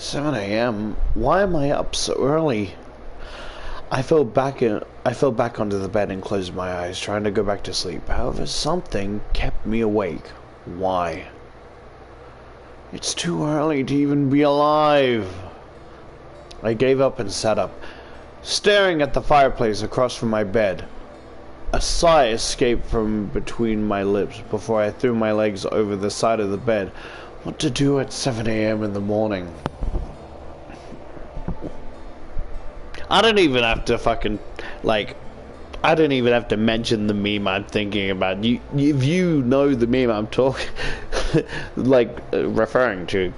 7 a.m. Why am I up so early? I fell back onto the bed and closed my eyes, trying to go back to sleep. However, something kept me awake. Why? It's too early to even be alive. I gave up and sat up, staring at the fireplace across from my bed. A sigh escaped from between my lips before I threw my legs over the side of the bed. What to do at 7 a.m. in the morning? I don't even have to fucking, like, I don't even have to mention the meme I'm thinking about. If you know the meme I'm talking, referring to,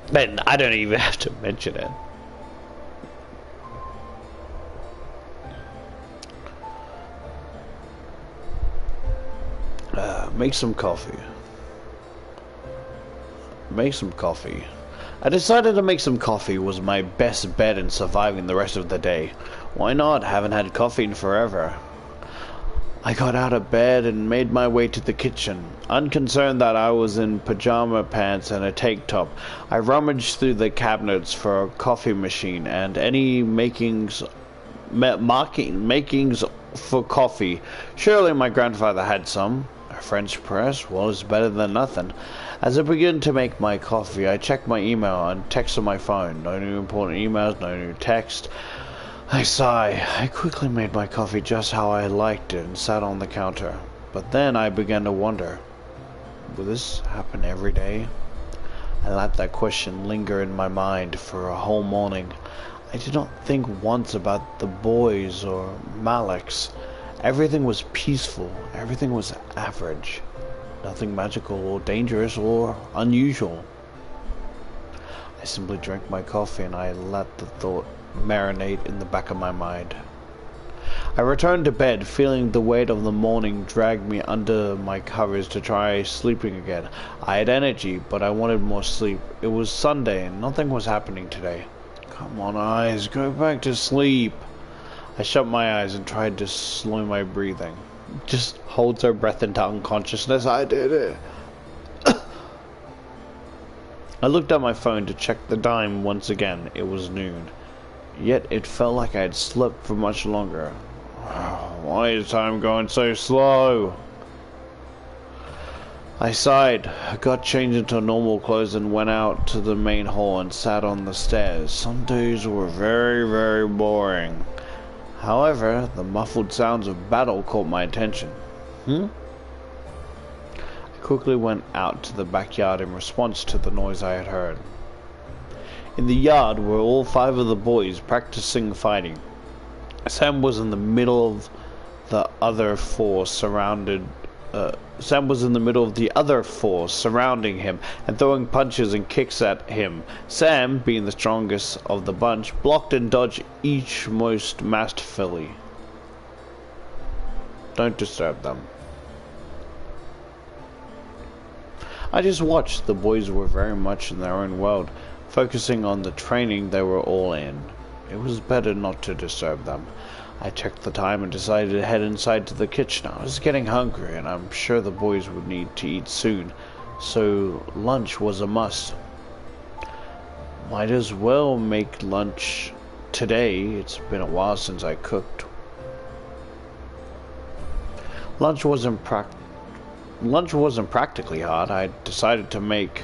then I don't even have to mention it. Make some coffee. Make some coffee. I decided to make some coffee was my best bet in surviving the rest of the day. Why not? Haven't had coffee in forever. I got out of bed and made my way to the kitchen. Unconcerned that I was in pajama pants and a tank top, I rummaged through the cabinets for a coffee machine and any makings for coffee. Surely my grandfather had some. A French press was better than nothing. As I began to make my coffee, I checked my email and text on my phone. No new important emails, no new text. I sigh. I quickly made my coffee just how I liked it and sat on the counter. But then I began to wonder, will this happen every day? I let that question linger in my mind for a whole morning. I did not think once about the boys or Malix. Everything was peaceful. Everything was average. Nothing magical or dangerous or unusual. I simply drank my coffee and I let the thought marinate in the back of my mind. I returned to bed, feeling the weight of the morning drag me under my covers to try sleeping again. I had energy, but I wanted more sleep. It was Sunday and nothing was happening today. Come on, eyes, go back to sleep. I shut my eyes and tried to slow my breathing. Just holds her breath into unconsciousness. I did it. I looked at my phone to check the time once again. It was noon. Yet it felt like I had slept for much longer. Why is time going so slow? I sighed, got changed into normal clothes and went out to the main hall and sat on the stairs. Some days were very, very boring. However, the muffled sounds of battle caught my attention. I quickly went out to the backyard in response to the noise I had heard. In the yard were all 5 of the boys practicing fighting. Sam was in the middle of the other 4 surrounding him and throwing punches and kicks at him. Sam, being the strongest of the bunch, blocked and dodged each most masterfully. Don't disturb them. I just watched. The boys were very much in their own world, focusing on the training they were all in. It was better not to disturb them. I checked the time and decided to head inside to the kitchen. I was getting hungry and I'm sure the boys would need to eat soon, so lunch was a must. Might as well make lunch today. It's been a while since I cooked. Lunch wasn't practically hard. I decided to make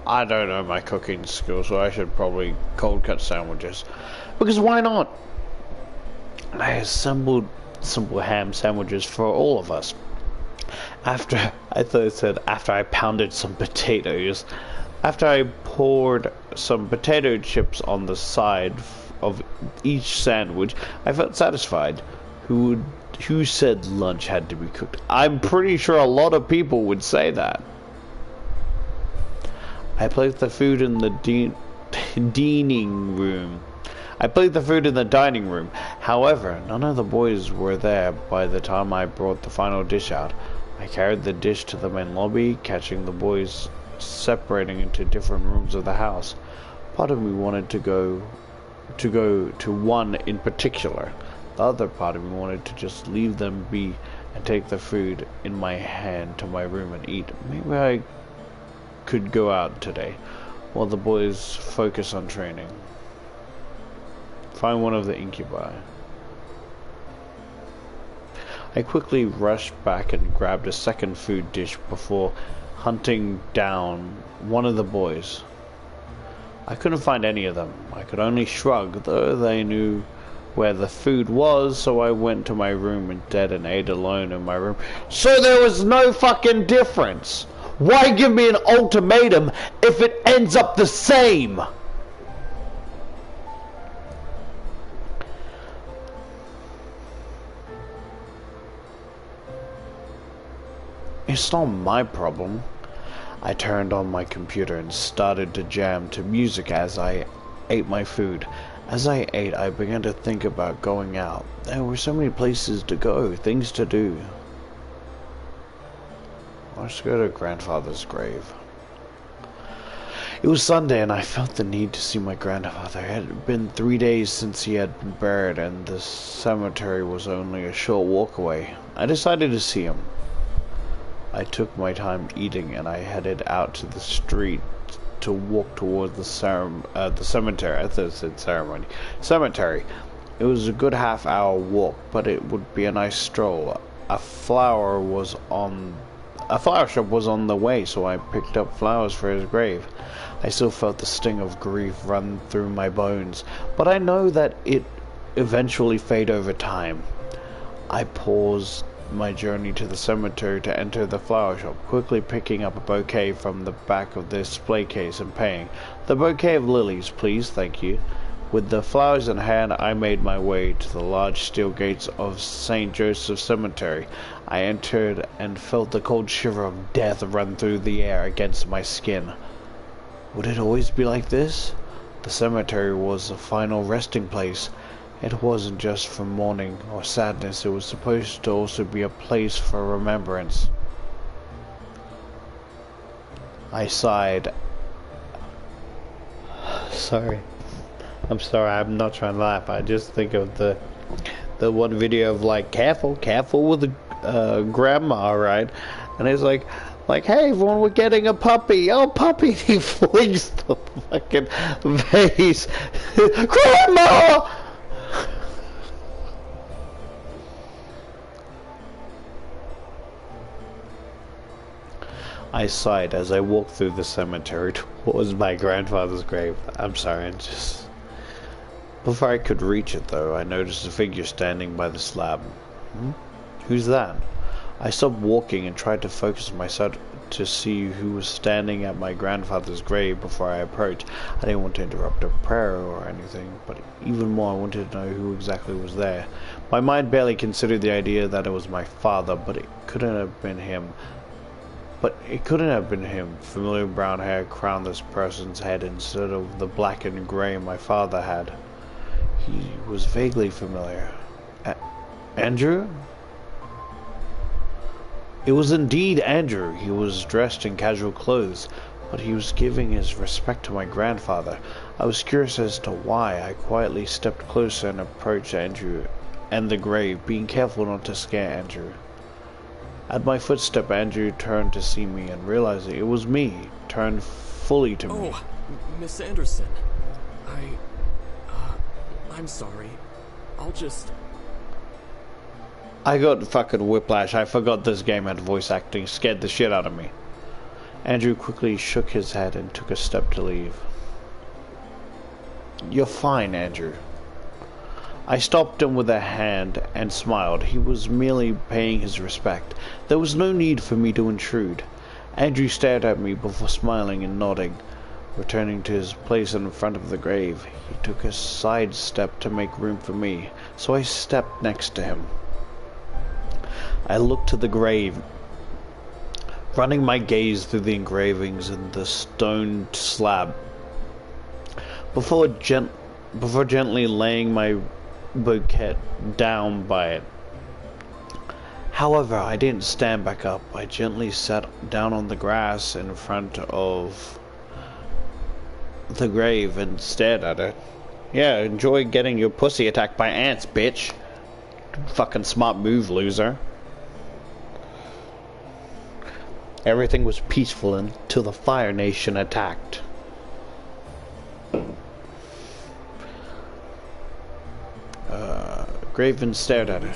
I don't know my cooking skills, so I should probably cold cut sandwiches. Because why not? I assembled simple ham sandwiches for all of us. After I pounded some potatoes. After I poured some potato chips on the side of each sandwich, I felt satisfied. Who said lunch had to be cooked? I'm pretty sure a lot of people would say that. I placed the food in the dining room. However, none of the boys were there by the time I brought the final dish out. I carried the dish to the main lobby, catching the boys separating into different rooms of the house. Part of me wanted to go to one in particular. The other part of me wanted to just leave them be I take the food in my hand to my room and eat. Maybe I could go out today while the boys focus on training. Find one of the incubi. I quickly rushed back and grabbed a second food dish before hunting down one of the boys. I couldn't find any of them. I could only shrug, though they knew where the food was, so I went to my room instead and ate alone in my room. So there was no fucking difference! Why give me an ultimatum if it ends up the same? It's not my problem. I turned on my computer and started to jam to music as I ate my food. As I ate, I began to think about going out. There were so many places to go, things to do. Let's go to grandfather's grave. It was Sunday and I felt the need to see my grandfather. It had been 3 days since he had been buried and the cemetery was only a short walk away. I decided to see him. I took my time eating and I headed out to the street to walk toward the cemetery. I thought it said ceremony. Cemetery. It was a good half-hour walk, but it would be a nice stroll. A flower shop was on the way, so I picked up flowers for his grave. I still felt the sting of grief run through my bones, but I know that it eventually fade over time. I paused my journey to the cemetery to enter the flower shop, quickly picking up a bouquet from the back of the display case and paying. The bouquet of lilies, please, thank you. With the flowers in hand, I made my way to the large steel gates of St. Joseph's Cemetery. I entered and felt the cold shiver of death run through the air against my skin. Would it always be like this? The cemetery was the final resting place. It wasn't just for mourning or sadness, it was supposed to also be a place for remembrance. I sighed. Sorry. I'm sorry, I'm not trying to laugh. I just think of the one video of like, careful with the grandma, right? And it's like, hey everyone, we're getting a puppy. Oh, puppy! He flings the fucking vase. Grandma! I sighed as I walked through the cemetery towards my grandfather's grave. I'm sorry, Before I could reach it, though, I noticed a figure standing by the slab. Who's that? I stopped walking and tried to focus myself to see who was standing at my grandfather's grave before I approached. I didn't want to interrupt a prayer or anything, but even more I wanted to know who exactly was there. My mind barely considered the idea that it was my father, but it couldn't have been him. Familiar brown hair crowned this person's head instead of the black and grey my father had. He was vaguely familiar. Andrew? It was indeed Andrew. He was dressed in casual clothes, but he was giving his respect to my grandfather. I was curious as to why. I quietly stepped closer and approached Andrew and the grave, being careful not to scare Andrew. At my footstep, Andrew turned to see me and realized it was me, turned fully to me. Oh, Miss Anderson. I'm sorry. I got fucking whiplash. I forgot this game had voice acting. Scared the shit out of me. Andrew quickly shook his head and took a step to leave. You're fine, Andrew. I stopped him with a hand and smiled. He was merely paying his respect. There was no need for me to intrude. Andrew stared at me before smiling and nodding. Returning to his place in front of the grave, he took a side step to make room for me, so I stepped next to him. I looked to the grave, running my gaze through the engravings in the stone slab. Before gently laying my bouquet down by it. However, I didn't stand back up. I gently sat down on the grass in front of the grave and stared at it. Yeah, enjoy getting your pussy attacked by ants, bitch. Fucking smart move, loser. Everything was peaceful until the Fire Nation attacked. Graven stared at her.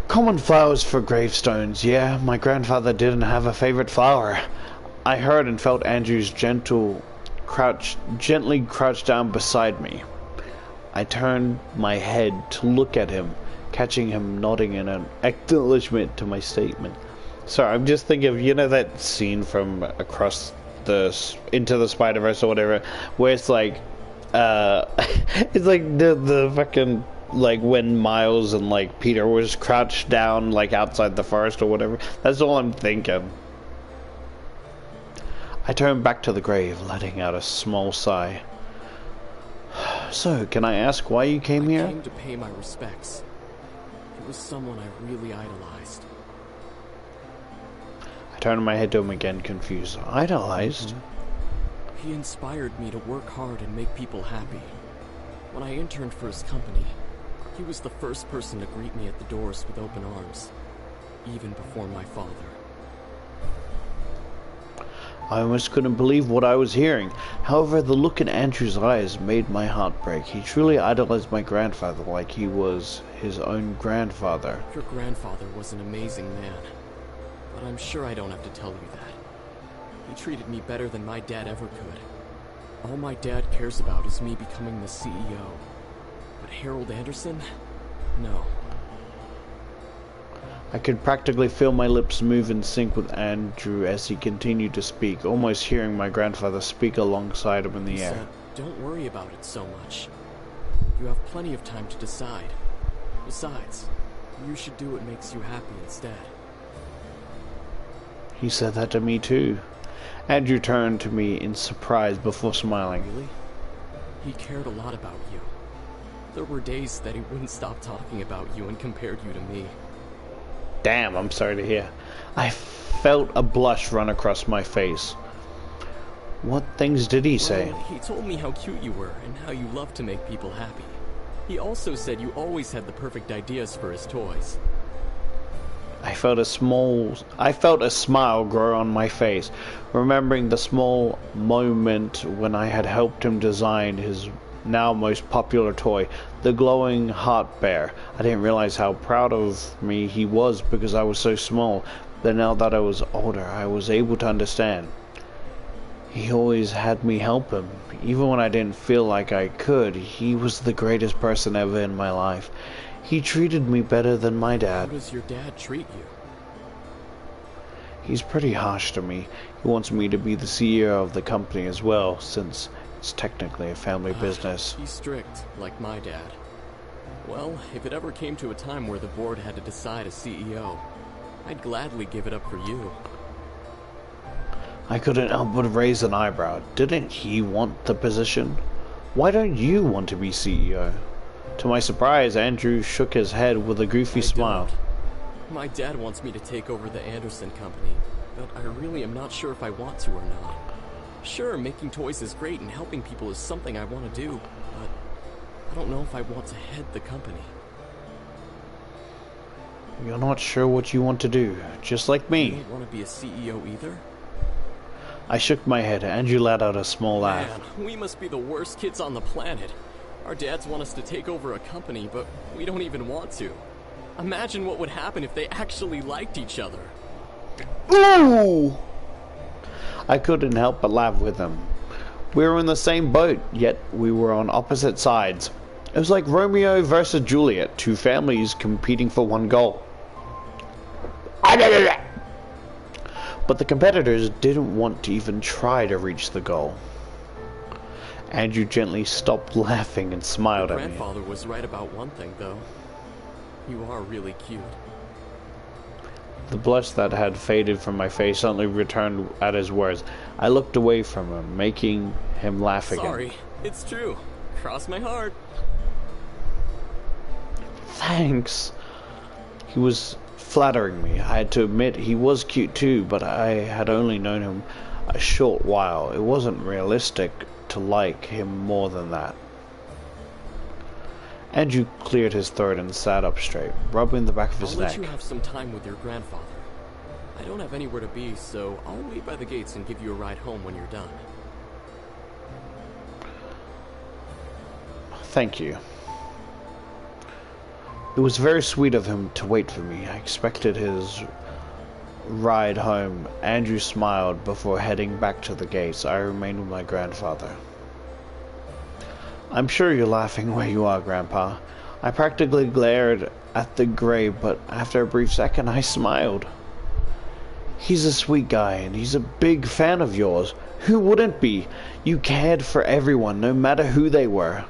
Common flowers for gravestones, yeah. My grandfather didn't have a favorite flower. I heard and felt Andrew's gently crouch down beside me. I turned my head to look at him, catching him nodding in an acknowledgement to my statement. Sorry, I'm just thinking of, you know, that scene from Across the Into the Spider-Verse or whatever, where it's like it's like the fucking, like when Miles and like Peter was crouched down like outside the forest or whatever. That's all I'm thinking. I turned back to the grave, letting out a small sigh. So, can I ask why you came here? I came to pay my respects. He was someone I really idolized. I turned my head to him again, confused. Idolized? He inspired me to work hard and make people happy. When I interned for his company, he was the first person to greet me at the doors with open arms, even before my father. I almost couldn't believe what I was hearing. However, the look in Andrew's eyes made my heart break. He truly idolized my grandfather like he was his own grandfather. Your grandfather was an amazing man, but I'm sure I don't have to tell you that. He treated me better than my dad ever could. All my dad cares about is me becoming the CEO. But Harold Anderson? No. I could practically feel my lips move in sync with Andrew as he continued to speak, almost hearing my grandfather speak alongside him in the air. He said, "Don't worry about it so much. You have plenty of time to decide. Besides, you should do what makes you happy instead." He said that to me too. Andrew turned to me in surprise before smiling. Really? He cared a lot about you. There were days that he wouldn't stop talking about you and compared you to me. Damn, I'm sorry to hear. I felt a blush run across my face. What things did he say? Well, he told me how cute you were and how you loved to make people happy. He also said you always had the perfect ideas for his toys. I felt a smile grow on my face, remembering the small moment when I had helped him design his now most popular toy, the glowing heart bear. I didn't realize how proud of me he was because I was so small, but now that I was older, I was able to understand. He always had me help him, even when I didn't feel like I could. He was the greatest person ever in my life. He treated me better than my dad. How does your dad treat you? He's pretty harsh to me. He wants me to be the CEO of the company as well, since it's technically a family business. He's strict, like my dad. Well, if it ever came to a time where the board had to decide a CEO, I'd gladly give it up for you. I couldn't help but raise an eyebrow. Didn't he want the position? Why don't you want to be CEO? To my surprise, Andrew shook his head with a goofy smile. My dad wants me to take over the Anderson company, but I really am not sure if I want to or not. Sure, making toys is great and helping people is something I want to do, but I don't know if I want to head the company. You're not sure what you want to do, just like me. You don't want to be a CEO either? I shook my head. Andrew let out a small laugh. Man, we must be the worst kids on the planet. Our dads want us to take over a company, but we don't even want to. Imagine what would happen if they actually liked each other. Ooh! I couldn't help but laugh with him. We were in the same boat, yet we were on opposite sides. It was like Romeo versus Juliet, two families competing for one goal. But the competitors didn't want to even try to reach the goal. Andrew gently stopped laughing and smiled at me. Grandfather was right about one thing, though. You are really cute. The blush that had faded from my face suddenly returned at his words. I looked away from him, making him laugh again. Sorry, it's true. Cross my heart. Thanks. He was flattering me. I had to admit he was cute too, but I had only known him a short while. It wasn't realistic to like him more than that. Andrew cleared his throat and sat up straight, rubbing the back of his I'll neck. let you have some time with your grandfather. I don't have anywhere to be, so I'll wait by the gates and give you a ride home when you're done. Thank you. It was very sweet of him to wait for me. I expected his ride home. Andrew smiled before heading back to the gates. I remained with my grandfather. I'm sure you're laughing where you are, Grandpa. I practically glared at the grave, but after a brief second I smiled. He's a sweet guy, and he's a big fan of yours. Who wouldn't be? You cared for everyone, no matter who they were.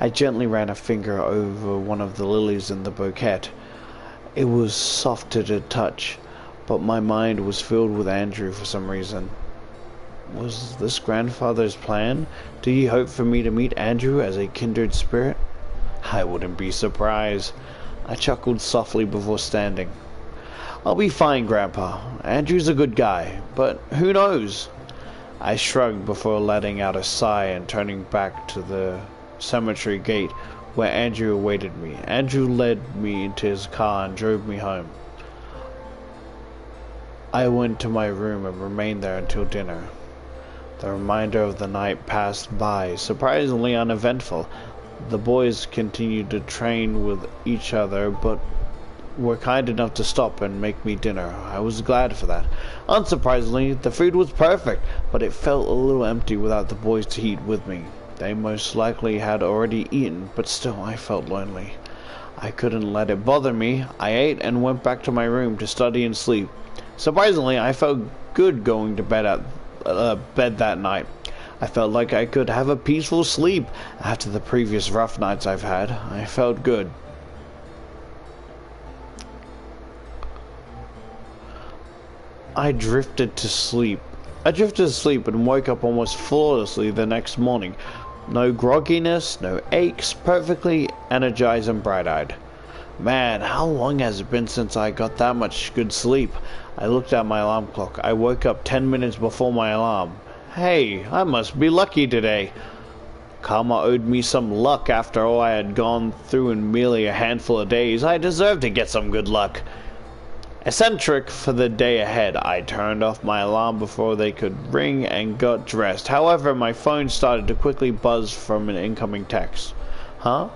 I gently ran a finger over one of the lilies in the bouquet. It was soft to the touch, but my mind was filled with Andrew for some reason. Was this grandfather's plan? Did he hope for me to meet Andrew as a kindred spirit? I wouldn't be surprised. I chuckled softly before standing. I'll be fine, Grandpa. Andrew's a good guy, but who knows? I shrugged before letting out a sigh and turning back to the cemetery gate where Andrew awaited me. Andrew led me into his car and drove me home. I went to my room and remained there until dinner. The remainder of the night passed by, surprisingly uneventful. The boys continued to train with each other, but were kind enough to stop and make me dinner. I was glad for that. Unsurprisingly, the food was perfect, but it felt a little empty without the boys to eat with me. They most likely had already eaten, but still I felt lonely. I couldn't let it bother me. I ate and went back to my room to study and sleep. Surprisingly, I felt good going to bed that night. I felt like I could have a peaceful sleep after the previous rough nights I've had. I felt good. I drifted to sleep and woke up almost flawlessly the next morning. No grogginess, no aches, perfectly energized and bright-eyed. Man, how long has it been since I got that much good sleep? I looked at my alarm clock. I woke up 10 minutes before my alarm. Hey, I must be lucky today. Karma owed me some luck after all I had gone through in merely a handful of days. I deserved to get some good luck. Eccentric for the day ahead, I turned off my alarm before they could ring and got dressed. However, my phone started to quickly buzz from an incoming text. Huh?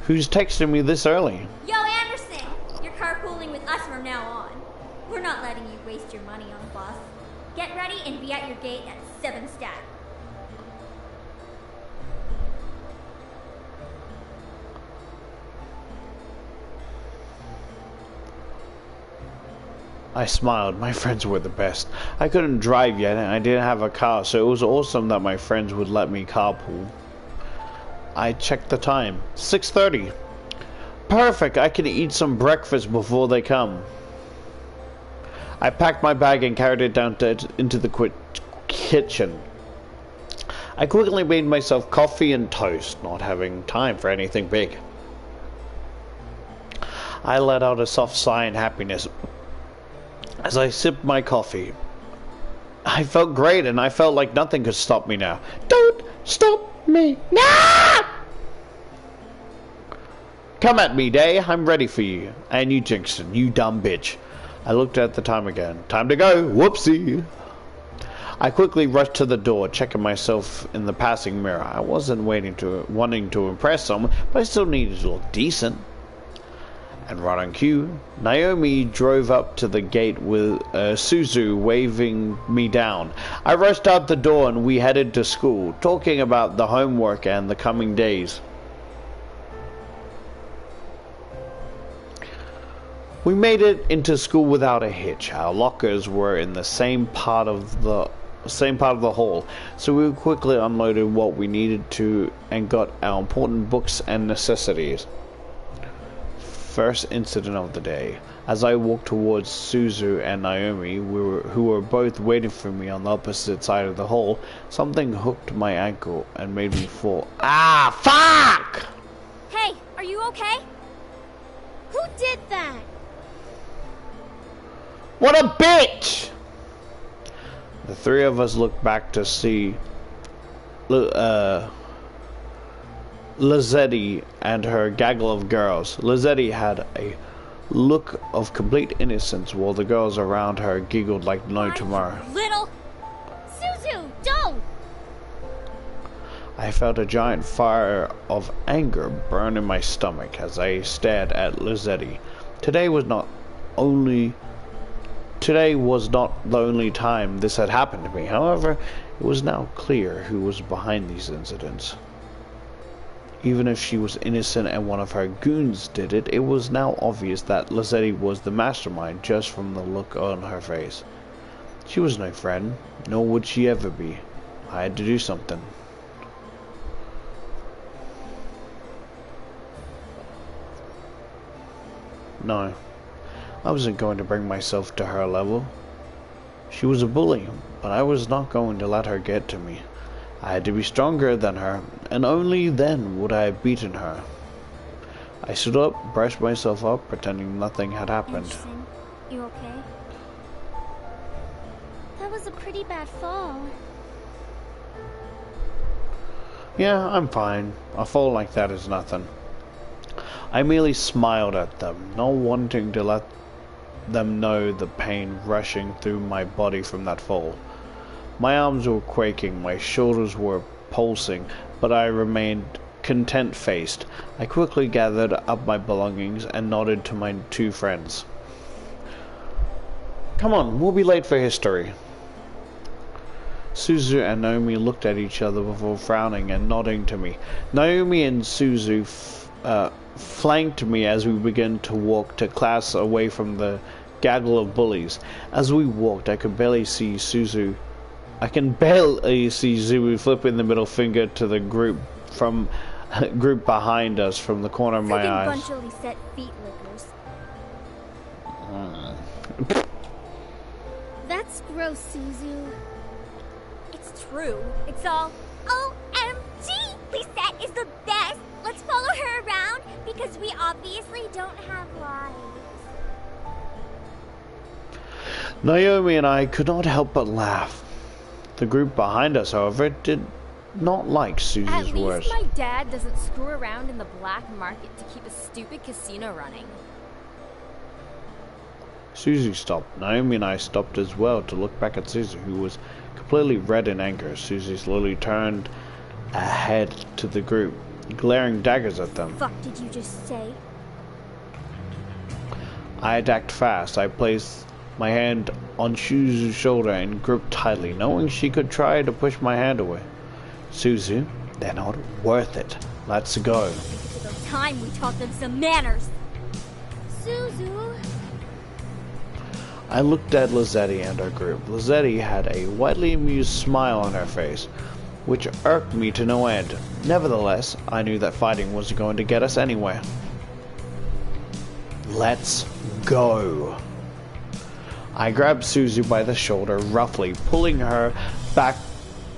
Who's texting me this early? Yo, Anderson! You're carpooling with us from now on. We're not letting you waste your money on the bus. Get ready and be at your gate at 7 stat. I smiled. My friends were the best. I couldn't drive yet and I didn't have a car, so it was awesome that my friends would let me carpool. I checked the time. 6:30. Perfect. I can eat some breakfast before they come. I packed my bag and carried it down into the kitchen. I quickly made myself coffee and toast, not having time for anything big. I let out a soft sigh in happiness as I sipped my coffee. I felt great, and I felt like nothing could stop me now. Don't stop me now! Come at me, Day. I'm ready for you. And you, Jinxon, you dumb bitch. I looked at the time again. Time to go. Whoopsie. I quickly rushed to the door, checking myself in the passing mirror. I wasn't wanting to impress someone, but I still needed to look decent. And right on cue, Naomi drove up to the gate with Suzu waving me down. I rushed out the door and we headed to school, talking about the homework and the coming days. We made it into school without a hitch. Our lockers were in the same part of the hall, so we quickly unloaded what we needed to and got our important books and necessities. First incident of the day. As I walked towards Suzu and Naomi, who were both waiting for me on the opposite side of the hall, something hooked my ankle and made me fall. Ah, fuck! Hey, are you okay? Who did that? What a bitch! The three of us looked back to see Lizzetti and her gaggle of girls. Lizzetti had a look of complete innocence while the girls around her giggled like no tomorrow. Little. Suzu, don't! I felt a giant fire of anger burn in my stomach as I stared at Lizetti. Today was not the only time this had happened to me. However, it was now clear who was behind these incidents. Even if she was innocent and one of her goons did it, it was now obvious that Lizetti was the mastermind just from the look on her face. She was no friend, nor would she ever be. I had to do something. No, I wasn't going to bring myself to her level. She was a bully, but I was not going to let her get to me. I had to be stronger than her, and only then would I have beaten her. I stood up, brushed myself up, pretending nothing had happened. Anderson, you okay? That was a pretty bad fall. Yeah, I'm fine. A fall like that is nothing. I merely smiled at them, not wanting to let them know the pain rushing through my body from that fall. My arms were quaking, my shoulders were pulsing, but I remained content-faced. I quickly gathered up my belongings and nodded to my two friends. Come on, we'll be late for history. Suzu and Naomi looked at each other before frowning and nodding to me. Naomi and Suzu flanked me as we began to walk to class away from the gaggle of bullies. As we walked, I can barely see Zulu flipping the middle finger to the group behind us from the corner of my eyes. Bunch of set feet lickers. That's gross, Suzu. It's true. It's all OMG! Lisette is the best! Let's follow her around because we obviously don't have lives. Naomi and I could not help but laugh. The group behind us, however, did not like Susie's words. At least my dad doesn't screw around in the black market to keep a stupid casino running. Susie stopped. Naomi and I stopped as well to look back at Susie, who was completely red in anger. Susie slowly turned ahead to the group, glaring daggers at them. Fuck did you just say? I attacked fast. I placed my hand on Suzu's shoulder and gripped tightly, knowing she could try to push my hand away. Suzu, they're not worth it. Let's go. It's about time we taught them some manners. Suzu. I looked at Lizetti and our group. Lizetti had a widely amused smile on her face, which irked me to no end. Nevertheless, I knew that fighting wasn't going to get us anywhere. Let's go. I grabbed Suzu by the shoulder roughly, pulling her back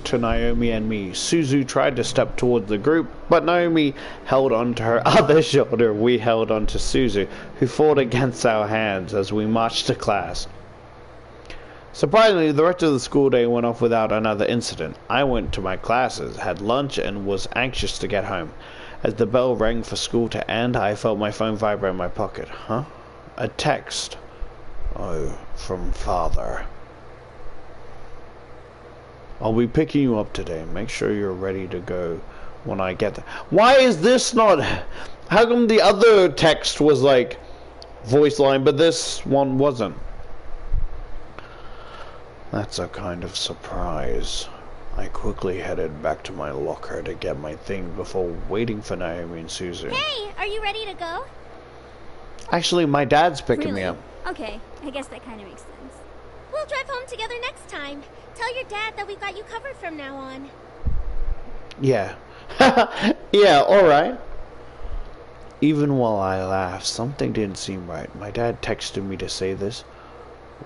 to Naomi and me. Suzu tried to step toward the group, but Naomi held onto her other shoulder. We held onto Suzu, who fought against our hands as we marched to class. Surprisingly, the rest of the school day went off without another incident. I went to my classes, had lunch, and was anxious to get home. As the bell rang for school to end, I felt my phone vibrate in my pocket. Huh? A text. Oh, from Father. I'll be picking you up today. Make sure you're ready to go when I get there. Why is this not... How come the other text was like voice line, but this one wasn't? That's a kind of surprise. I quickly headed back to my locker to get my thing before waiting for Naomi and Suzu. Hey, are you ready to go? Actually, my dad's picking me up. Okay, I guess that kind of makes sense. We'll drive home together next time. Tell your dad that we've got you covered from now on. Yeah. Yeah, alright. Even while I laughed, something didn't seem right. My dad texted me to say this.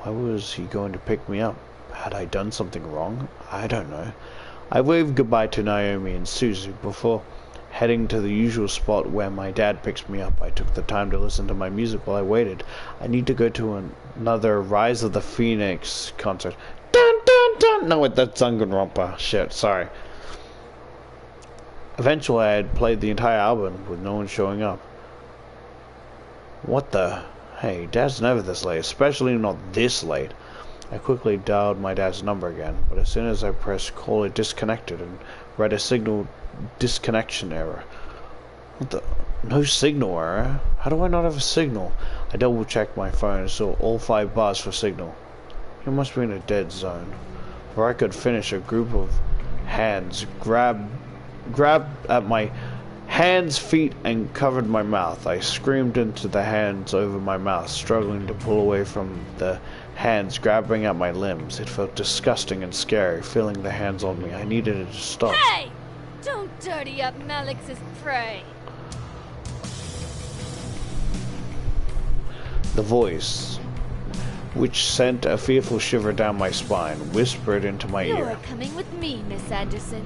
Why was he going to pick me up? Had I done something wrong? I don't know. I waved goodbye to Naomi and Suzu before heading to the usual spot where my dad picks me up. I took the time to listen to my music while I waited. I need to go to another Rise of the Phoenix concert. Dun dun dun! No, wait, that's Danganronpa. Shit, sorry. Eventually, I had played the entire album with no one showing up. What the Hey, Dad's never this late, especially not this late. I quickly dialed my dad's number again, but as soon as I pressed call, it disconnected and read a signal disconnection error. What the? No signal error? How do I not have a signal? I double checked my phone and saw all 5 bars for signal. It must be in a dead zone, where I could finish. A group of hands grabbed at my hands, feet, and covered my mouth. I screamed into the hands over my mouth, struggling to pull away from the hands grabbing at my limbs. It felt disgusting and scary, feeling the hands on me. I needed it to stop. Hey! Don't dirty up Malix's prey! The voice, which sent a fearful shiver down my spine, whispered into my You're ear. coming with me, Miss Anderson.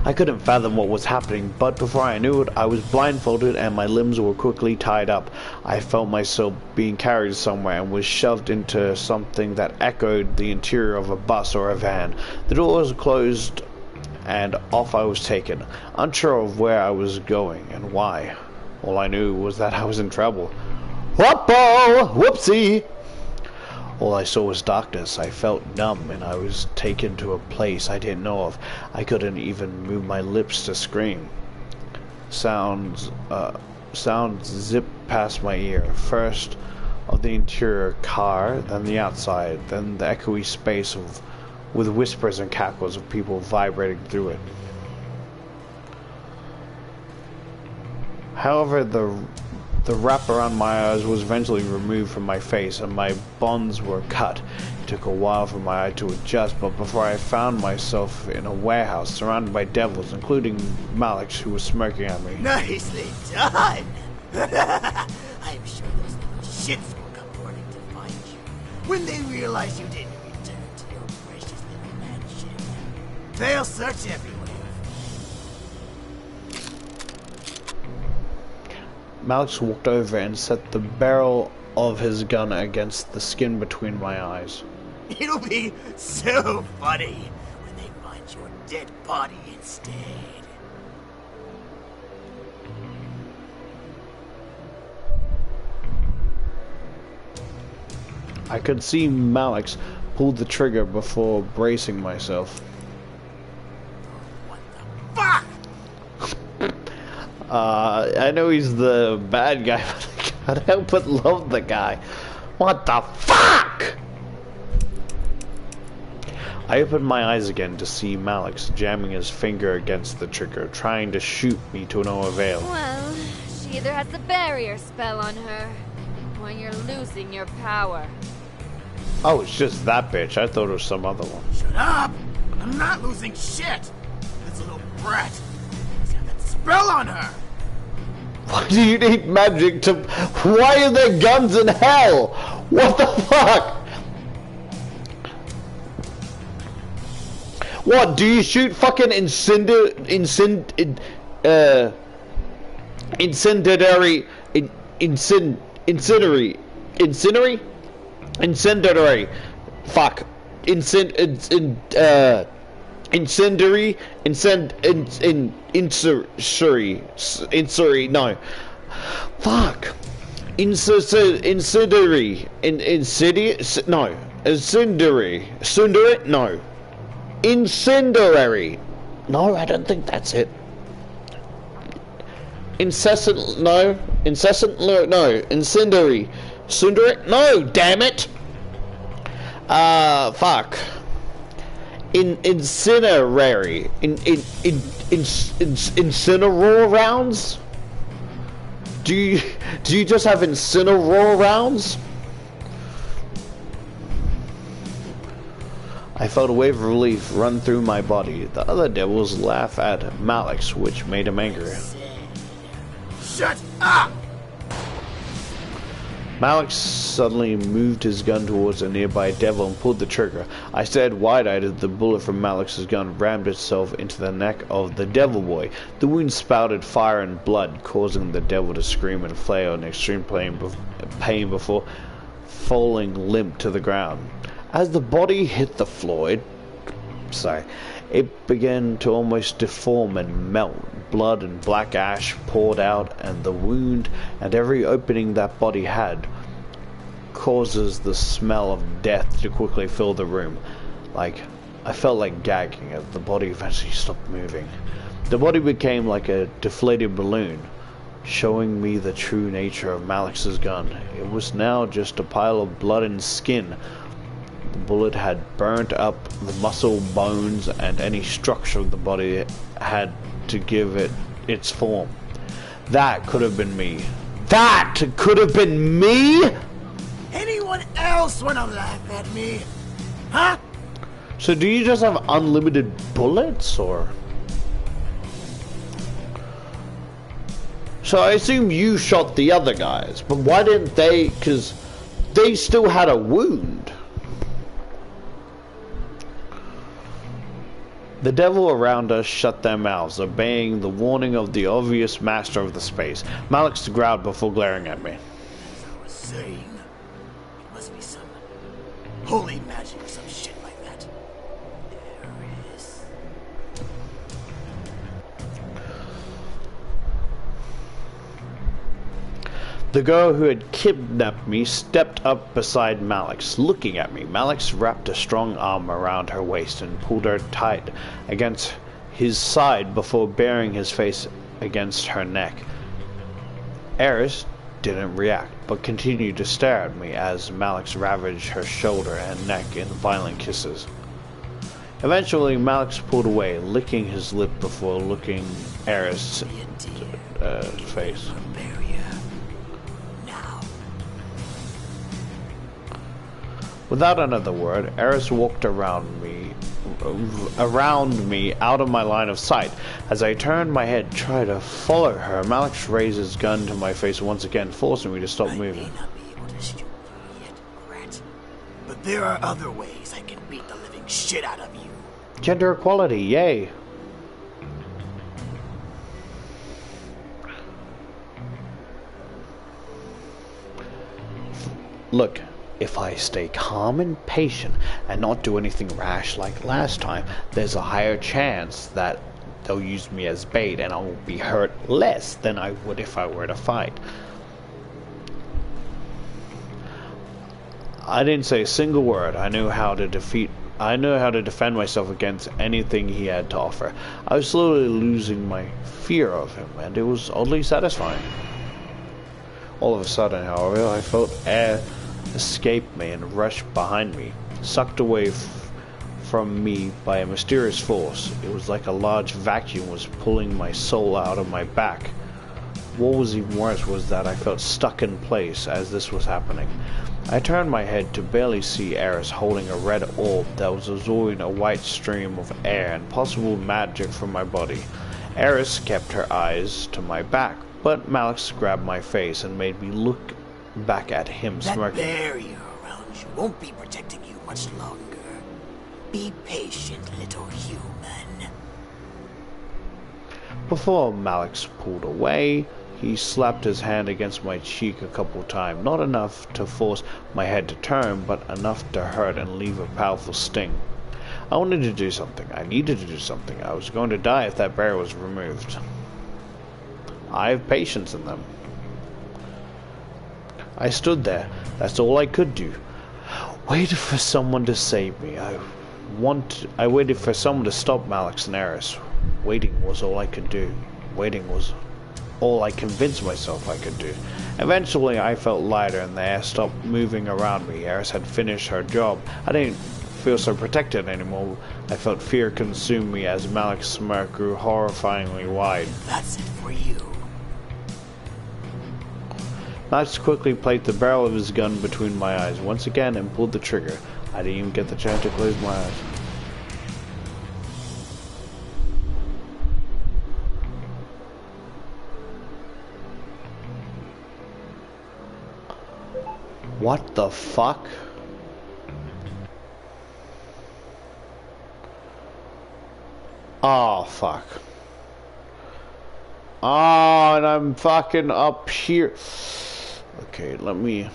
I couldn't fathom what was happening, but before I knew it, I was blindfolded and my limbs were quickly tied up. I felt myself being carried somewhere and was shoved into something that echoed the interior of a bus or a van. The doors closed and off I was taken, unsure of where I was going and why. All I knew was that I was in trouble. Whoppo! Whoopsie! All I saw was darkness. I felt numb, and I was taken to a place I didn't know of. I couldn't even move my lips to scream. Sounds zipped past my ear. First of the interior car, then the outside, then the echoey space with whispers and cackles of people vibrating through it. However, the wrap around my eyes was eventually removed from my face, and my bonds were cut. It took a while for my eye to adjust, but before I found myself in a warehouse surrounded by devils, including Malix, who was smirking at me. Nicely done! I'm sure those little shits will come running to find you when they realize you didn't return to your precious little mansion. They'll search everywhere. Malix walked over and set the barrel of his gun against the skin between my eyes. It'll be so funny when they find your dead body instead. I could see Malix pull the trigger before bracing myself. What the fuck? I know he's the bad guy, but I can't help but love the guy. What the fuck? I opened my eyes again to see Malix jamming his finger against the trigger, trying to shoot me to no avail. Well, she either has the barrier spell on her, or you're losing your power. Oh, it's just that bitch. I thought it was some other one. Shut up! I'm not losing shit! This little brat has got that spell on her! Why do you need magic to... Why are there guns in hell? What the fuck? What, do you shoot fucking incendiary... Incendiary. Fuck. Incendiary. No. Fuck. Incendiary. Insidious. No. Incendiary. Sundary. No. Incendiary. No, I don't think that's it. Incessant. No. Incessant. No. Incendiary. Sundary. No. Damn it. Fuck. Incinerary. Incineroar rounds? Do you just have incineroar rounds? I felt a wave of relief run through my body. The other devils laugh at Malix, which made him angry. Shut up! Malix suddenly moved his gun towards a nearby devil and pulled the trigger. I stared wide-eyed as the bullet from Malix's gun rammed itself into the neck of the devil boy. The wound spouted fire and blood, causing the devil to scream and flail in extreme pain before falling limp to the ground. As the body hit the floor, it began to almost deform and melt. Blood and black ash poured out, and the wound and every opening that body had causes the smell of death to quickly fill the room. I felt like gagging as the body eventually stopped moving. The body became like a deflated balloon, showing me the true nature of Malex's gun. It was now just a pile of blood and skin. The bullet had burnt up the muscle, bones, and any structure of the body had to give it its form. That could have been me. That could have been me? Anyone else wanna laugh at me? Huh? So do you just have unlimited bullets, or? So I assume you shot the other guys, but why didn't they? Because they still had a wound. The devil around us shut their mouths, obeying the warning of the obvious master of the space. Malex growled before glaring at me. As I was saying, it must be some holy magic or some shit like that. There is. The girl who had kidnapped me stepped up beside Malex, looking at me. Malex wrapped a strong arm around her waist and pulled her tight against his side before burying his face against her neck. Eris didn't react, but continued to stare at me as Malex ravaged her shoulder and neck in violent kisses. Eventually, Malex pulled away, licking his lip before looking Eris' face. Without another word, Eris walked around me out of my line of sight. As I turned my head to try to follow her, Malex raised his gun to my face once again, forcing me to stop moving. I may not be able to shoot you yet, Rat, but there are other ways I can beat the living shit out of you. Gender equality, yay! Look. If I stay calm and patient and not do anything rash like last time, there's a higher chance that they'll use me as bait and I will be hurt less than I would if I were to fight. I didn't say a single word. I knew how to defend myself against anything he had to offer. I was slowly losing my fear of him, and it was oddly satisfying. All of a sudden, however, I felt air escaped me and rushed behind me, sucked away from me by a mysterious force. It was like a large vacuum was pulling my soul out of my back. What was even worse was that I felt stuck in place as this was happening. I turned my head to barely see Eris holding a red orb that was absorbing a white stream of air and possible magic from my body. Eris kept her eyes to my back, but Malex grabbed my face and made me look back at him, smirking. That barrier around you won't be protecting you much longer. Be patient, little human. Before Malex pulled away, he slapped his hand against my cheek a couple times, not enough to force my head to turn, but enough to hurt and leave a powerful sting. I wanted to do something. I needed to do something. I was going to die if that barrier was removed. I have patience in them. I stood there. That's all I could do. Waited for someone to save me. I waited for someone to stop Malex and Eris. Waiting was all I could do. Waiting was all I convinced myself I could do. Eventually, I felt lighter and the air stopped moving around me. Eris had finished her job. I didn't feel so protected anymore. I felt fear consume me as Malex's smirk grew horrifyingly wide. That's it for you. Max quickly placed the barrel of his gun between my eyes once again and pulled the trigger. I didn't even get the chance to close my eyes. What the fuck? Oh, fuck. Oh, and I'm fucking up here. Okay, let me...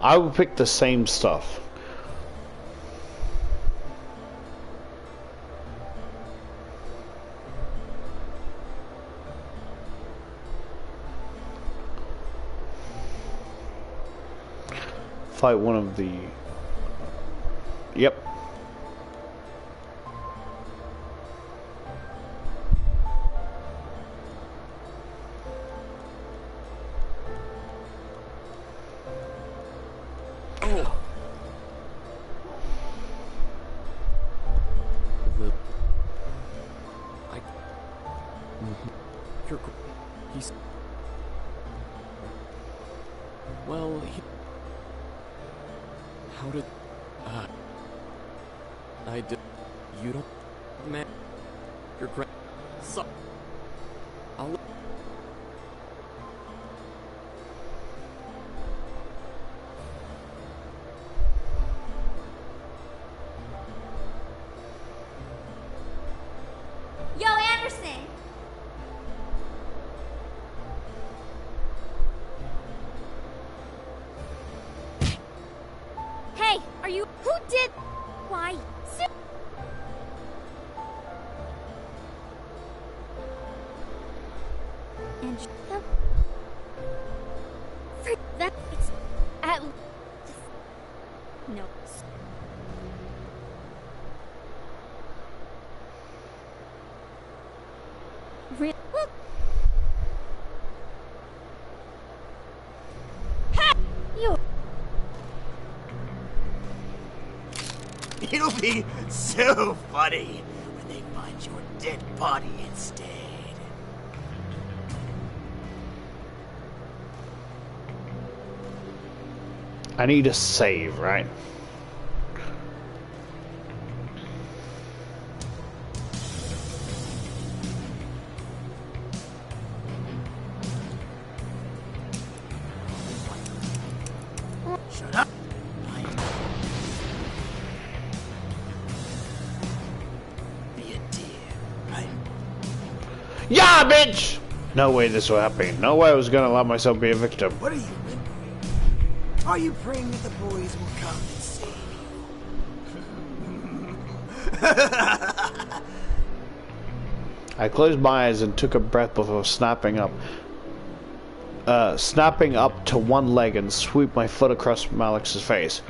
I would pick the same stuff. Fight one of the... Yep. Oh. He's... Well, how did... I did... You don't... Man... You're great... So... I'll... Yo, Anderson! Hey, are you... Who did... Why? And... For that... It's... At... No. Real... Ha! You... It'll be so funny when they find your dead body instead. I need a save, right? Shut up. Be a dear, right? Yeah, bitch! No way this will happen. No way I was gonna let myself be a victim. What are you whimpering? Are you praying that the boys will come and save you? I closed my eyes and took a breath before snapping up to one leg and sweep my foot across Malex's face.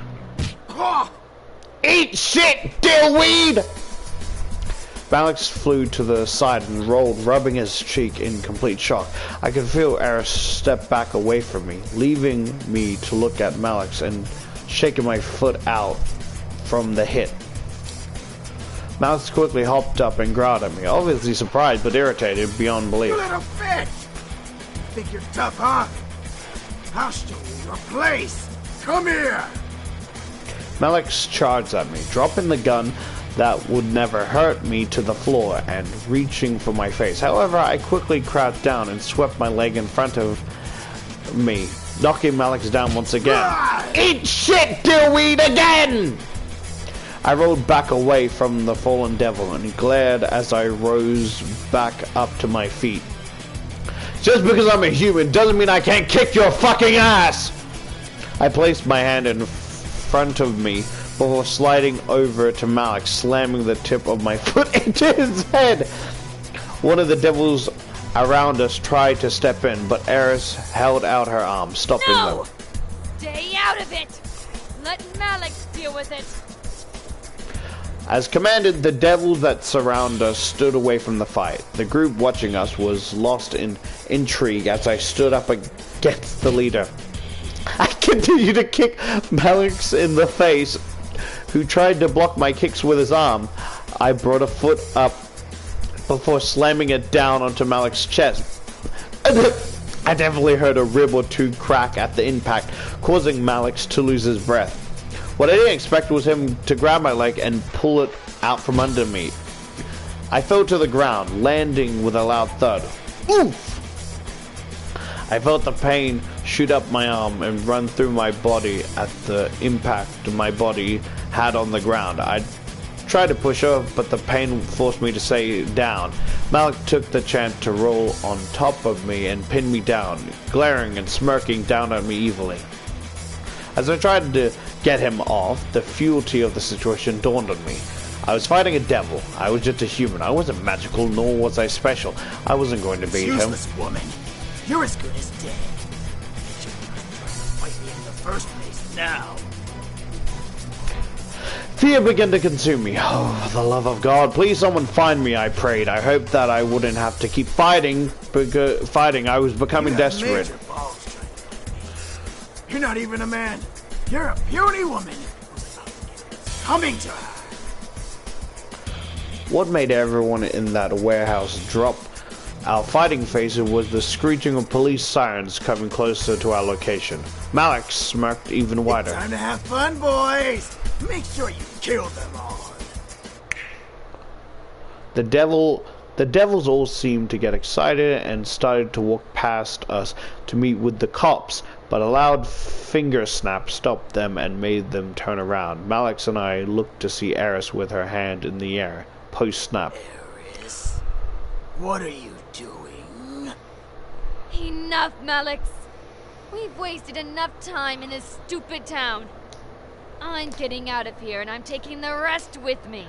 Eat shit, dillweed! Malex flew to the side and rolled, rubbing his cheek in complete shock. I could feel Eris step back away from me, leaving me to look at Malex and shaking my foot out from the hit. Malex quickly hopped up and growled at me, obviously surprised but irritated beyond belief. You little bitch! Think you're tough, huh? I'll show you your place! Come here! Malex charged at me, dropping the gun that would never hurt me to the floor and reaching for my face. However, I quickly crouched down and swept my leg in front of me, knocking Malex down once again. Eat shit, dillweed, again! I rolled back away from the fallen devil and glared as I rose back up to my feet. Just because I'm a human doesn't mean I can't kick your fucking ass! I placed my hand in front of me before sliding over to Malex, slamming the tip of my foot into his head. One of the devils around us tried to step in, but Eris held out her arm, stopping them. Stay out of it! Let Malex deal with it! As commanded, the devils that surround us stood away from the fight. The group watching us was lost in intrigue as I stood up against the leader. I continued to kick Malex in the face, who tried to block my kicks with his arm. I brought a foot up before slamming it down onto Malex's chest. I definitely heard a rib or two crack at the impact, causing Malex to lose his breath. What I didn't expect was him to grab my leg and pull it out from under me. I fell to the ground, landing with a loud thud. Oof! I felt the pain shoot up my arm and run through my body at the impact my body had on the ground. I tried to push off, but the pain forced me to stay down. Malik took the chance to roll on top of me and pin me down, glaring and smirking down at me evilly. As I tried to get him off, the futility of the situation dawned on me. I was fighting a devil. I was just a human. I wasn't magical, nor was I special. I wasn't going to beat him. Useless woman. You're as good as dead. You should not try to fight me in the first place now. Fear began to consume me. Oh, for the love of God, please someone find me, I prayed. I hoped that I wouldn't have to keep fighting. I was becoming desperate. You're not even a man. You're a puny woman. Coming to her. What made everyone in that warehouse drop our fighting faces was the screeching of police sirens coming closer to our location. Malik smirked even wider. Time to have fun, boys. Make sure you kill them all. The devils all seemed to get excited and started to walk past us to meet with the cops, but a loud finger snap stopped them and made them turn around. Malix and I looked to see Eris with her hand in the air, post-snap. Eris, what are you doing? Enough, Malix. We've wasted enough time in this stupid town. I'm getting out of here, and I'm taking the rest with me.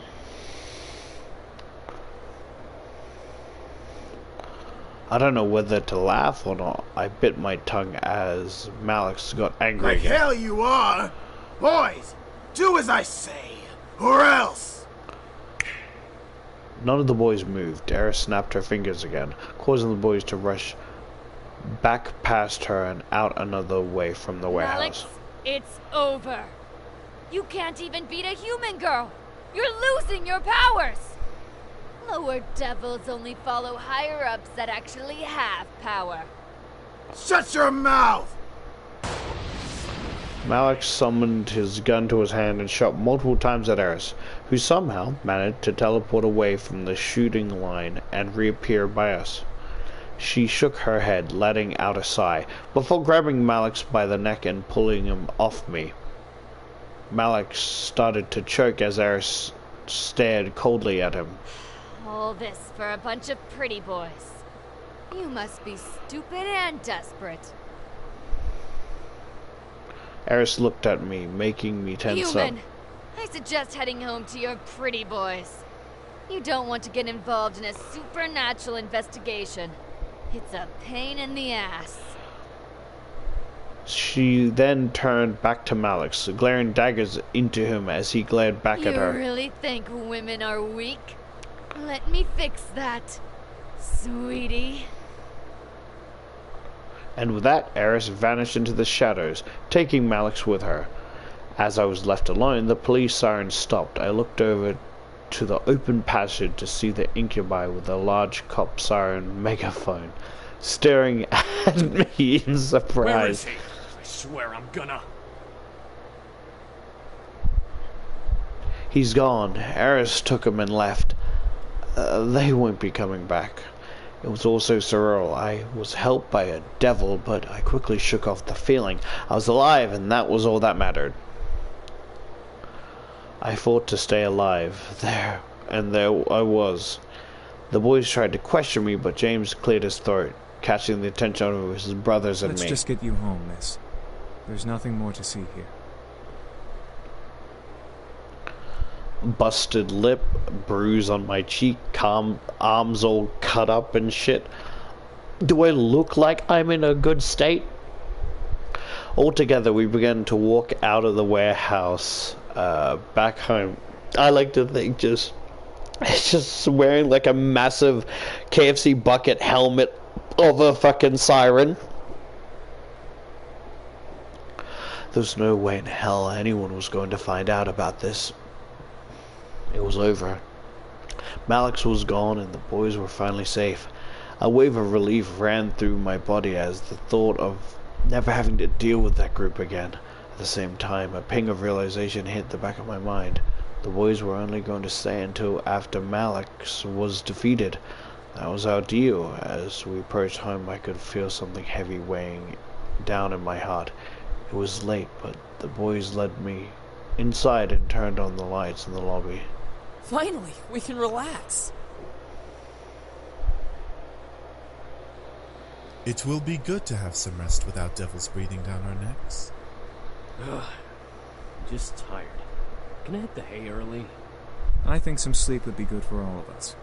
I don't know whether to laugh or not. I bit my tongue as Malix got angry Like again. hell you are! Boys, do as I say, or else! None of the boys moved. Eris snapped her fingers again, causing the boys to rush back past her and out another way from the warehouse. Malix, it's over. You can't even beat a human girl. You're losing your powers. Lower devils only follow higher-ups that actually have power. Shut your mouth! Malix summoned his gun to his hand and shot multiple times at Eris, who somehow managed to teleport away from the shooting line and reappear by us. She shook her head, letting out a sigh, before grabbing Malix by the neck and pulling him off me. Malix started to choke as Eris stared coldly at him. All this for a bunch of pretty boys. You must be stupid and desperate. Eris looked at me, making me tense Human! up. I suggest heading home to your pretty boys. You don't want to get involved in a supernatural investigation. It's a pain in the ass. She then turned back to Malix, glaring daggers into him as he glared back at her. You really think women are weak? Let me fix that, sweetie. And with that, Eris vanished into the shadows, taking Malix with her. As I was left alone, the police siren stopped. I looked over to the open passage to see the incubi with a large cop siren megaphone staring at me in surprise. Where is he? I swear I'm gonna... He's gone. Eris took him and left. They won't be coming back. It was all so surreal. I was helped by a devil, but I quickly shook off the feeling. I was alive, and that was all that mattered. I fought to stay alive. There I was. The boys tried to question me, but James cleared his throat, catching the attention of his brothers and Let's me. just get you home, miss. There's nothing more to see here. Busted lip, bruise on my cheek, arms all cut up and shit. Do I look like I'm in a good state? Altogether, we began to walk out of the warehouse back home. I like to think just wearing like a massive KFC bucket helmet of a fucking siren. There's no way in hell anyone was going to find out about this. It was over. Malix was gone and the boys were finally safe. A wave of relief ran through my body as the thought of never having to deal with that group again. At the same time, a ping of realization hit the back of my mind. The boys were only going to stay until after Malix was defeated. That was our deal. As we approached home, I could feel something heavy weighing down in my heart. It was late, but the boys led me inside and turned on the lights in the lobby. Finally, we can relax. It will be good to have some rest without devils breathing down our necks. Ugh, just tired. Can I hit the hay early? I think some sleep would be good for all of us.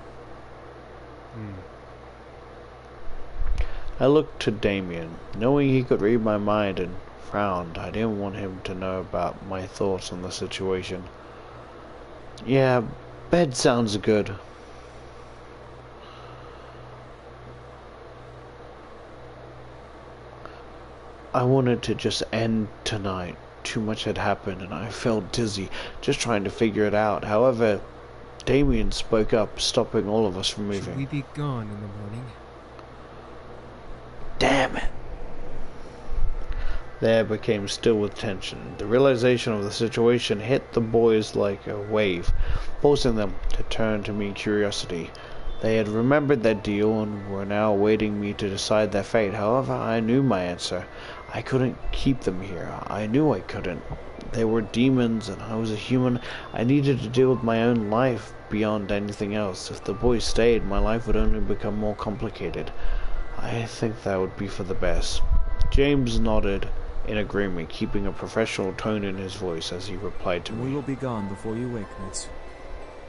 I looked to Damien, knowing he could read my mind, and frowned. I didn't want him to know about my thoughts on the situation. Yeah, bed sounds good. I wanted to just end tonight. Too much had happened and I felt dizzy, just trying to figure it out. However, Damien spoke up, stopping all of us from moving. Should we be gone in the morning? Damn it! The air became still with tension. The realization of the situation hit the boys like a wave, forcing them to turn to me in curiosity. They had remembered their deal and were now awaiting me to decide their fate. However, I knew my answer. I couldn't keep them here. I knew I couldn't. They were demons and I was a human. I needed to deal with my own life beyond anything else. If the boys stayed, my life would only become more complicated. I think that would be for the best. James nodded in agreement, keeping a professional tone in his voice as he replied to me. We will be gone before you wake, Miss.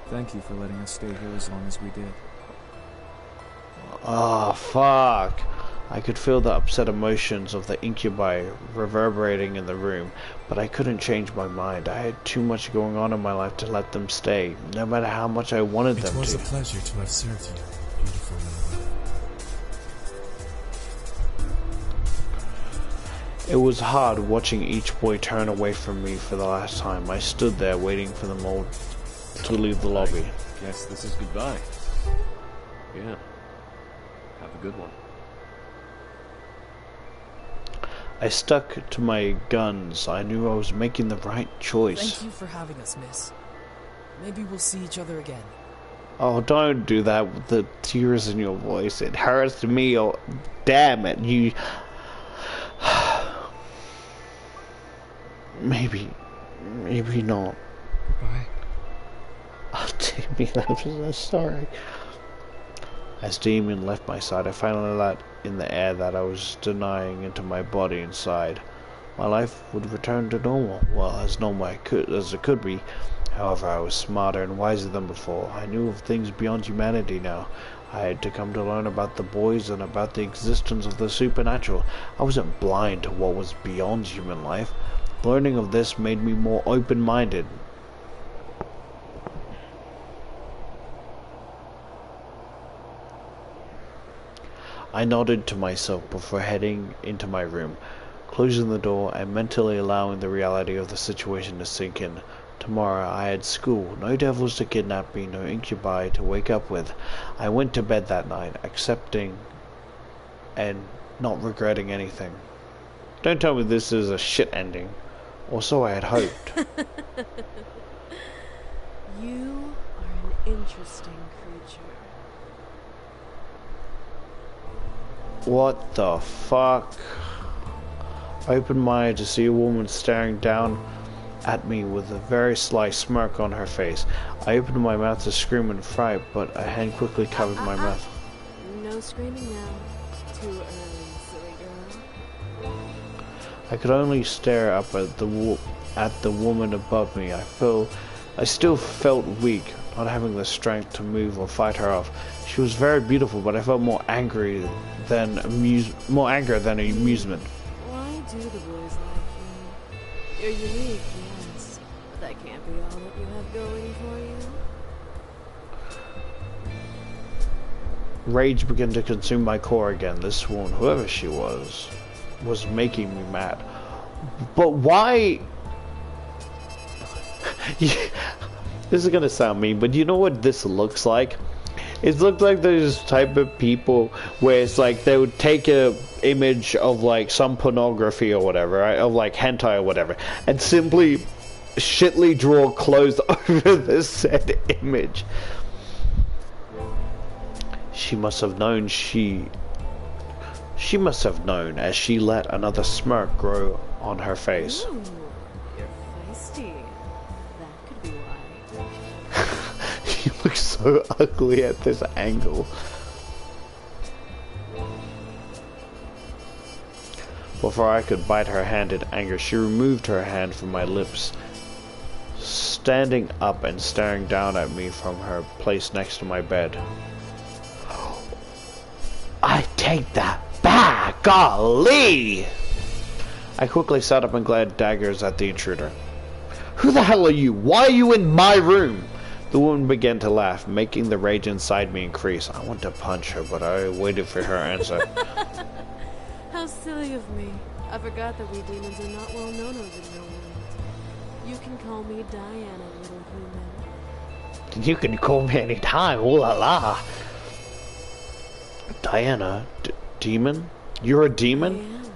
Thank you for letting us stay here as long as we did. Oh, fuck. I could feel the upset emotions of the incubi reverberating in the room, but I couldn't change my mind. I had too much going on in my life to let them stay, no matter how much I wanted them to. It was a pleasure to have served you, beautiful young woman. It was hard watching each boy turn away from me for the last time. I stood there waiting for them all to leave the lobby. Guess this is goodbye. Yeah. Have a good one. I stuck to my guns. I knew I was making the right choice. Thank you for having us, miss. Maybe we'll see each other again. Oh, don't do that with the tears in your voice. It hurts me. Oh, damn it. You... Maybe not. Goodbye. Oh, Damien, I'm so sorry. As Damien left my side, I finally let in the air that I was denying into my body inside. My life would return to normal, well, as normal as it could be. However, I was smarter and wiser than before. I knew of things beyond humanity now. I had to come to learn about the boys and about the existence of the supernatural. I wasn't blind to what was beyond human life. Learning of this made me more open-minded. I nodded to myself before heading into my room, closing the door and mentally allowing the reality of the situation to sink in. Tomorrow I had school, no devils to kidnap me, no incubi to wake up with. I went to bed that night, accepting and not regretting anything. Don't tell me this is a shit ending, or so I had hoped. You are an interesting creature. What the fuck? I opened my eyes to see a woman staring down at me with a very sly smirk on her face. I opened my mouth to scream in fright, but a hand quickly covered my mouth. No screaming now. Too early, silly girl. I could only stare up at the woman above me. I still felt weak, not having the strength to move or fight her off. She was very beautiful, but I felt more anger than amusement. Why do the boys like you? You're unique, yes, but that can't be all that you have going for you. Rage began to consume my core again. This woman, whoever she was making me mad. But why? This is gonna sound mean, but you know what this looks like? It looks like those type of people where it's like they would take a image of like some pornography or whatever, right? Of like hentai or whatever, and simply shittily draw clothes over the said image. She must have known as she let another smirk grow on her face. Ooh, you're feisty. That could be why. She looks so ugly at this angle. But Before I could bite her hand in anger, she removed her hand from my lips, standing up and staring down at me from her place next to my bed. I take that back, golly! I quickly sat up and glared daggers at the intruder. Who the hell are you? Why are you in my room? The woman began to laugh, making the rage inside me increase. I wanted to punch her, but I waited for her answer. How silly of me. I forgot that we demons are not well known over the world. You can call me Diana, little human. You can call me any time. Ooh la la. Diana, demon? You're a demon? I am,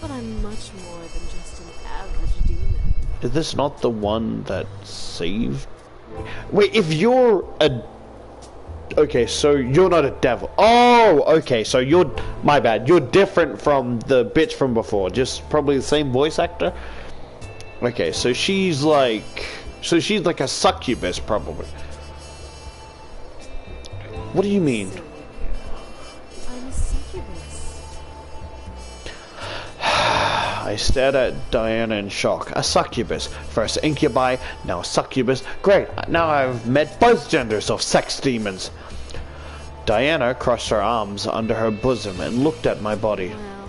but I'm much more than just an average demon. Is this not the one that saved? Wait, if you're a... Okay, so you're not a devil. Oh, okay, so you're... My bad. You're different from the bitch from before. Just probably the same voice actor? Okay, so she's like... So she's like a succubus, probably. What do you mean? I'm a succubus. I stared at Diana in shock. A succubus. First incubi, now a succubus. Great, now I've met both genders of sex demons. Diana crossed her arms under her bosom and looked at my body. Well,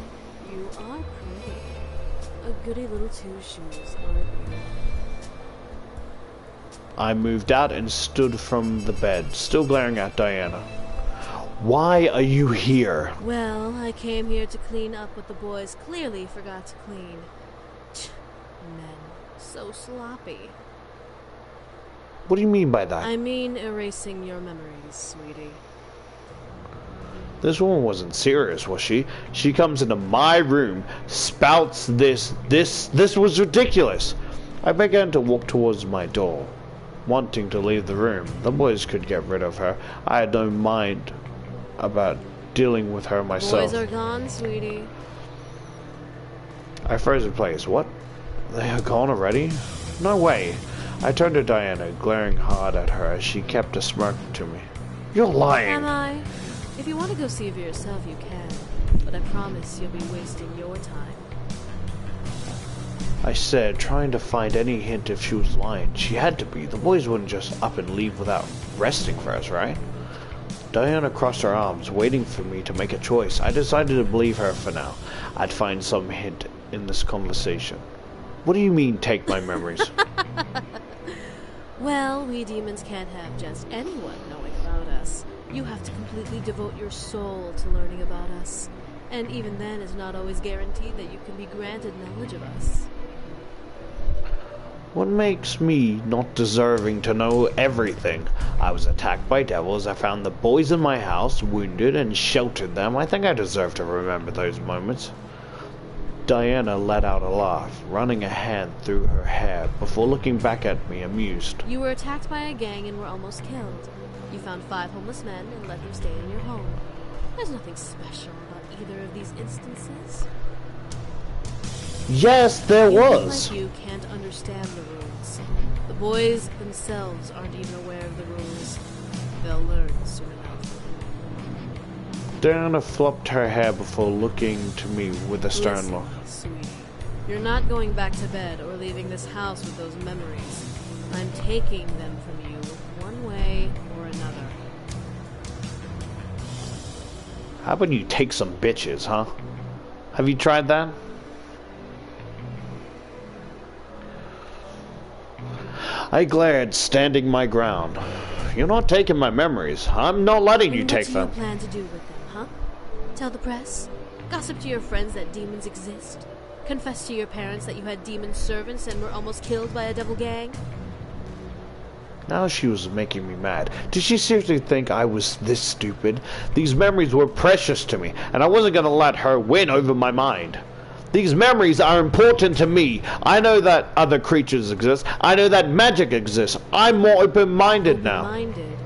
you are pretty. A goody little two-shoes, aren't you? I moved out and stood from the bed, still glaring at Diana. Why are you here? Well, I came here to clean up what the boys clearly forgot to clean. Men, so sloppy. What do you mean by that? I mean erasing your memories, sweetie. This woman wasn't serious, was she? She comes into my room, spouts this was ridiculous. I began to walk towards my door, wanting to leave the room. The boys could get rid of her. I had no mind about dealing with her myself. Boys are gone, sweetie. I froze in place. What? They are gone already? No way. I turned to Diana, glaring hard at her as she kept a smirk to me. You're lying. Am I? If you want to go see for yourself, you can. But I promise you'll be wasting your time. I said, trying to find any hint if she was lying. She had to be. The boys wouldn't just up and leave without resting first, right? Diana crossed her arms, waiting for me to make a choice. I decided to believe her for now. I'd find some hint in this conversation. What do you mean, take my memories? Well, we demons can't have just anyone knowing about us. You have to completely devote your soul to learning about us. And even then, it's not always guaranteed that you can be granted knowledge of us. What makes me not deserving to know everything? I was attacked by devils. I found the boys in my house, wounded, and sheltered them. I think I deserve to remember those moments. Diana let out a laugh, running a hand through her hair before looking back at me, amused. You were attacked by a gang and were almost killed. You found 5 homeless men and let them stay in your home. There's nothing special about either of these instances. Yes, there was. Like you can't understand the rules. The boys themselves aren't even aware of the rules. They'll learn soon enough. Diana flopped her hair before looking to me with a stern look. Sweetie, you're not going back to bed or leaving this house with those memories. I'm taking them from you one way or another. How about you take some bitches, huh? Have you tried that? I glared, standing my ground. You're not taking my memories. I'm not letting you take them. What do you plan to do with them, huh? Tell the press? Gossip to your friends that demons exist? Confess to your parents that you had demon servants and were almost killed by a devil gang? Now she was making me mad. Did she seriously think I was this stupid? These memories were precious to me, and I wasn't going to let her win over my mind. These memories are important to me. I know that other creatures exist. I know that magic exists. I'm more open-minded now. Open-minded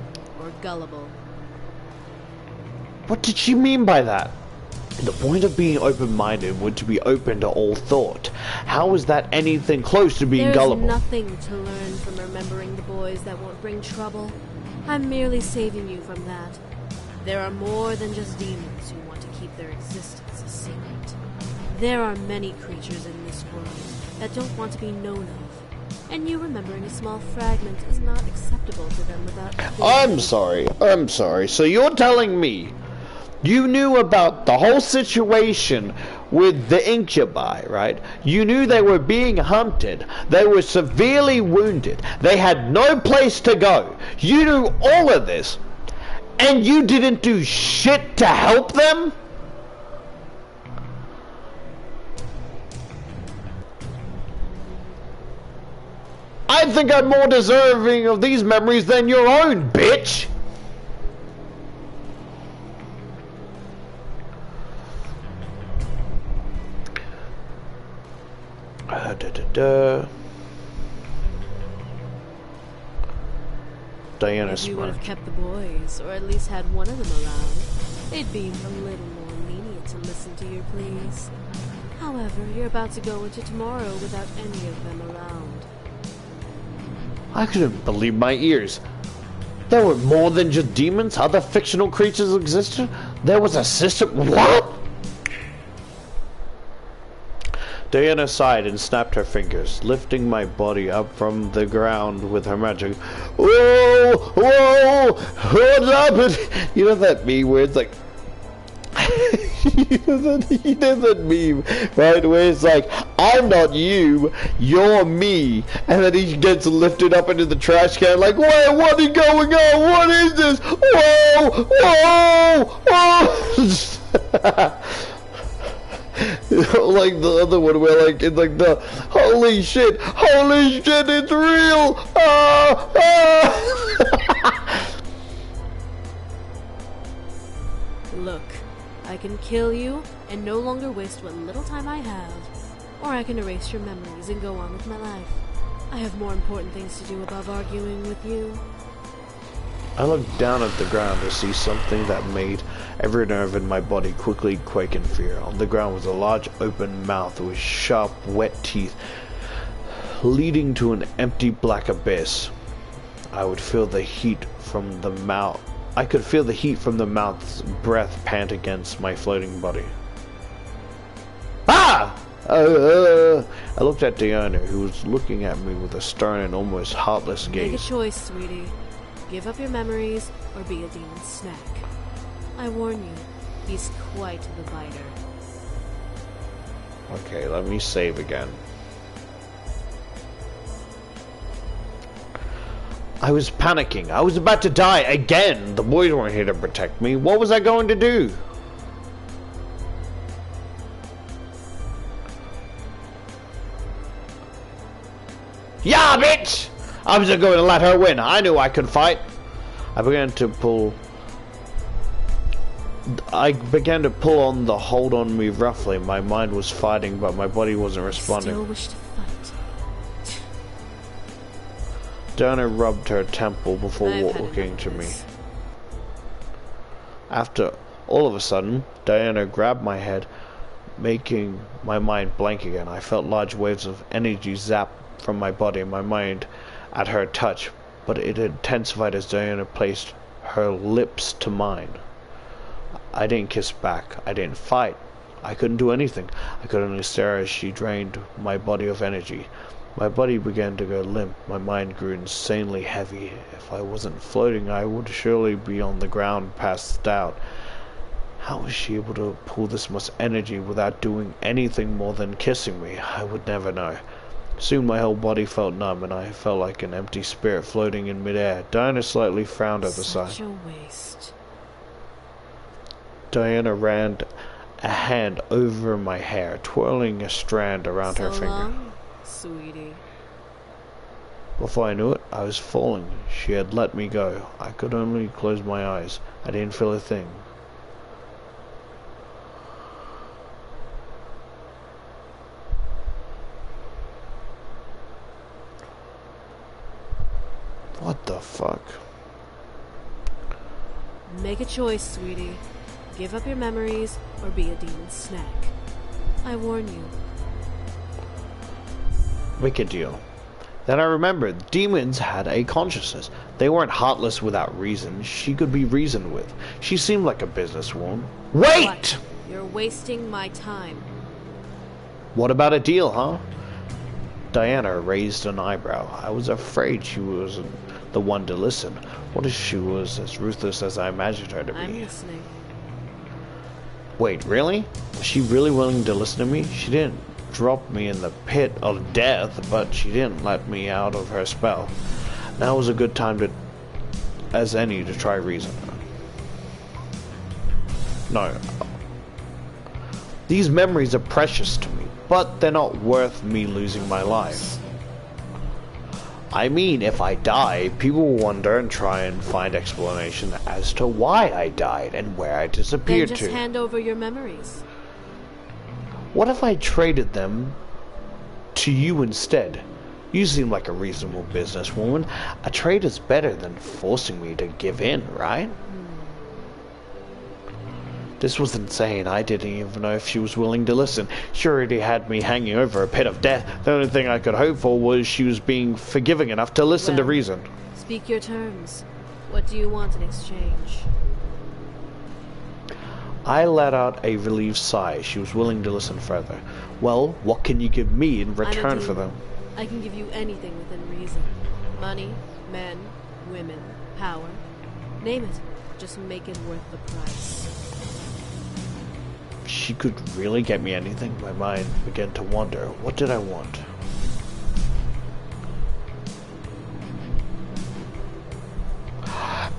or gullible? What did she mean by that? The point of being open-minded would to be open to all thought. How is that anything close to being gullible? There's nothing to learn from remembering the boys that won't bring trouble. I'm merely saving you from that. There are more than just demons who want to keep their existence a secret. There are many creatures in this world that don't want to be known of, and you remembering a small fragment is not acceptable to them without... I'm sorry. So you're telling me you knew about the whole situation with the incubi, right? You knew they were being hunted. They were severely wounded. They had no place to go. You knew all of this, and you didn't do shit to help them? I think I'm more deserving of these memories than your own, bitch! Diana If you would have smirked. kept the boys, or at least had one of them around, they'd be a little more lenient to listen to your pleas. However, you're about to go into tomorrow without any of them around. I couldn't believe my ears. There were more than just demons. Other fictional creatures existed. There was a system. What? Diana sighed and snapped her fingers, lifting my body up from the ground with her magic. Whoa! Whoa! What's happened? You know that meme where it's like... you know that meme, right? Where it's like, I'm not you, you're me. And then he gets lifted up into the trash can like, wait, what is going on? What is this? Whoa! Whoa! Whoa! Like the other one where like it's like the holy shit, it's real. Ah, ah. Look, I can kill you and no longer waste what little time I have, or I can erase your memories and go on with my life. I have more important things to do above arguing with you. I looked down at the ground to see something that made every nerve in my body quickly quake in fear. On the ground was a large open mouth with sharp, wet teeth leading to an empty black abyss. I could feel the heat from the mouth's breath pant against my floating body. Ah! I looked at Diana, who was looking at me with a stern and almost heartless gaze. Make a choice, sweetie. Give up your memories, or be a demon snack. I warn you, he's quite the biter. Okay, let me save again. I was panicking. I was about to die again. The boys weren't here to protect me. What was I going to do? Yeah, bitch! I was just going to let her win. I knew I could fight. I began to pull on the hold on me roughly. My mind was fighting, but my body wasn't responding. Still wish to fight. Diana rubbed her temple before walking to me. After all of a sudden, Diana grabbed my head, making my mind blank again. I felt large waves of energy zap from my body and my mind at her touch, but it intensified as Diana placed her lips to mine. I didn't kiss back. I didn't fight. I couldn't do anything. I could only stare as she drained my body of energy. My body began to go limp. My mind grew insanely heavy. If I wasn't floating, I would surely be on the ground, passed out. How was she able to pull this much energy without doing anything more than kissing me? I would never know. Soon my whole body felt numb, and I felt like an empty spirit floating in midair. Diana slightly frowned at the sight. Such a waste. Diana ran a hand over my hair, twirling a strand around her finger. Long, sweetie. Before I knew it, I was falling. She had let me go. I could only close my eyes. I didn't feel a thing. What the fuck? Make a choice, sweetie. Give up your memories, or be a demon snack. I warn you. Make a deal. Then I remembered, demons had a consciousness. They weren't heartless without reason. She could be reasoned with. She seemed like a businesswoman. Wait! What? You're wasting my time. What about a deal, huh? Diana raised an eyebrow. I was afraid she wasn't the one to listen. What if she was as ruthless as I imagined her to be? I'm listening. Wait, really? Was she really willing to listen to me? She didn't drop me in the pit of death, but she didn't let me out of her spell. Now was a good time as any to try reason. No. These memories are precious to me, but they're not worth me losing my life. I mean, if I die, people will wonder and try and find explanation as to why I died and where I disappeared to. Then just hand over your memories. What if I traded them to you instead? You seem like a reasonable businesswoman. A trade is better than forcing me to give in, right? This was insane. I didn't even know if she was willing to listen. She already had me hanging over a pit of death. The only thing I could hope for was she was being forgiving enough to listen to reason. Speak your terms. What do you want in exchange? I let out a relieved sigh. She was willing to listen further. Well, what can you give me in return for them? I can give you anything within reason. Money, men, women, power. Name it. Just make it worth the price. She could really get me anything. My mind began to wander. What did I want?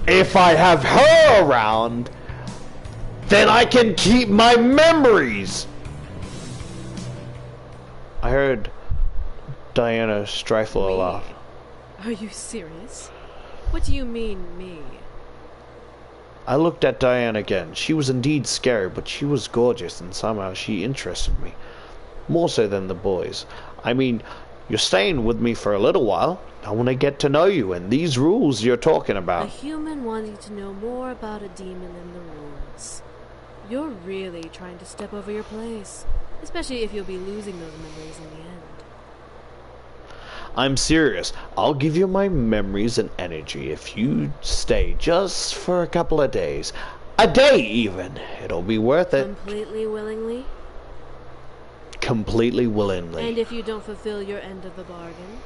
If I have her around, then I can keep my memories! I heard Diana stifle a laugh. Are you serious? What do you mean, me? I looked at Diana again. She was indeed scary, but she was gorgeous, and somehow she interested me. More so than the boys. I mean, you're staying with me for a little while. I want to get to know you and these rules you're talking about. A human wanting to know more about a demon than the rules. You're really trying to step over your place. Especially if you'll be losing those memories in the end. I'm serious. I'll give you my memories and energy if you stay just for a couple of days. A day, even. It'll be worth it. Completely willingly? Completely willingly. And if you don't fulfill your end of the bargain?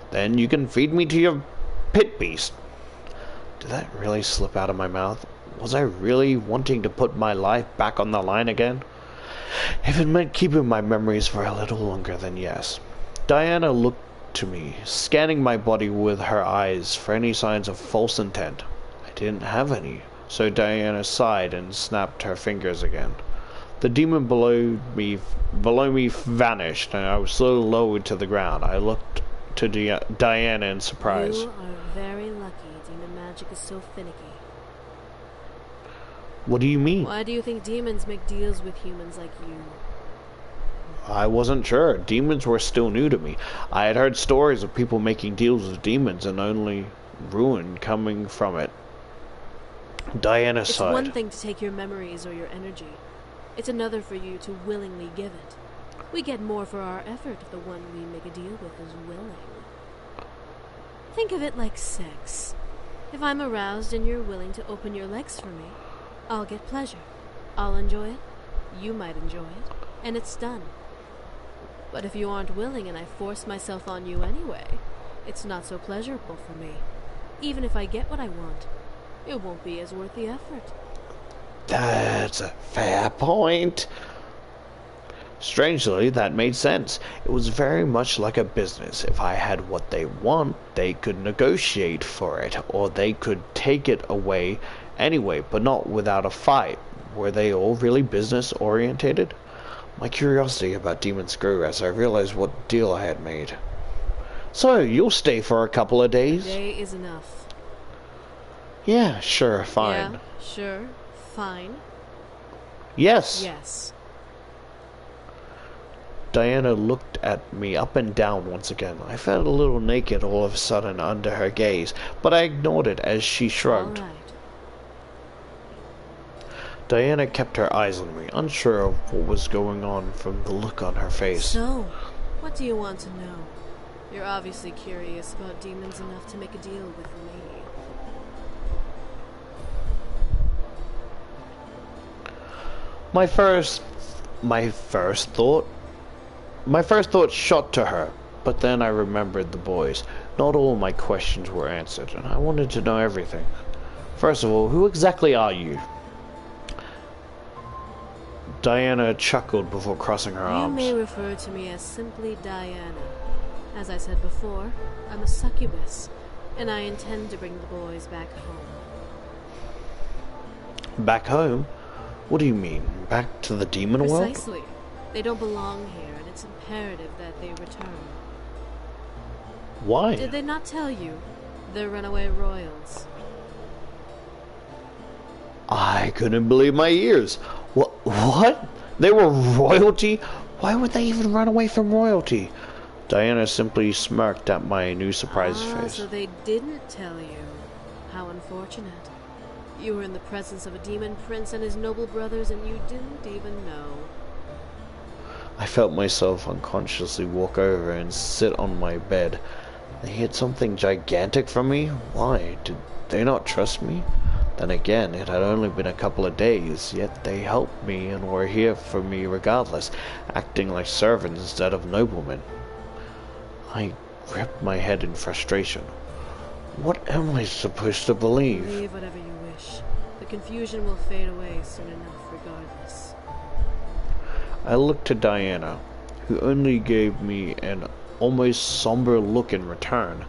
Then you can feed me to your pit beast. Did that really slip out of my mouth? Was I really wanting to put my life back on the line again? If it meant keeping my memories for a little longer, then yes. Diana looked to me, scanning my body with her eyes for any signs of false intent. I didn't have any, so Diana sighed and snapped her fingers again. The demon below me vanished, and I was slowly lowered to the ground. I looked to Diana in surprise. You are very lucky demon magic is so finicky. What do you mean? Why do you think demons make deals with humans like you? I wasn't sure. Demons were still new to me. I had heard stories of people making deals with demons and only ruin coming from it. Diana sighed. It's one thing to take your memories or your energy. It's another for you to willingly give it. We get more for our effort if the one we make a deal with is willing. Think of it like sex. If I'm aroused and you're willing to open your legs for me, I'll get pleasure. I'll enjoy it. You might enjoy it. And it's done. But if you aren't willing and I force myself on you anyway, it's not so pleasurable for me. Even if I get what I want, it won't be as worth the effort. That's a fair point. Strangely, that made sense. It was very much like a business. If I had what they want, they could negotiate for it, or they could take it away anyway, but not without a fight. Were they all really business-orientated? My curiosity about demons grew as I realized what deal I had made. So, you'll stay for a couple of days? A day is enough. Yeah, sure, fine. Yeah, sure, fine. Yes. Yes. Diana looked at me up and down once again. I felt a little naked all of a sudden under her gaze, but I ignored it as she shrugged. All right. Diana kept her eyes on me, unsure of what was going on from the look on her face. So, what do you want to know? You're obviously curious about demons enough to make a deal with me. My first thought My first thought shot to her, but then I remembered the boys. Not all my questions were answered, and I wanted to know everything. First of all, who exactly are you? Diana chuckled before crossing her arms. You may refer to me as simply Diana. As I said before, I'm a succubus, and I intend to bring the boys back home. Back home? What do you mean? Back to the demon world? Precisely. They don't belong here, and it's imperative that they return. Why? Did they not tell you? They're runaway royals. I couldn't believe my ears. What? They were royalty? Why would they even run away from royalty? Diana simply smirked at my new surprised face. So they didn't tell you. How unfortunate. You were in the presence of a demon prince and his noble brothers, and you didn't even know. I felt myself unconsciously walk over and sit on my bed. They hid something gigantic from me? Why? Did they not trust me? Then again, it had only been a couple of days, yet they helped me and were here for me regardless, acting like servants instead of noblemen. I gripped my head in frustration. What am I supposed to believe? Believe whatever you wish. The confusion will fade away soon enough regardless. I looked to Diana, who only gave me an almost somber look in return.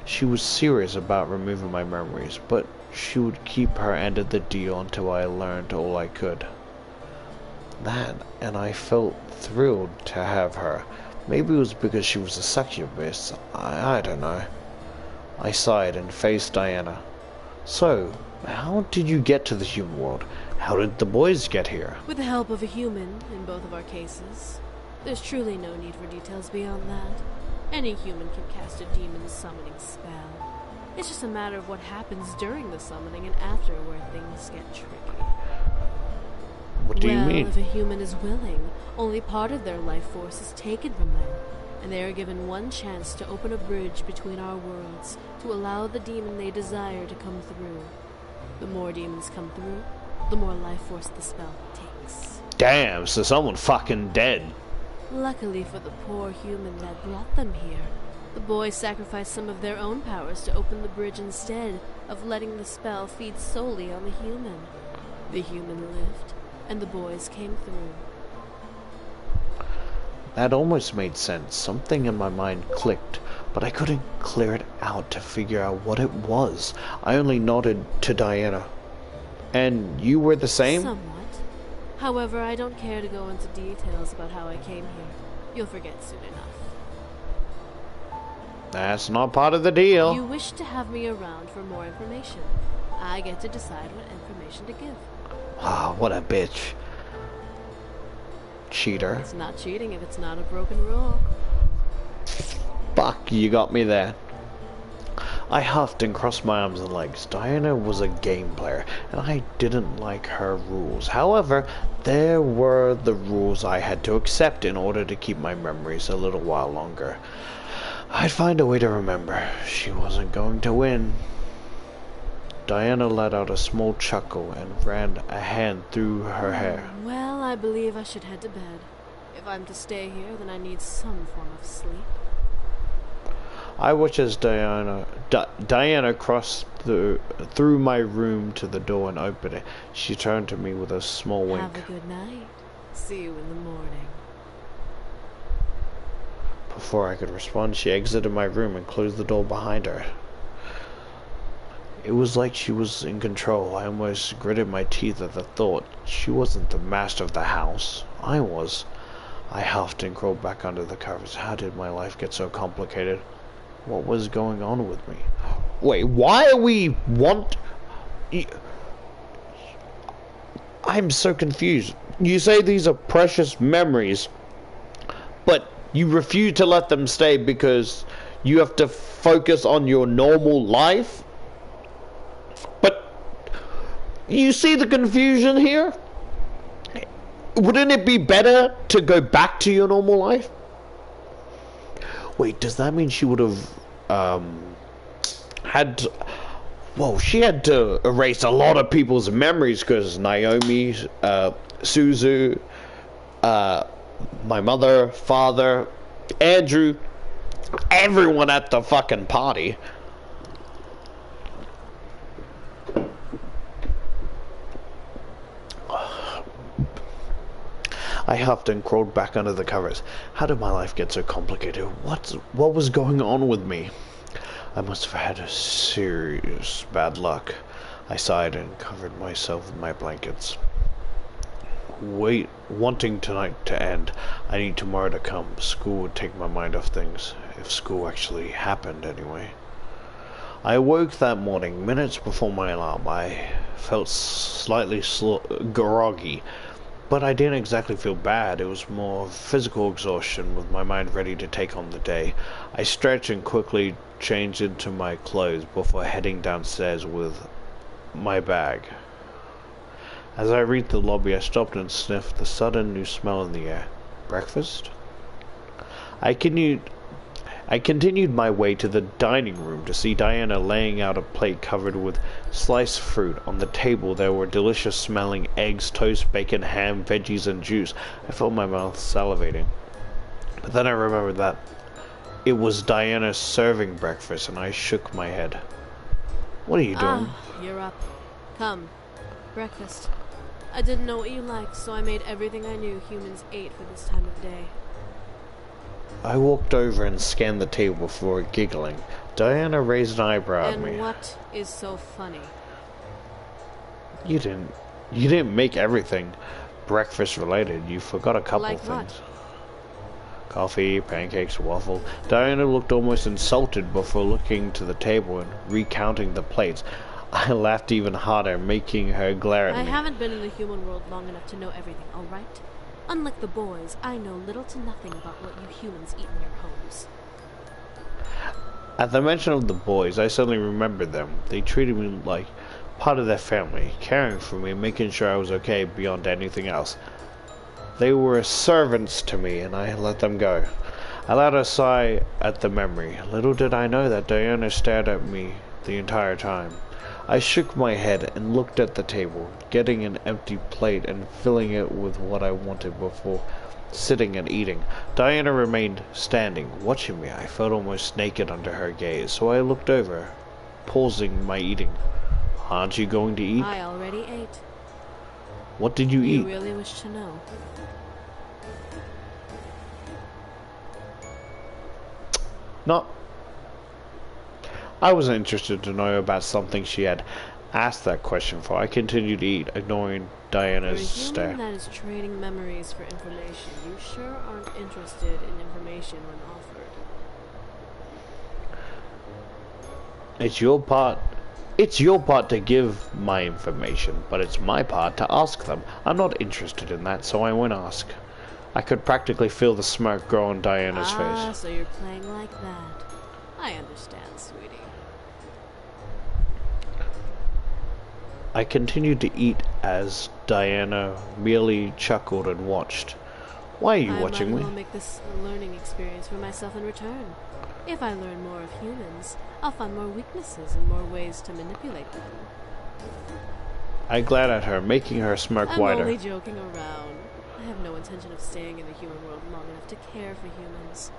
She was serious about removing my memories, but she would keep her end of the deal until I learned all I could. That, and I felt thrilled to have her. Maybe it was because she was a succubus. I don't know. I sighed and faced Diana. So, how did you get to the human world? How did the boys get here? With the help of a human, in both of our cases. There's truly no need for details beyond that. Any human can cast a demon summoning spell. It's just a matter of what happens during the summoning and after where things get tricky. What do you mean? If a human is willing, only part of their life force is taken from them, and they are given one chance to open a bridge between our worlds to allow the demon they desire to come through. The more demons come through, the more life force the spell takes. Damn, so someone fucking dead. Luckily for the poor human that brought them here, the boys sacrificed some of their own powers to open the bridge instead of letting the spell feed solely on the human. The human lived, and the boys came through. That almost made sense. Something in my mind clicked, but I couldn't clear it out to figure out what it was. I only nodded to Diana. And you were the same? Somewhat. However, I don't care to go into details about how I came here. You'll forget soon enough. That's not part of the deal. You wish to have me around for more information. I get to decide what information to give. Ah, what a bitch. Cheater. It's not cheating if it's not a broken rule. Fuck, you got me there. I huffed and crossed my arms and legs. Diana was a game player, and I didn't like her rules. However, there were the rules I had to accept in order to keep my memories a little while longer. I'd find a way to remember. She wasn't going to win. Diana let out a small chuckle and ran a hand through her hair. Well, I believe I should head to bed. If I'm to stay here, then I need some form of sleep. I watched as Diana crossed through my room to the door and opened it. She turned to me with a small wink. Have a good night. See you in the morning. Before I could respond, she exited my room and closed the door behind her. It was like she was in control. I almost gritted my teeth at the thought. She wasn't the master of the house. I was. I huffed and crawled back under the covers. How did my life get so complicated? What was going on with me? Wait, why are we I'm so confused. You say these are precious memories, but you refuse to let them stay because you have to focus on your normal life? But you see the confusion here? Wouldn't it be better to go back to your normal life? Wait, does that mean she would have had to, well, she had to erase a lot of people's memories because Naomi, Suzu, My mother, father, Andrew, everyone at the fucking party. I huffed and crawled back under the covers. How did my life get so complicated? What was going on with me? I must have had a serious bad luck. I sighed and covered myself with my blankets. Wanting tonight to end. I need tomorrow to come. School would take my mind off things. If school actually happened, anyway. I awoke that morning, minutes before my alarm. I felt slightly groggy, but I didn't exactly feel bad. It was more physical exhaustion, with my mind ready to take on the day. I stretched and quickly changed into my clothes before heading downstairs with my bag. As I reached the lobby, I stopped and sniffed the sudden new smell in the air. Breakfast? I continued my way to the dining room to see Diana laying out a plate covered with sliced fruit. On the table there were delicious smelling eggs, toast, bacon, ham, veggies, and juice. I felt my mouth salivating. But then I remembered that it was Diana serving breakfast, and I shook my head. What are you doing? You're up. Come. Breakfast. I didn't know what you liked, so I made everything I knew humans ate for this time of day. I walked over and scanned the table before giggling. Diana raised an eyebrow at me. And what is so funny? You didn't make everything breakfast related. You forgot a couple like things. What? Coffee, pancakes, waffle. Diana looked almost insulted before looking to the table and recounting the plates. I laughed even harder, making her glare at me. I haven't been in the human world long enough to know everything, alright? Unlike the boys, I know little to nothing about what you humans eat in your homes. At the mention of the boys, I suddenly remembered them. They treated me like part of their family, caring for me, making sure I was okay beyond anything else. They were servants to me, and I let them go. I let a sigh at the memory. Little did I know that Diana stared at me the entire time. I shook my head and looked at the table, getting an empty plate and filling it with what I wanted before sitting and eating. Diana remained standing, watching me. I felt almost naked under her gaze, so I looked over, pausing my eating. Aren't you going to eat? I already ate. What did you eat? You really wish to know? Not. I wasn't interested to know about something she had asked that question for. I continued to eat, ignoring Diana's stare. For a human that is trading memories for information, you sure aren't interested in information when offered. It's your part to give my information, but it's my part to ask them. I'm not interested in that, so I won't ask. I could practically feel the smirk grow on Diana's face. So you're playing like that. I understand, sweetie. I continued to eat as Diana merely chuckled and watched. Why are you watching me? I might as well make this a learning experience for myself in return. If I learn more of humans, I'll find more weaknesses and more ways to manipulate them. I glared at her, making her smirk wider. I'm only joking around. I have no intention of staying in the human world long enough to care for humans.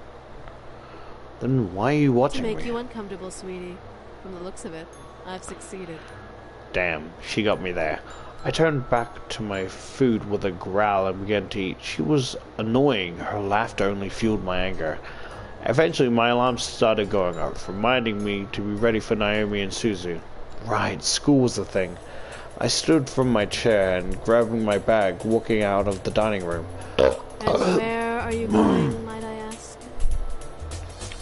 Then why are you watching me? To make you uncomfortable, sweetie. From the looks of it, I've succeeded. Damn, she got me there. I turned back to my food with a growl and began to eat. She was annoying. Her laughter only fueled my anger. Eventually, my alarm started going off, reminding me to be ready for Naomi and Suzu. Right, school was the thing. I stood from my chair and, grabbing my bag, walking out of the dining room. And where are you going, might I ask?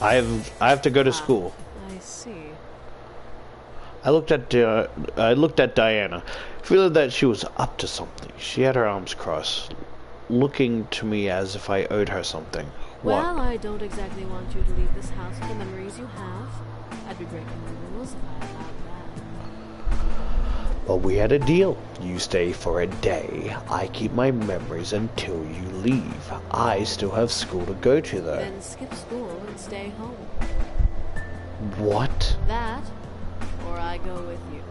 I have to go to school. I see. I looked at Diana, feeling that she was up to something. She had her arms crossed, looking to me as if I owed her something. Well, I don't exactly want you to leave this house with the memories you have. I'd be breaking the rules if I allowed that. But we had a deal. You stay for a day. I keep my memories until you leave. I still have school to go to, though. Then skip school and stay home. What? That, or I go with you.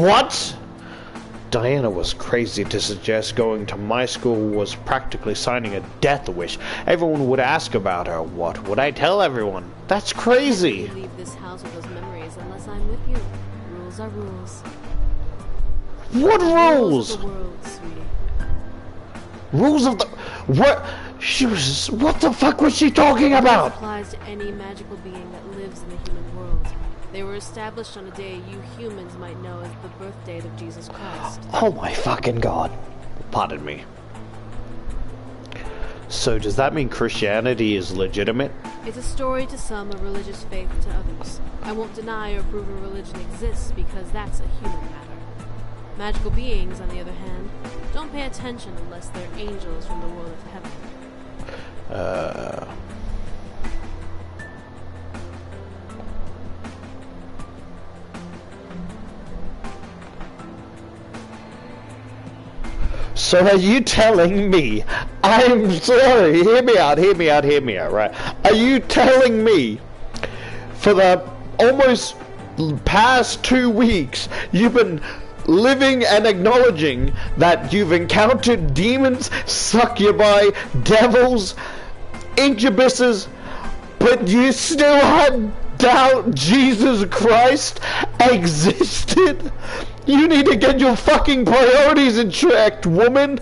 What? Diana was crazy to suggest going to my school was practically signing a death wish. Everyone would ask about her. What would I tell everyone? That's crazy. You leave this house with those memories unless I'm with you. Rules are rules. What rules? Rules of the world, sweetie. Rules of the... What? What the fuck was she talking about? This applies to any magical being that lives in the human world. They were established on a day you humans might know as the birth date of Jesus Christ. Oh my fucking god. Pardon me. So does that mean Christianity is legitimate? It's a story to some, a religious faith to others. I won't deny or prove a religion exists because that's a human matter. Magical beings, on the other hand, don't pay attention unless they're angels from the world of heaven. So are you telling me, I'm sorry, hear me out, right? Are you telling me, for the almost past 2 weeks, you've been living and acknowledging that you've encountered demons, succubi, devils, incubuses, but you still had doubt Jesus Christ existed? You need to get your fucking priorities in check, woman!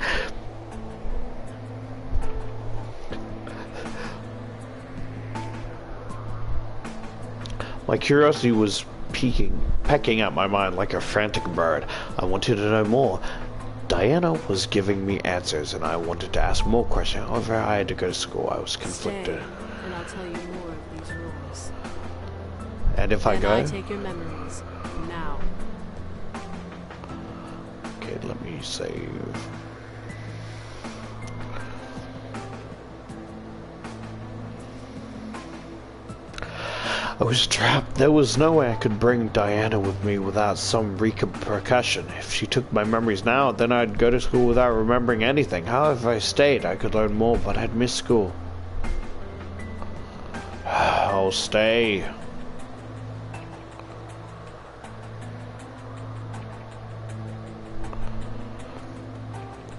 My curiosity was pecking at my mind like a frantic bird. I wanted to know more. Diana was giving me answers, and I wanted to ask more questions. However, I had to go to school. I was conflicted. Stay, and I'll tell you more of these rules. And if I go? I take your memories. Now. Okay, let me save. I was trapped. There was no way I could bring Diana with me without some repercussion. If she took my memories now, then I'd go to school without remembering anything. However, if I stayed, I could learn more, but I'd miss school. I'll stay.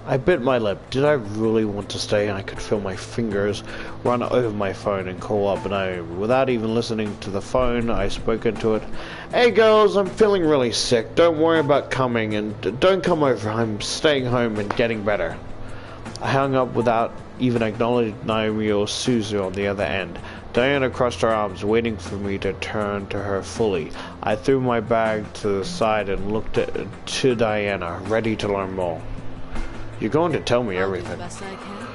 I bit my lip. Did I really want to stay? I could feel my fingers run over my phone and call up Naomi. Without even listening to the phone, I spoke into it. Hey girls, I'm feeling really sick. Don't worry about coming, and don't come over. I'm staying home and getting better. I hung up without even acknowledging Naomi or Suzu on the other end. Diana crossed her arms, waiting for me to turn to her fully. I threw my bag to the side and looked to Diana, ready to learn more. You're going to tell me everything. I'll do the best I can.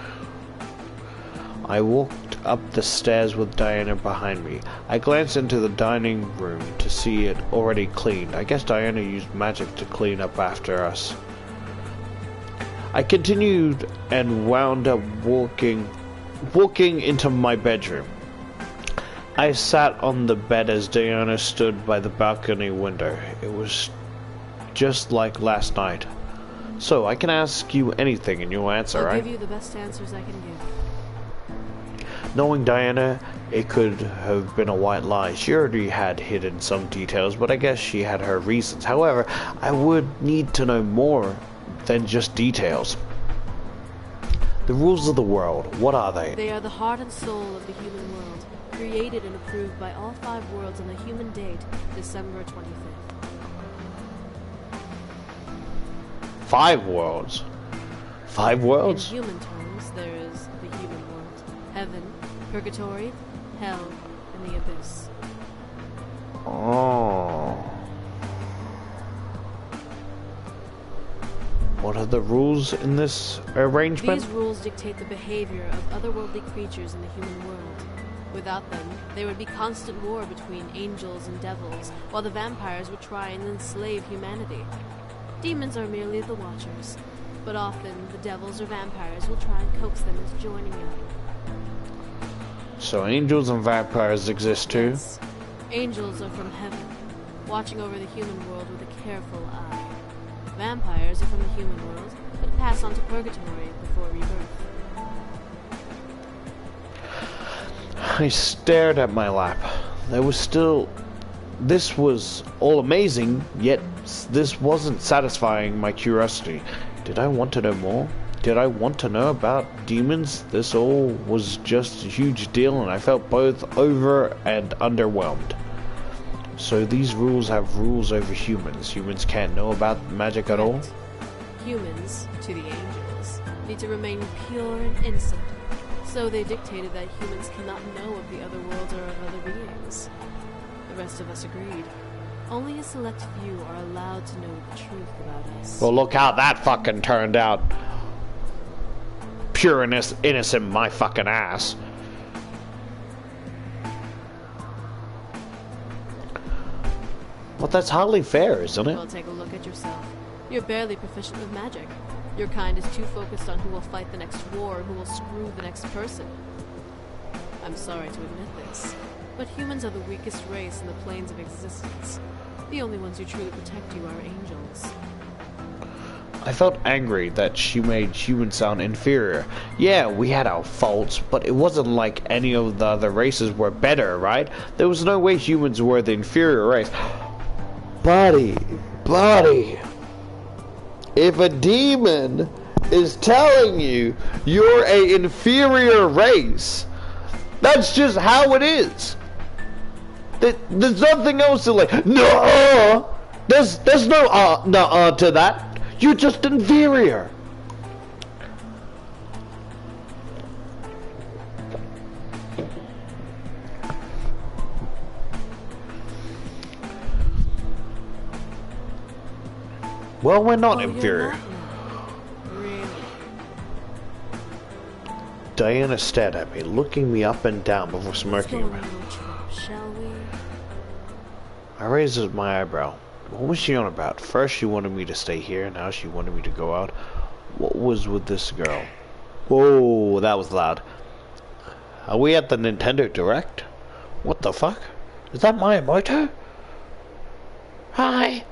I walked up the stairs with Diana behind me. I glanced into the dining room to see it already cleaned. I guess Diana used magic to clean up after us. I continued and wound up walking into my bedroom. I sat on the bed as Diana stood by the balcony window. It was just like last night. So, I can ask you anything and you'll answer, right? I'll give you the best answers I can give. Knowing Diana, it could have been a white lie. She already had hidden some details, but I guess she had her reasons. However, I would need to know more than just details. The rules of the world, what are they? They are the heart and soul of the human world, created and approved by all 5 worlds on the human date, December 25th. 5 worlds? 5 worlds? In human terms, there is the human world, heaven, purgatory, hell, and the abyss. Oh. What are the rules in this arrangement? These rules dictate the behavior of otherworldly creatures in the human world. Without them, there would be constant war between angels and devils, while the vampires would try and enslave humanity. Demons are merely the watchers, but often the devils or vampires will try and coax them into joining you. So angels and vampires exist too? Yes. Angels are from heaven, watching over the human world with a careful eye. Vampires are from the human world, but pass on to purgatory before rebirth. I stared at my lap. There was still This was all amazing, yet this wasn't satisfying my curiosity. Did I want to know more? Did I want to know about demons? This all was just a huge deal, and I felt both over and underwhelmed. So these rules have rules over humans. Humans can't know about magic at all? Humans, to the angels, need to remain pure and innocent. So they dictated that humans cannot know of the other worlds or of other beings. The rest of us agreed. Only a select few are allowed to know the truth about us. Well, look how that fucking turned out. Pure and innocent, my fucking ass. Well, that's hardly fair, isn't it? Well, take a look at yourself. You're barely proficient with magic. Your kind is too focused on who will fight the next war and who will screw the next person. I'm sorry to admit this, but humans are the weakest race in the planes of existence. The only ones who truly protect you are angels. I felt angry that she made humans sound inferior. Yeah, we had our faults, but it wasn't like any of the other races were better, right? There was no way humans were the inferior race. Buddy. If a demon is telling you you're an inferior race, that's just how it is. There's nothing else to like. No, there's no to that. You're just inferior. Well, we're not inferior. Really? Diana stared at me, looking me up and down before smirking. Shall we? I raised my eyebrow. What was she on about? First she wanted me to stay here, now she wanted me to go out. What was with this girl? Whoa, that was loud. Are we at the Nintendo Direct? What the fuck? Is that Miyamoto? Hi.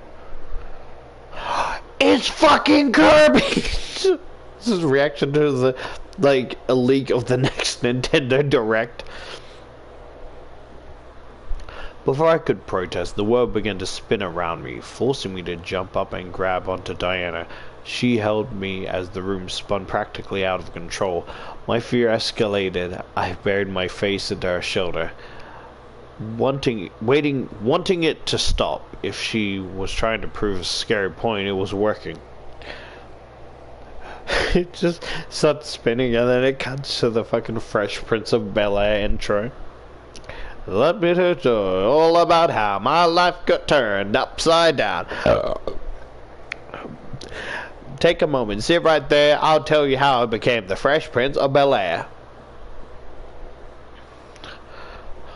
It's fucking Kirby! This is a reaction to the, like, a leak of the next Nintendo Direct. Before I could protest, the world began to spin around me, forcing me to jump up and grab onto Diana. She held me as the room spun practically out of control. My fear escalated. I buried my face into her shoulder, wanting it to stop. If she was trying to prove a scary point, it was working. It just starts spinning, and then it cuts to the fucking Fresh Prince of Bel-Air intro. Let me tell you all about how my life got turned upside down. Take a moment, sit right there. I'll tell you how I became the Fresh Prince of Bel-Air.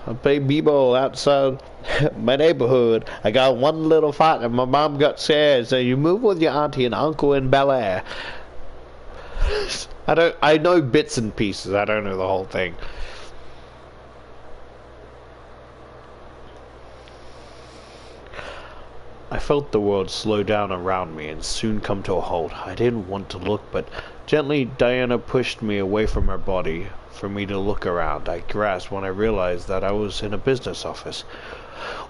I played b-ball outside my neighborhood. I got one little fight and my mom got scared, so you move with your auntie and uncle in Bel-Air. I know bits and pieces. I don't know the whole thing. I felt the world slow down around me and soon come to a halt. I didn't want to look, but gently Diana pushed me away from her body for me to look around. I grasped when I realized that I was in a business office.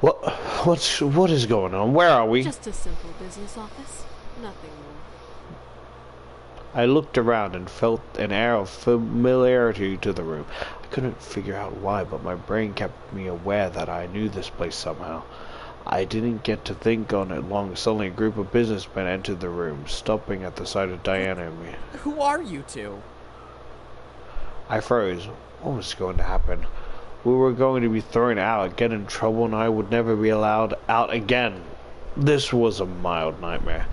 What is going on? Where are we? Just a simple business office. Nothing more. I looked around and felt an air of familiarity to the room. I couldn't figure out why, but my brain kept me aware that I knew this place somehow. I didn't get to think on it long. Suddenly a group of businessmen entered the room, stopping at the sight of Diana and me. Who are you two? I froze. What was going to happen? We were going to be thrown out, get in trouble, and I would never be allowed out again. This was a mild nightmare.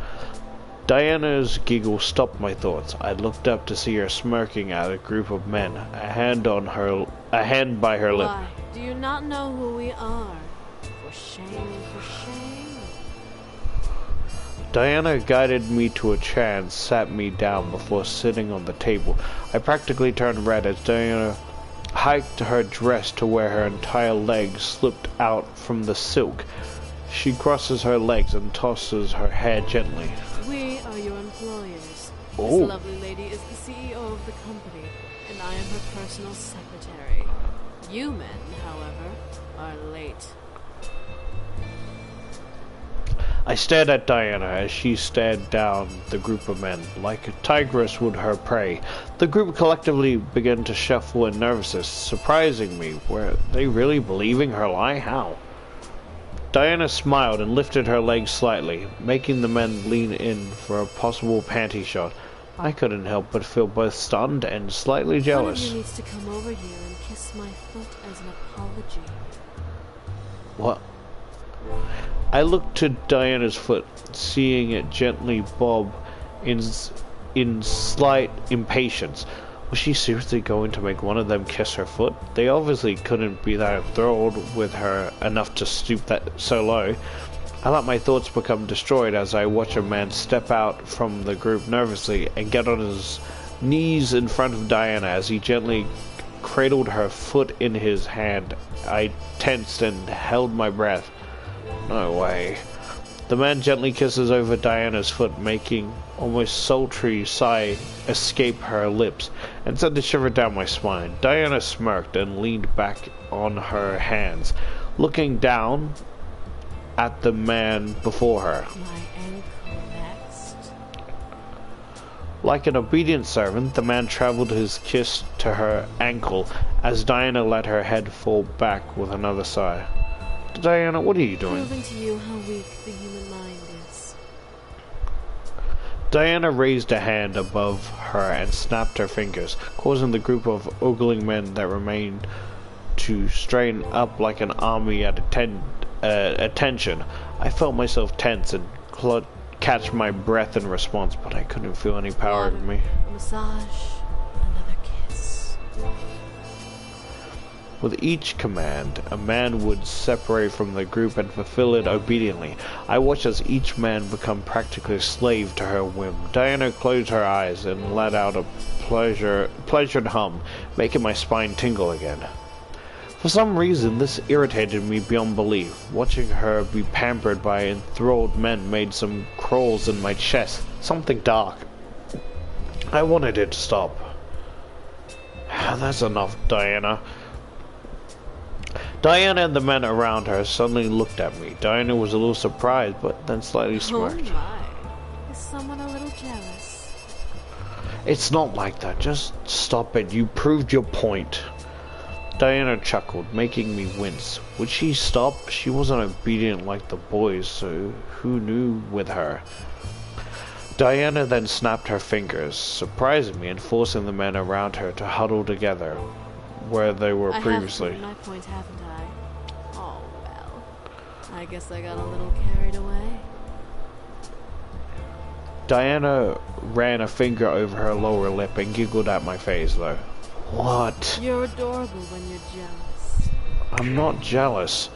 Diana's giggle stopped my thoughts. I looked up to see her smirking at a group of men, a hand by her lip. Why? Do you not know who we are? For shame, for shame. Diana guided me to a chair and sat me down before sitting on the table. I practically turned red as Diana hiked her dress to where her entire legs slipped out from the silk. She crosses her legs and tosses her hair gently. We are your employers. Oh. This lovely lady is the CEO of the company, and I am her personal secretary. You men, however, are late. I stared at Diana as she stared down the group of men, like a tigress would her prey. The group collectively began to shuffle in nervousness, surprising me. Were they really believing her lie? How? Diana smiled and lifted her legs slightly, making the men lean in for a possible panty shot. I couldn't help but feel both stunned and slightly jealous. One of you needs to come over here and kiss my foot as an apology. What? I looked to Diana's foot, seeing it gently bob in slight impatience. Was she seriously going to make one of them kiss her foot? They obviously couldn't be that enthralled with her enough to stoop that so low. I let my thoughts become destroyed as I watch a man step out from the group nervously and get on his knees in front of Diana as he gently cradled her foot in his hand. I tensed and held my breath. No way. The man gently kisses over Diana's foot, making almost sultry sigh escape her lips, and sent a shiver down my spine. Diana smirked and leaned back on her hands, looking down at the man before her. My ankle next. Like an obedient servant, the man traveled his kiss to her ankle as Diana let her head fall back with another sigh. Diana, what are you doing? Proving to you how weak the human mind is. Diana raised a hand above her and snapped her fingers, causing the group of ogling men that remained to strain up like an army at attention. I felt myself tense and catch my breath in response, but I couldn't feel any power in me. A massage, another kiss. With each command, a man would separate from the group and fulfill it obediently. I watched as each man become practically a slave to her whim. Diana closed her eyes and let out a pleasured hum, making my spine tingle again. For some reason, this irritated me beyond belief. Watching her be pampered by enthralled men made some crawls in my chest, something dark. I wanted it to stop. That's enough, Diana. Diana and the men around her suddenly looked at me. Diana was a little surprised, but then slightly smirked. Oh my. Is someone a little jealous? It's not like that. Just stop it. You proved your point. Diana chuckled, making me wince. Would she stop? She wasn't obedient like the boys, so who knew with her? Diana then snapped her fingers, surprising me and forcing the men around her to huddle together where they were previously. I have my point, haven't I? Oh well. I guess I got a little carried away. Diana ran a finger over her lower lip and giggled at my face, though. What? You're adorable when you're jealous. I'm not jealous.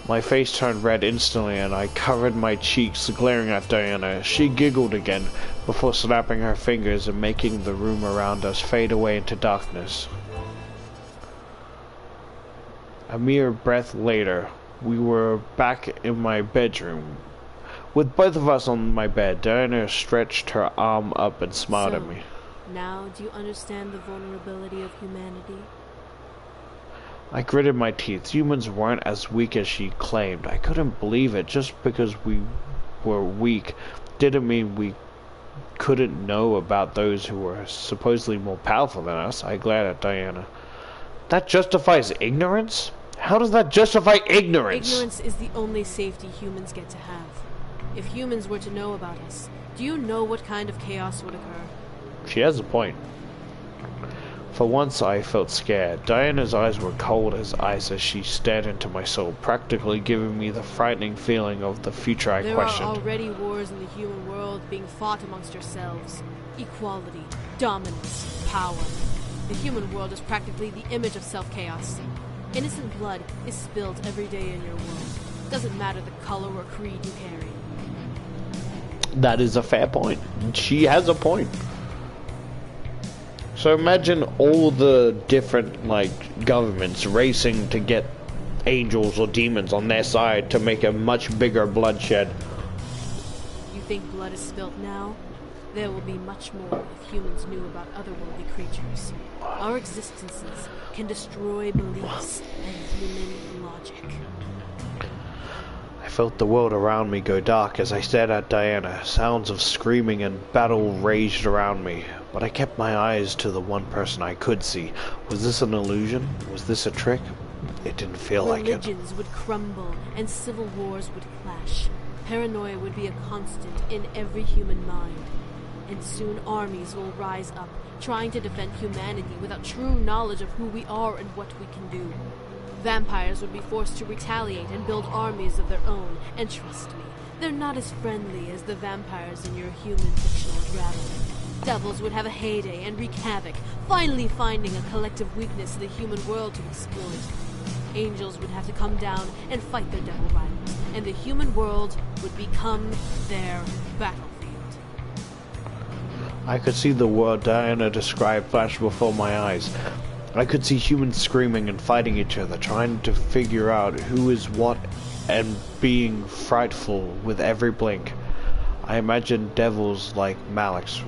My face turned red instantly and I covered my cheeks, glaring at Diana. She giggled again before snapping her fingers and making the room around us fade away into darkness. A mere breath later, we were back in my bedroom. With both of us on my bed, Diana stretched her arm up and smiled at me. Now do you understand the vulnerability of humanity? I gritted my teeth. Humans weren't as weak as she claimed. I couldn't believe it. Just because we were weak didn't mean we couldn't know about those who were supposedly more powerful than us. I glared at Diana. That justifies ignorance? How does that justify ignorance? Ignorance is the only safety humans get to have. If humans were to know about us, do you know what kind of chaos would occur? She has a point. For once I felt scared. Diana's eyes were cold as ice as she stared into my soul, practically giving me the frightening feeling of the future I questioned. There are already wars in the human world being fought amongst yourselves. Equality, dominance, power. The human world is practically the image of self-chaos. Innocent blood is spilled every day in your world. Doesn't matter the color or creed you carry. That is a fair point. She has a point. So imagine all the different, governments racing to get angels or demons on their side to make a much bigger bloodshed. You think blood is spilled now? There will be much more if humans knew about otherworldly creatures. Our existences can destroy beliefs and human logic. I felt the world around me go dark as I stared at Diana. Sounds of screaming and battle raged around me, but I kept my eyes to the one person I could see. Was this an illusion? Was this a trick? It didn't feel like it. Religions would crumble and civil wars would clash. Paranoia would be a constant in every human mind. And soon armies will rise up, trying to defend humanity without true knowledge of who we are and what we can do. Vampires would be forced to retaliate and build armies of their own, and trust me, they're not as friendly as the vampires in your human fictional drama. Devils would have a heyday and wreak havoc, finally finding a collective weakness in the human world to exploit. Angels would have to come down and fight their devil rivals, and the human world would become their battlefield. I could see the world Diana described flash before my eyes. I could see humans screaming and fighting each other, trying to figure out who is what and being frightful with every blink. I imagined devils like Malix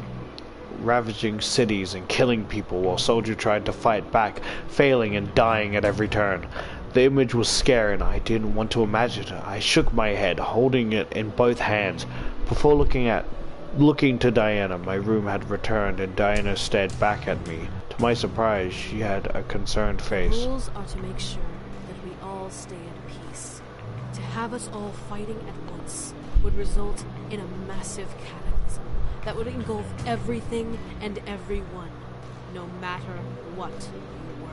ravaging cities and killing people while soldiers tried to fight back, failing and dying at every turn. The image was scary and I didn't want to imagine it. I shook my head, holding it in both hands. Before looking to Diana, my room had returned and Diana stared back at me. To my surprise, she had a concerned face. The rules are to make sure that we all stay at peace. To have us all fighting at once would result in a massive cataclysm that would engulf everything and everyone, no matter what you were.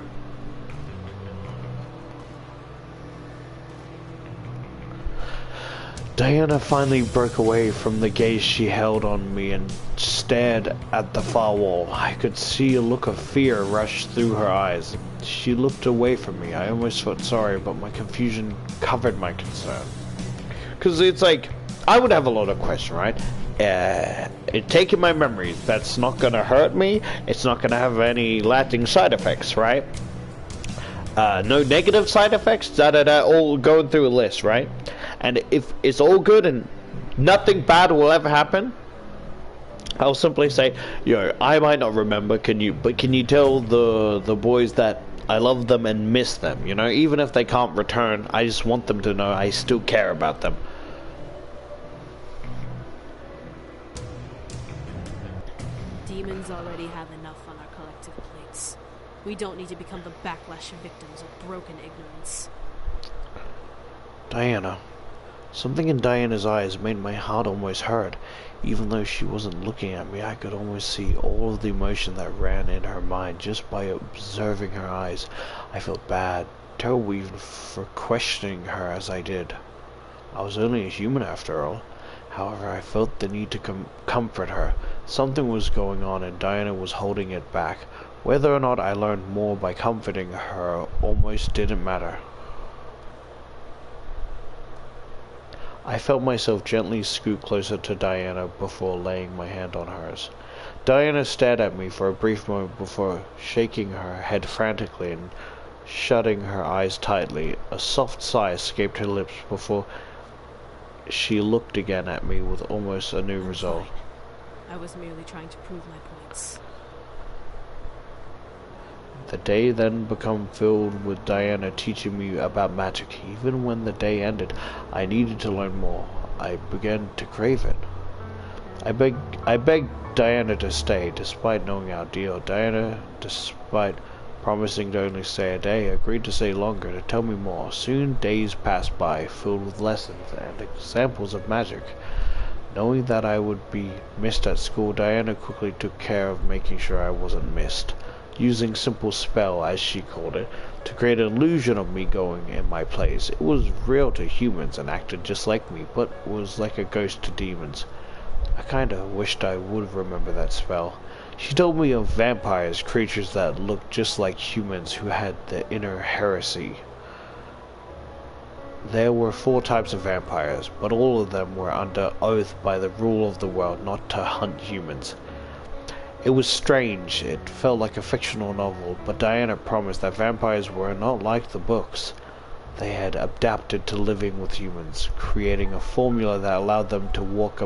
Diana finally broke away from the gaze she held on me and stared at the far wall. I could see a look of fear rush through her eyes. She looked away from me. I almost felt sorry, but my confusion covered my concern. Because it's like, I would have a lot of questions, right? Taking my memories, that's not going to hurt me. It's not going to have any lasting side effects, right? No negative side effects, all going through a list, right? And if it's all good and nothing bad will ever happen, I'll simply say, I might not remember, can you tell the boys that I love them and miss them, even if they can't return, I just want them to know I still care about them. Demons already have enough on our collective plates. We don't need to become the backlash victims of broken ignorance. Diana. Something in Diana's eyes made my heart almost hurt. Even though she wasn't looking at me, I could almost see all of the emotion that ran in her mind just by observing her eyes. I felt bad, terrible even for questioning her as I did. I was only a human after all. However, I felt the need to comfort her. Something was going on and Diana was holding it back. Whether or not I learned more by comforting her almost didn't matter. I felt myself gently scoot closer to Diana before laying my hand on hers. Diana stared at me for a brief moment before shaking her head frantically and shutting her eyes tightly. A soft sigh escaped her lips before she looked again at me with almost a new resolve. I was merely trying to prove my points. The day then became filled with Diana teaching me about magic. Even when the day ended, I needed to learn more. I began to crave it. I begged Diana to stay, despite knowing our deal. Diana, despite promising to only stay a day, agreed to stay longer to tell me more. Soon days passed by, filled with lessons and examples of magic. Knowing that I would be missed at school, Diana quickly took care of making sure I wasn't missed, using simple spell, as she called it, to create an illusion of me going in my place. It was real to humans and acted just like me, but was like a ghost to demons. I kinda wished I would remember that spell. She told me of vampires, creatures that looked just like humans who had the inner heresy. There were 4 types of vampires, but all of them were under oath by the rule of the world not to hunt humans. It was strange, it felt like a fictional novel, but Diana promised that vampires were not like the books. They had adapted to living with humans, creating a formula that allowed them to walk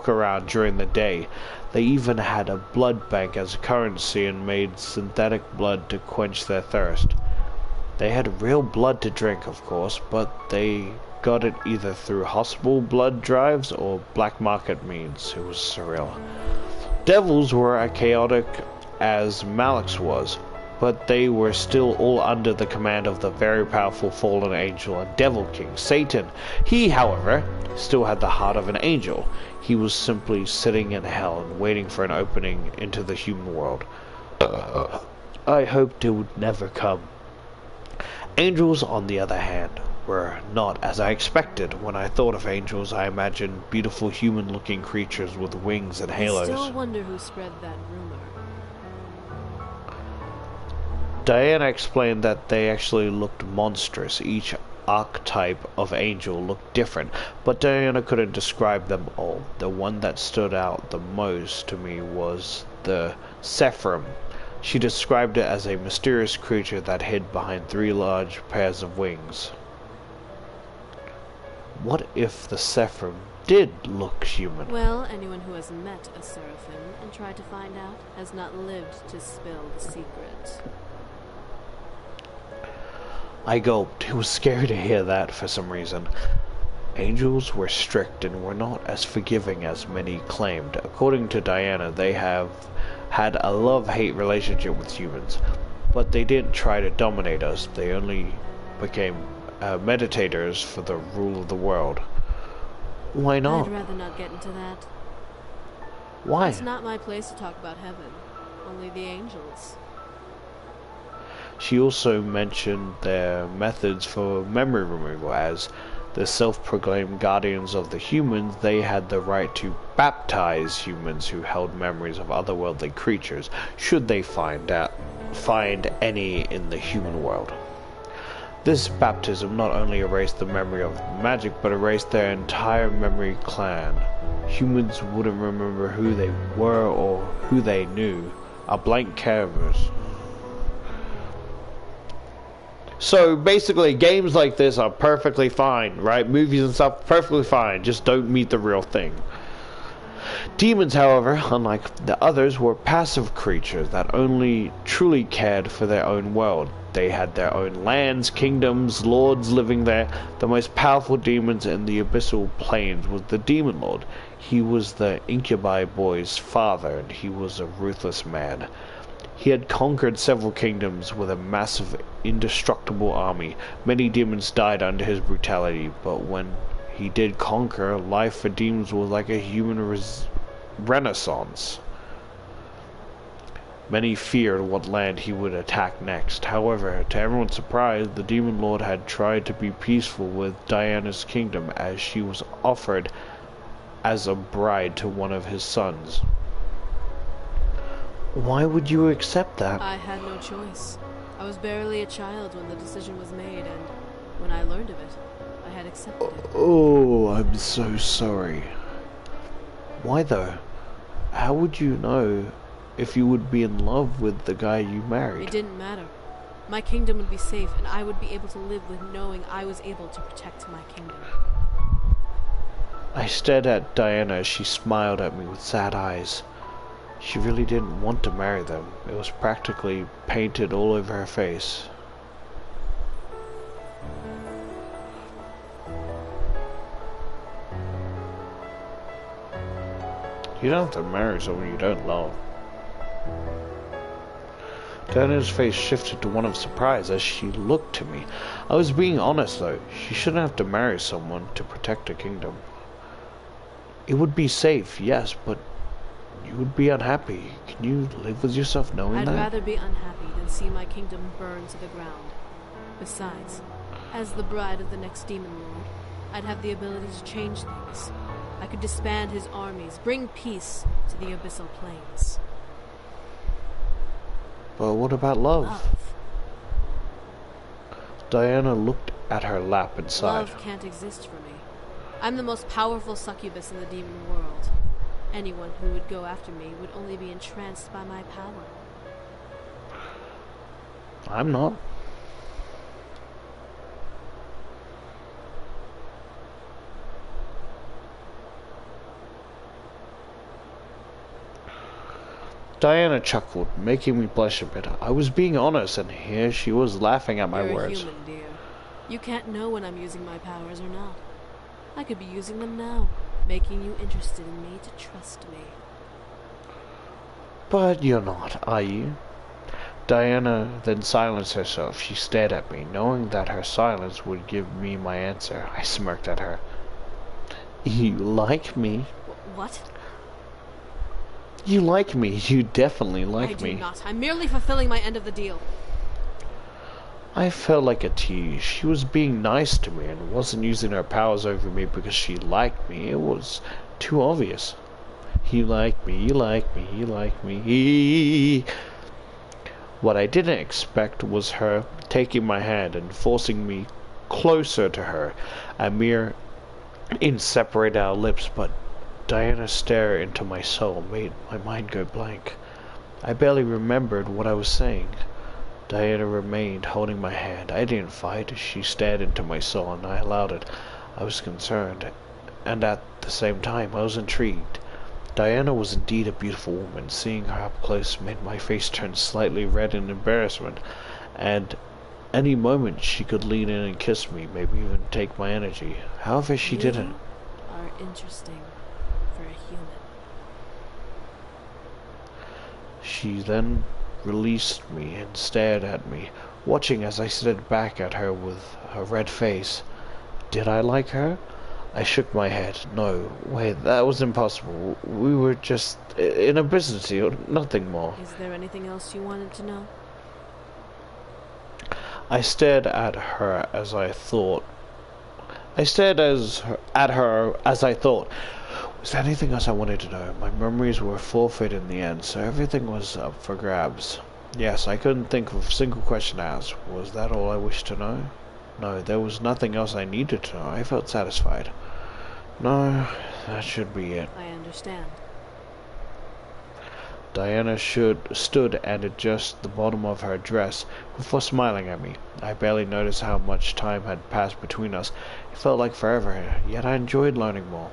around during the day. They even had a blood bank as a currency and made synthetic blood to quench their thirst. They had real blood to drink, of course, but they got it either through hospital blood drives or black market means. It was surreal. Devils were as chaotic as Malix was, but they were still all under the command of the very powerful fallen angel and devil king, Satan. He, however, still had the heart of an angel. He was simply sitting in hell and waiting for an opening into the human world. I hoped it would never come. Angels, on the other hand, were not as I expected. When I thought of angels, I imagined beautiful human-looking creatures with wings and halos. I still wonder who spread that rumor. Diana explained that they actually looked monstrous. Each archetype of angel looked different, but Diana couldn't describe them all. The one that stood out the most to me was the Sephrim. She described it as a mysterious creature that hid behind 3 large pairs of wings. What if the Sephrim did look human? Well, anyone who has met a seraphim and tried to find out has not lived to spill the secret. I gulped. It was scary to hear that for some reason. Angels were strict and were not as forgiving as many claimed. According to Diana, they have had a love-hate relationship with humans, but they didn't try to dominate us. They only became meditators for the rule of the world. Why not? I'd rather not get into that. Why? It's not my place to talk about heaven. Only the angels. She also mentioned their methods for memory removal. As the self-proclaimed guardians of the humans, they had the right to baptize humans who held memories of otherworldly creatures, should they find any in the human world. This baptism not only erased the memory of magic, but erased their entire memory clan. Humans wouldn't remember who they were or who they knew. A blank canvas. So basically, games like this are perfectly fine, right? Movies and stuff, perfectly fine. Just don't meet the real thing. Demons, however, unlike the others, were passive creatures that only truly cared for their own world. They had their own lands, kingdoms, lords living there. The most powerful demons in the abyssal plains was the Demon Lord. He was the incubi boy's father, and he was a ruthless man. He had conquered several kingdoms with a massive, indestructible army. Many demons died under his brutality, but when he did conquer, life for demons was like a human renaissance. Many feared what land he would attack next. However, to everyone's surprise, the Demon Lord had tried to be peaceful with Diana's kingdom, as she was offered as a bride to one of his sons. Why would you accept that? I had no choice. I was barely a child when the decision was made, and when I learned of it, I had accepted it. Oh, I'm so sorry. Why though? How would you know if you would be in love with the guy you married? It didn't matter. My kingdom would be safe, and I would be able to live with knowing I was able to protect my kingdom. I stared at Diana as she smiled at me with sad eyes. She really didn't want to marry them. It was practically painted all over her face. You don't have to marry someone you don't love. Diana's face shifted to one of surprise as she looked to me. I was being honest though. She shouldn't have to marry someone to protect a kingdom. It would be safe, yes, but you would be unhappy. Can you live with yourself knowing that? I'd rather be unhappy than see my kingdom burn to the ground. Besides, as the bride of the next Demon Lord, I'd have the ability to change things. I could disband his armies, bring peace to the abyssal plains. But what about love? Love. Diana looked at her lap and sighed. Love can't exist for me. I'm the most powerful succubus in the demon world. Anyone who would go after me would only be entranced by my power. I'm not. Diana chuckled, making me blush a bit. I was being honest, and here she was laughing at my You're words. a human, dear. You can't know when I'm using my powers or not. I could be using them now, making you interested in me to trust me. But you're not, are you? Diana then silenced herself. She stared at me, knowing that her silence would give me my answer. I smirked at her. You like me? What? You like me. You definitely like me. I do not. I'm merely fulfilling my end of the deal. I felt like a tease. She was being nice to me and wasn't using her powers over me because she liked me. It was too obvious. You like me, you like me, you like me. What I didn't expect was her taking my hand and forcing me closer to her. A mere inch separated our lips, but Diana's stare into my soul made my mind go blank. I barely remembered what I was saying. Diana remained holding my hand. I didn't fight. She stared into my soul and I allowed it. I was concerned, and at the same time I was intrigued. Diana was indeed a beautiful woman. Seeing her up close made my face turn slightly red in embarrassment, and any moment she could lean in and kiss me, maybe even take my energy. However, she didn't. Are interesting for a human. She then released me and stared at me, watching as I stared back at her with a red face. Did I like her? I shook my head. No, wait, that was impossible. We were just in a business deal, nothing more. Is there anything else you wanted to know? I stared at her as I thought. Was there anything else I wanted to know? My memories were forfeit in the end, so everything was up for grabs. Yes, I couldn't think of a single question to ask. Was that all I wished to know? No, there was nothing else I needed to know. I felt satisfied. No, that should be it. I understand. Diana stood and adjusted the bottom of her dress before smiling at me. I barely noticed how much time had passed between us. It felt like forever, yet I enjoyed learning more.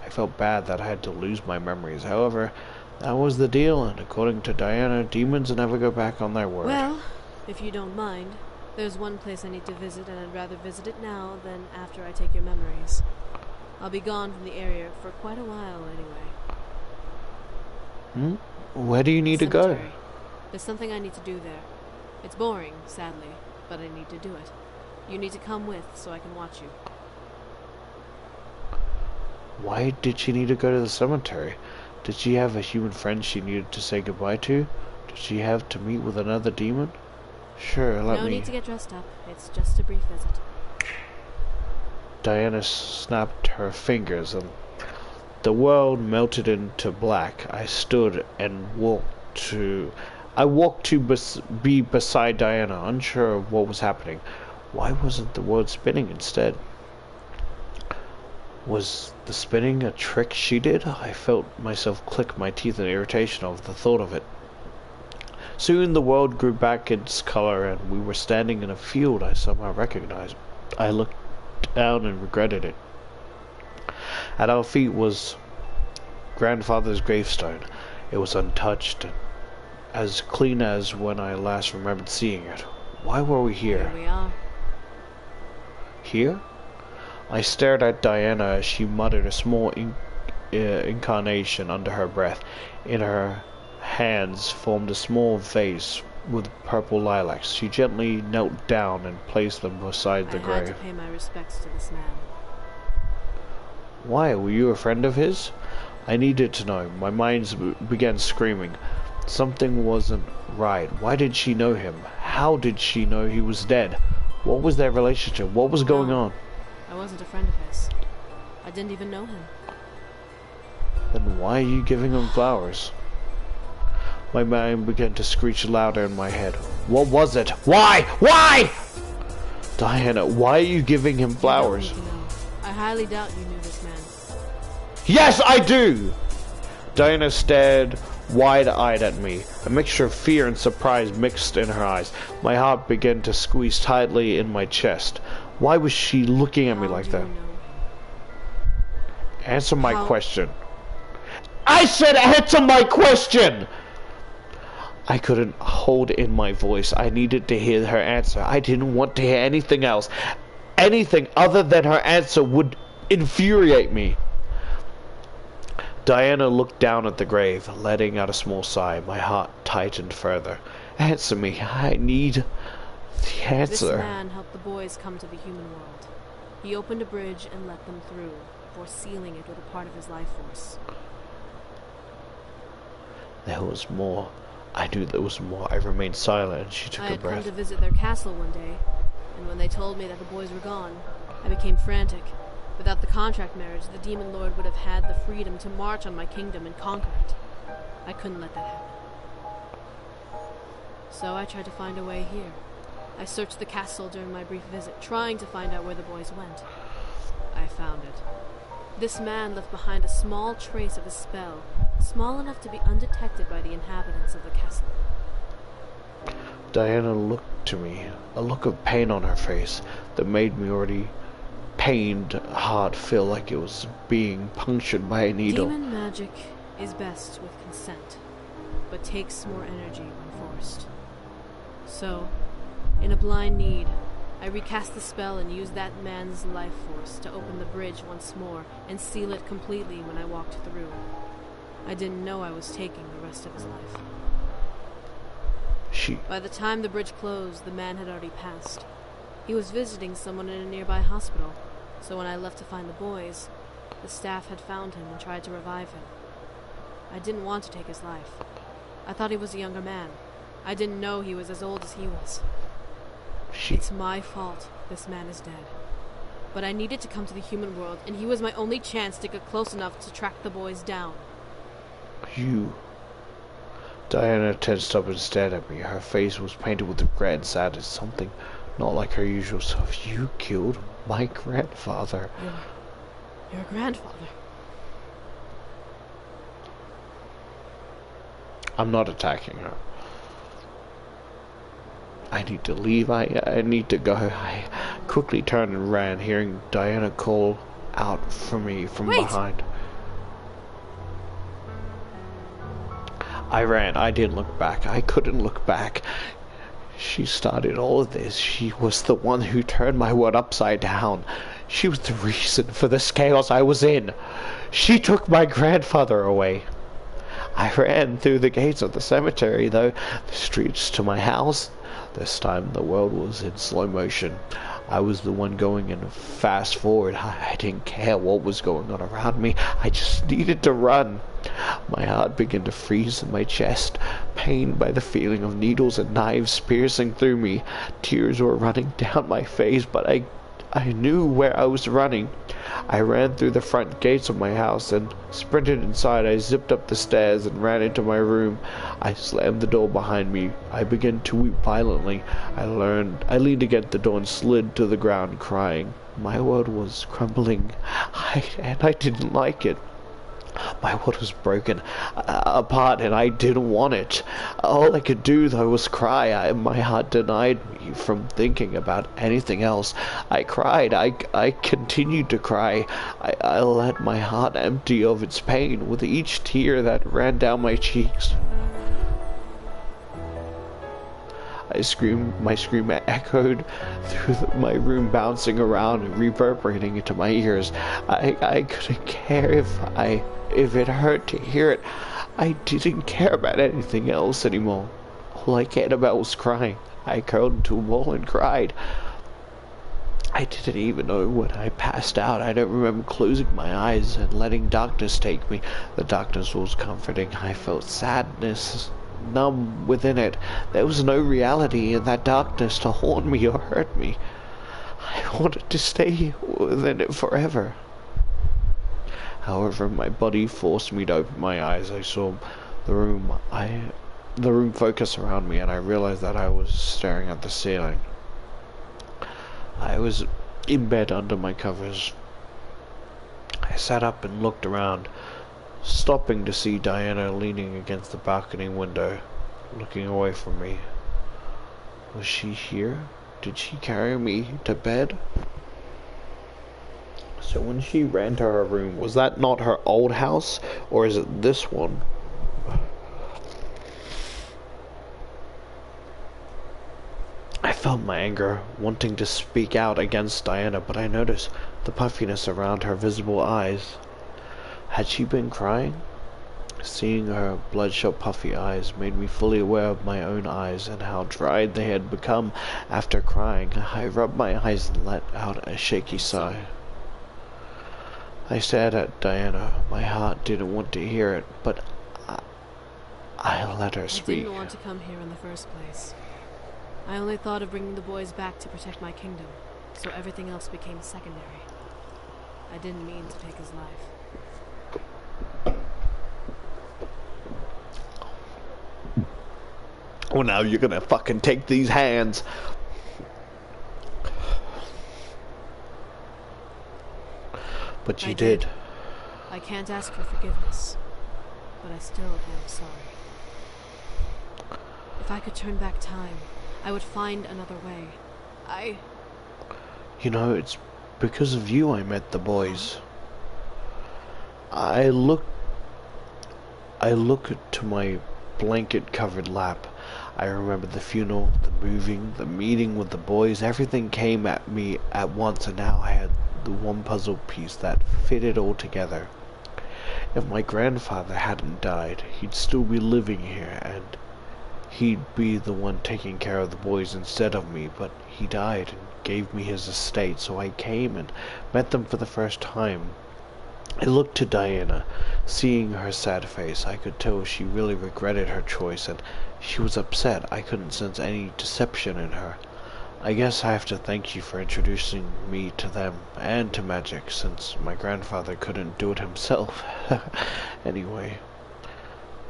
I felt bad that I had to lose my memories. However, that was the deal, and according to Diana, demons never go back on their word. Well, if you don't mind, there's one place I need to visit, and I'd rather visit it now than after I take your memories. I'll be gone from the area for quite a while, anyway. Where do you need to go? There's something I need to do there. It's boring, sadly, but I need to do it. You need to come with so I can watch you. Why did she need to go to the cemetery? Did she have a human friend she needed to say goodbye to? Did she have to meet with another demon? Sure, let me... No need to get dressed up. It's just a brief visit. Diana snapped her fingers and the world melted into black. I stood and walked to be beside Diana, unsure of what was happening. Why wasn't the world spinning instead? Was the spinning a trick she did? I felt myself click my teeth in irritation of the thought of it. Soon the world grew back its color and we were standing in a field I somehow recognized. I looked down and regretted it. At our feet was grandfather's gravestone. It was untouched and as clean as when I last remembered seeing it. Why were we here? Here we are. Here? I stared at Diana as she muttered a small incarnation under her breath. In her hands formed a small vase with purple lilacs. She gently knelt down and placed them beside the grave. I had to pay my respects to this man. Why? Were you a friend of his? I needed to know. My mind began screaming. Something wasn't right. Why did she know him? How did she know he was dead? What was their relationship? What was going on? I wasn't a friend of his. I didn't even know him. Then why are you giving him flowers? My mind began to screech louder in my head. What was it? Why? Why? Diana, why are you giving him flowers? I highly doubt you knew this man. Yes, I do! Diana stared wide-eyed at me. A mixture of fear and surprise mixed in her eyes. My heart began to squeeze tightly in my chest. Why was she looking at me like that? Answer my question. I said answer my question! I couldn't hold in my voice. I needed to hear her answer. I didn't want to hear anything else. Anything other than her answer would infuriate me. Diana looked down at the grave, letting out a small sigh. My heart tightened further. Answer me. I need the answer. This man helped the boys come to the human world. He opened a bridge and let them through, before sealing it with a part of his life force. There was more. I knew there was more. I remained silent, and she took a breath. I had come to visit their castle one day, and when they told me that the boys were gone, I became frantic. Without the contract marriage, the Demon Lord would have had the freedom to march on my kingdom and conquer it. I couldn't let that happen. So I tried to find a way here. I searched the castle during my brief visit, trying to find out where the boys went. I found it. This man left behind a small trace of a spell, small enough to be undetected by the inhabitants of the castle. Diana looked to me, a look of pain on her face that made me already pained heart feel like it was being punctured by a needle. Demon magic is best with consent, but takes more energy when forced. So, in a blind need, I recast the spell and used that man's life force to open the bridge once more and seal it completely when I walked through. I didn't know I was taking the rest of his life. By the time the bridge closed, the man had already passed. He was visiting someone in a nearby hospital, so when I left to find the boys, the staff had found him and tried to revive him. I didn't want to take his life. I thought he was a younger man. I didn't know he was as old as he was. It's my fault this man is dead. But I needed to come to the human world, and he was my only chance to get close enough to track the boys down. You. Diana tensed up and stared at me. Her face was painted with regret and sadness, something not like her usual self. You killed my grandfather. Your grandfather? I'm not attacking her. I need to leave. I need to go. I quickly turned and ran, hearing Diana call out for me from behind. I ran. I didn't look back. I couldn't look back. She started all of this. She was the one who turned my world upside down. She was the reason for this chaos I was in. She took my grandfather away. I ran through the gates of the cemetery, though, the streets to my house. This time the world was in slow motion. I was the one going in fast forward. I didn't care what was going on around me. I just needed to run. My heart began to freeze in my chest, pained by the feeling of needles and knives piercing through me. Tears were running down my face, but I knew where I was running. I ran through the front gates of my house and sprinted inside. I zipped up the stairs and ran into my room. I slammed the door behind me. I began to weep violently. I leaned against the door and slid to the ground, crying. My world was crumbling, and I didn't like it. My world was broken apart, and I didn't want it. All I could do, though, was cry. My heart denied me from thinking about anything else. I cried. I continued to cry. I let my heart empty of its pain with each tear that ran down my cheeks. I screamed. My scream echoed through my room, bouncing around and reverberating into my ears. I couldn't care if it hurt to hear it. I didn't care about anything else anymore. All I cared about was crying. I curled into a ball and cried. I didn't even know when I passed out. I don't remember closing my eyes and letting darkness take me. The darkness was comforting. I felt sadness, numb within it. There was no reality in that darkness to haunt me or hurt me. I wanted to stay within it forever. However, my body forced me to open my eyes. I saw the room focus around me, and I realized that I was staring at the ceiling. I was in bed under my covers. I sat up and looked around, stopping to see Diana leaning against the balcony window, looking away from me. Was she here? Did she carry me to bed? So when she ran to her room, was that not her old house, or is it this one? felt my anger, wanting to speak out against Diana, but I noticed the puffiness around her visible eyes. Had she been crying? Seeing her bloodshot puffy eyes made me fully aware of my own eyes and how dried they had become after crying. I rubbed my eyes and let out a shaky sigh. I stared at Diana. My heart didn't want to hear it, but I let her speak. I didn't want to come here in the first place. I only thought of bringing the boys back to protect my kingdom, so everything else became secondary. I didn't mean to take his life. Well, now you're gonna fucking take these hands. But you did. I can't ask for forgiveness, but I still am sorry. If I could turn back time, I would find another way. You know, it's because of you I met the boys. I look to my blanket-covered lap. I remember the funeral, the moving, the meeting with the boys. Everything came at me at once, and now I had the one puzzle piece that fitted all together. If my grandfather hadn't died, he'd still be living here, and he'd be the one taking care of the boys instead of me, but he died and gave me his estate, so I came and met them for the first time. I looked to Diana. Seeing her sad face, I could tell she really regretted her choice, and she was upset. I couldn't sense any deception in her. I guess I have to thank you for introducing me to them, and to magic, since my grandfather couldn't do it himself. Anyway,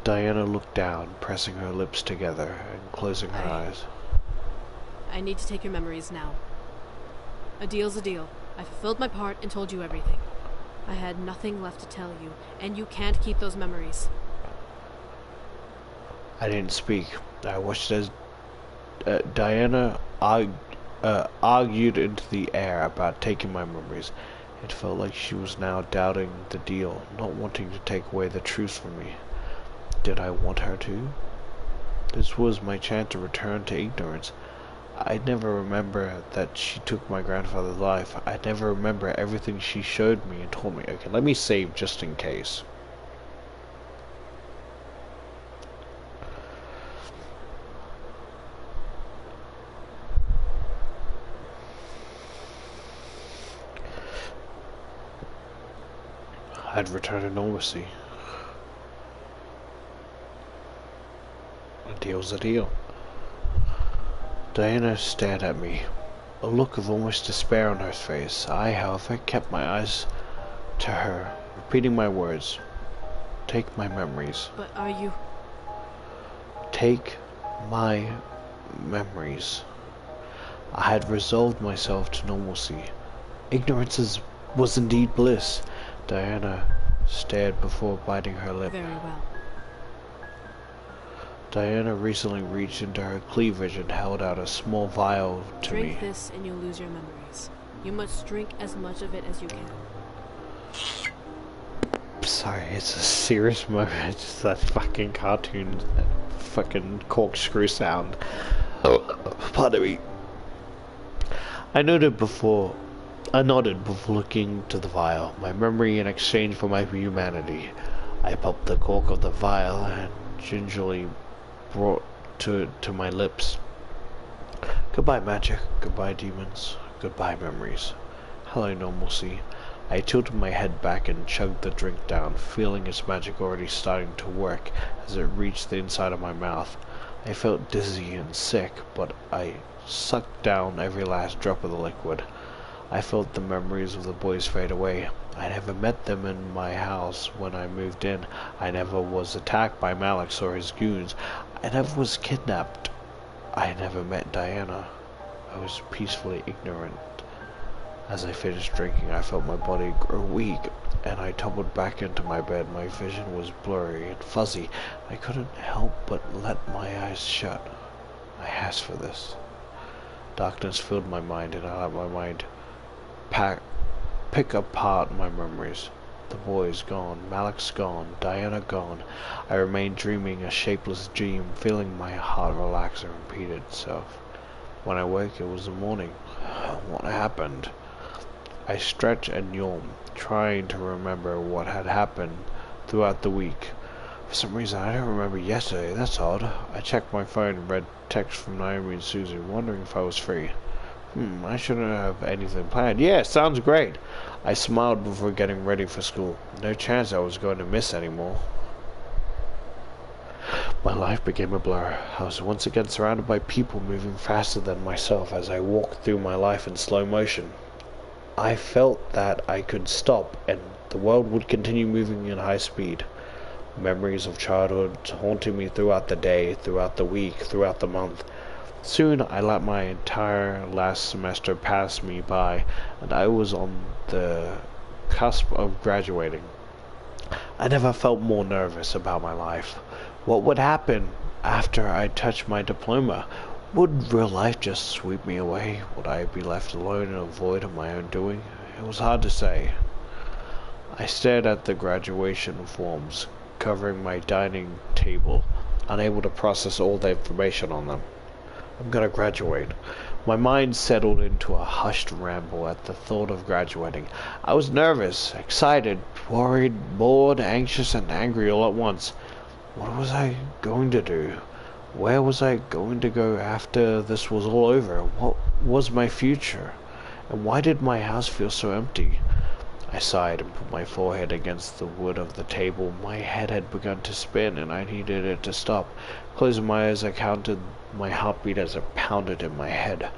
Diana looked down, pressing her lips together and closing her eyes. I need to take your memories now. A deal's a deal. I fulfilled my part and told you everything. I had nothing left to tell you, and you can't keep those memories. I didn't speak. I watched as Diana argued into the air about taking my memories. It felt like she was now doubting the deal, not wanting to take away the truth from me. Did I want her to? This was my chance to return to ignorance. I'd never remember that she took my grandfather's life. I'd never remember everything she showed me and told me. Okay, let me save just in case. I'd return to normalcy. A deal's a deal. Diana stared at me, a look of almost despair on her face. I, however, kept my eyes to her, repeating my words. Take my memories. But are you... Take my memories. I had resolved myself to normalcy. Ignorance was indeed bliss. Diana stared before biting her lip. Very well. Diana recently reached into her cleavage and held out a small vial to me. Drink this and you'll lose your memories. You must drink as much of it as you can. Sorry, it's a serious moment. It's just that fucking cartoon, that fucking corkscrew sound. Pardon me. I nodded before looking to the vial, my memory in exchange for my humanity. I popped the cork of the vial and gingerly brought to my lips. Goodbye magic, goodbye demons, goodbye memories. Hello normalcy. I tilted my head back and chugged the drink down, feeling its magic already starting to work as it reached the inside of my mouth. I felt dizzy and sick, but I sucked down every last drop of the liquid. I felt the memories of the boys fade away. I never met them in my house when I moved in. I never was attacked by Malix or his goons. I never was kidnapped. I never met Diana. I was peacefully ignorant. As I finished drinking, I felt my body grow weak, and I tumbled back into my bed. My vision was blurry and fuzzy. I couldn't help but let my eyes shut. I asked for this. Darkness filled my mind, and I let my mind pick apart my memories. The boys gone, Malix gone, Diana gone. I remained dreaming a shapeless dream, feeling my heart relax and repeat itself. When I woke, it was the morning. What happened? I stretched and yawned, trying to remember what had happened throughout the week. For some reason, I don't remember yesterday. That's odd. I checked my phone and read text from Naomi and Susie, wondering if I was free. I shouldn't have anything planned. Yeah, sounds great. I smiled before getting ready for school. No chance I was going to miss anymore. My life became a blur. I was once again surrounded by people moving faster than myself as I walked through my life in slow motion. I felt that I could stop and the world would continue moving in high speed. Memories of childhood haunted me throughout the day, throughout the week, throughout the month. Soon I let my entire last semester pass me by, and I was on the cusp of graduating. I never felt more nervous about my life. What would happen after I touched my diploma? Would real life just sweep me away? Would I be left alone in a void of my own doing? It was hard to say. I stared at the graduation forms covering my dining table, unable to process all the information on them. I'm gonna graduate. My mind settled into a hushed ramble at the thought of graduating. I was nervous, excited, worried, bored, anxious, and angry all at once. What was I going to do? Where was I going to go after this was all over? What was my future? And why did my house feel so empty? I sighed and put my forehead against the wood of the table. My head had begun to spin, and I needed it to stop. Closing my eyes, I counted my heartbeat as it pounded in my head.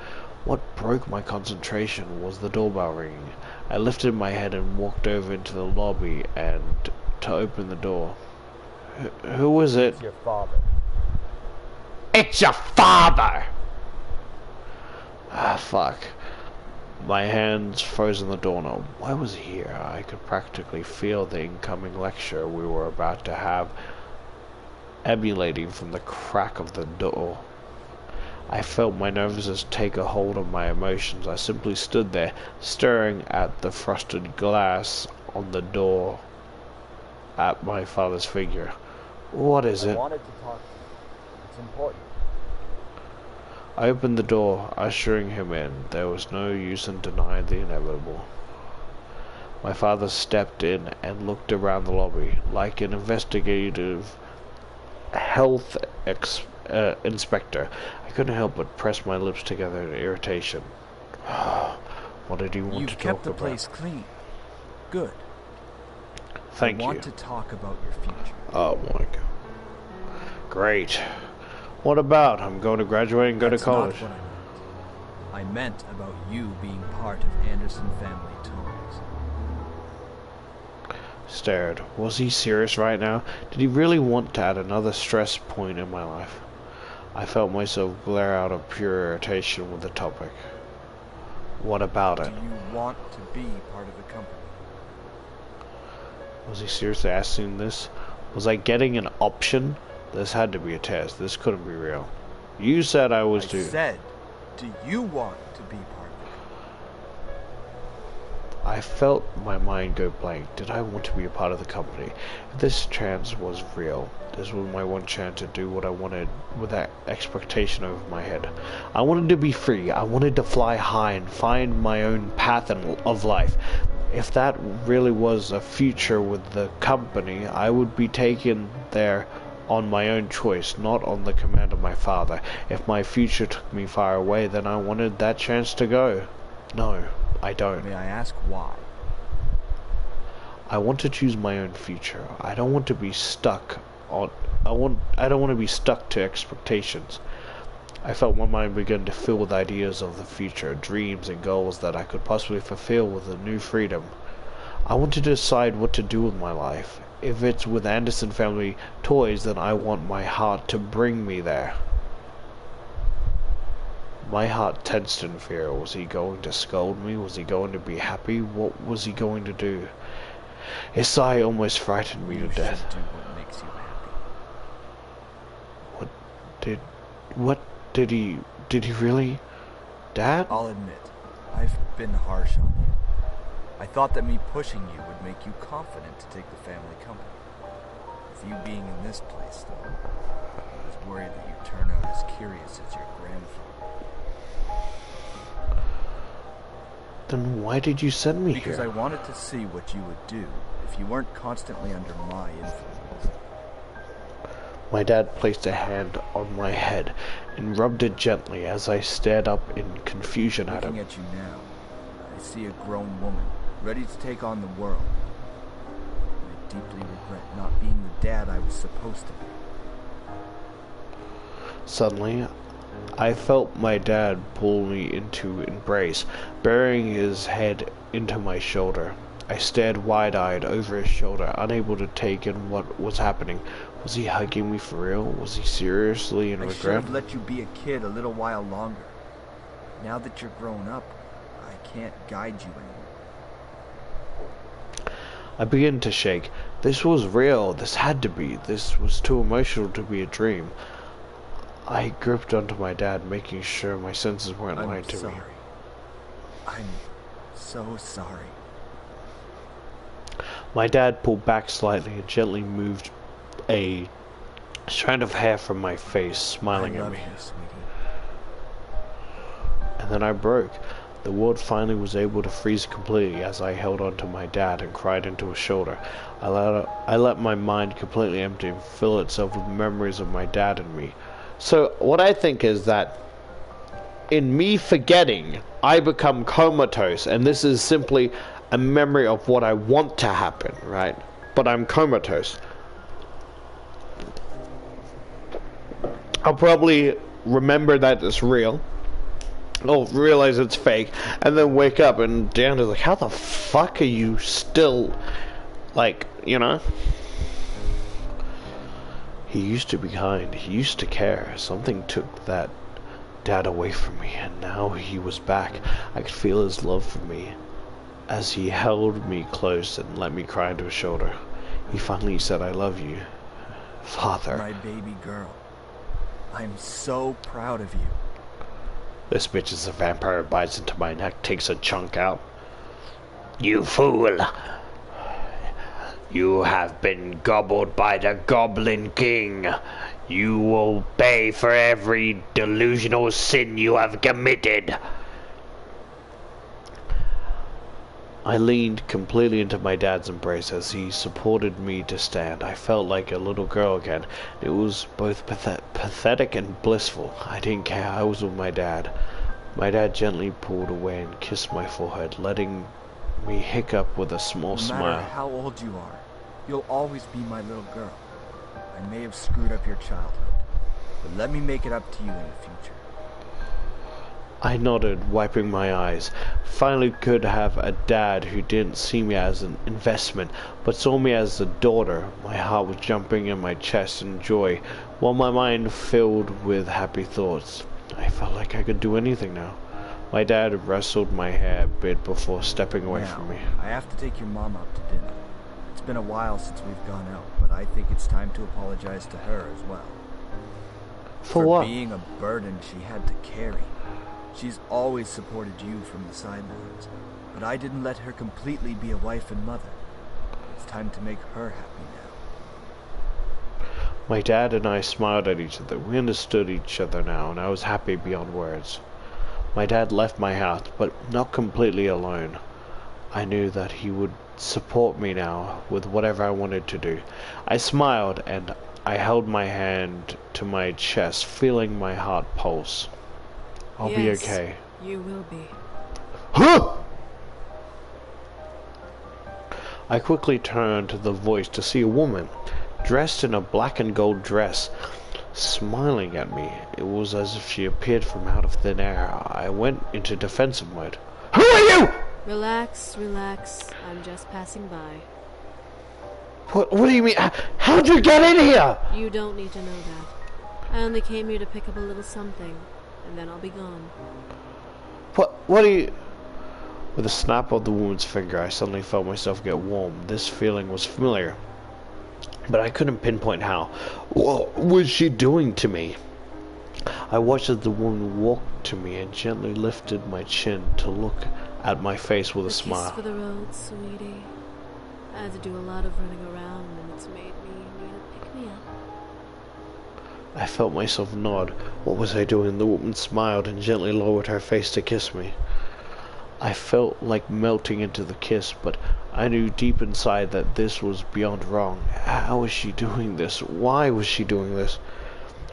What broke my concentration was the doorbell ringing. I lifted my head and walked over into the lobby and to open the door. Who was it? It's your father. It's your father! Ah, fuck. My hands froze on the doorknob. Why was he here? I could practically feel the incoming lecture we were about to have emanating from the crack of the door. I felt my nervousness take a hold of my emotions. I simply stood there, staring at the frosted glass on the door, at my father's figure. What is it? I wanted to talk to you. It's important. I opened the door, ushering him in. There was no use in denying the inevitable. My father stepped in and looked around the lobby, like an investigative health inspector. I couldn't help but press my lips together in irritation. What did he want to talk about? You've kept the place clean. Good. Thank you. I want to talk about your future. Oh my god. Great. What about? I'm going to graduate and go to college. That's not what I meant. I meant about you being part of Anderson Family Toys. Stared. Was he serious right now? Did he really want to add another stress point in my life? I felt myself glare out of pure irritation with the topic. What about it? Do you want to be part of the company? Was he seriously asking this? Was I getting an option? This had to be a test. This couldn't be real. You said I was to... I said, do you want to be part of it? I felt my mind go blank. Did I want to be a part of the company? If this chance was real, this was my one chance to do what I wanted with that expectation over my head. I wanted to be free. I wanted to fly high and find my own path of life. If that really was a future with the company, I would be taken there on my own choice, not on the command of my father. If my future took me far away, then I wanted that chance to go. No, I don't. May I ask why? I want to choose my own future. I don't want to be stuck on... I don't want to be stuck to expectations. I felt my mind begin to fill with ideas of the future, dreams and goals that I could possibly fulfill with a new freedom. I want to decide what to do with my life. If it's with Anderson Family Toys, then I want my heart to bring me there. My heart tensed in fear. Was he going to scold me? Was he going to be happy? What was he going to do? His sigh almost frightened me to death. Do what makes you happy. What did he really? Dad? I'll admit, I've been harsh on you. I thought that me pushing you would make you confident to take the family company. With you being in this place, though, I was worried that you'd turn out as curious as your grandfather. Then why did you send me Because here? I wanted to see what you would do if you weren't constantly under my influence. My dad placed a hand on my head and rubbed it gently as I stared up in confusion at him. Looking at you now, I see a grown woman, ready to take on the world. I deeply regret not being the dad I was supposed to be. Suddenly, I felt my dad pull me into embrace, burying his head into my shoulder. I stared wide-eyed over his shoulder, unable to take in what was happening. Was he hugging me for real? Was he seriously in I regret? should have let you be a kid a little while longer. Now that you're grown up, I can't guide you anymore. I began to shake. This was real. This had to be. This was too emotional to be a dream. I gripped onto my dad, making sure my senses weren't lying to me. I'm so sorry. My dad pulled back slightly and gently moved a strand of hair from my face, smiling at me. I love you, sweetie. And then I broke. The world finally was able to freeze completely as I held onto my dad and cried into his shoulder. I let my mind completely empty and fill itself with memories of my dad and me. So what I think is that in me forgetting, I become comatose, and this is simply a memory of what I want to happen, right? But I'm comatose. I'll probably remember that it's real. I'll realize it's fake, and then wake up and Dan is like, how the fuck are you still, like, you know? He used to be kind, he used to care. Something took that dad away from me, and now he was back. I could feel his love for me as he held me close and let me cry into his shoulder. He finally said, I love you, Father. My baby girl. I'm so proud of you. This bitch is a vampire, bites into my neck, takes a chunk out. You fool! You have been gobbled by the Goblin King. You will pay for every delusional sin you have committed. I leaned completely into my dad's embrace as he supported me to stand. I felt like a little girl again. It was both pathetic and blissful. I didn't care. I was with my dad. My dad gently pulled away and kissed my forehead, letting me hiccup with a small smile. No matter how old you are, you'll always be my little girl. I may have screwed up your childhood, but let me make it up to you in the future. I nodded, wiping my eyes. Finally could have a dad who didn't see me as an investment, but saw me as a daughter. My heart was jumping in my chest in joy, while my mind filled with happy thoughts. I felt like I could do anything now. My dad wrestled my hair a bit before stepping away from me. I have to take your mom out to dinner. It's been a while since we've gone out, but I think it's time to apologize to her as well. For what? Being a burden she had to carry. She's always supported you from the sidelines, but I didn't let her completely be a wife and mother. It's time to make her happy now. My dad and I smiled at each other. We understood each other now, and I was happy beyond words. My dad left my house, but not completely alone. I knew that he would support me now with whatever I wanted to do. I smiled, and I held my hand to my chest, feeling my heart pulse. I'll be okay. You will be. Huh! I quickly turned to the voice to see a woman, dressed in a black and gold dress, smiling at me. It was as if she appeared from out of thin air. I went into defensive mode. Who are you? Relax, relax. I'm just passing by. What do you mean? How'd you get in here? You don't need to know that. I only came here to pick up a little something, and then I'll be gone. What are you... With a snap of the woman's finger, I suddenly felt myself get warm. This feeling was familiar, but I couldn't pinpoint how. What was she doing to me? I watched as the woman walked to me and gently lifted my chin to look at my face with a smile. Kiss for the road, sweetie. I had to do a lot of running around, and it's made me need a pick-me-up. I felt myself nod. What was I doing? The woman smiled and gently lowered her face to kiss me. I felt like melting into the kiss, but I knew deep inside that this was beyond wrong. How was she doing this? Why was she doing this?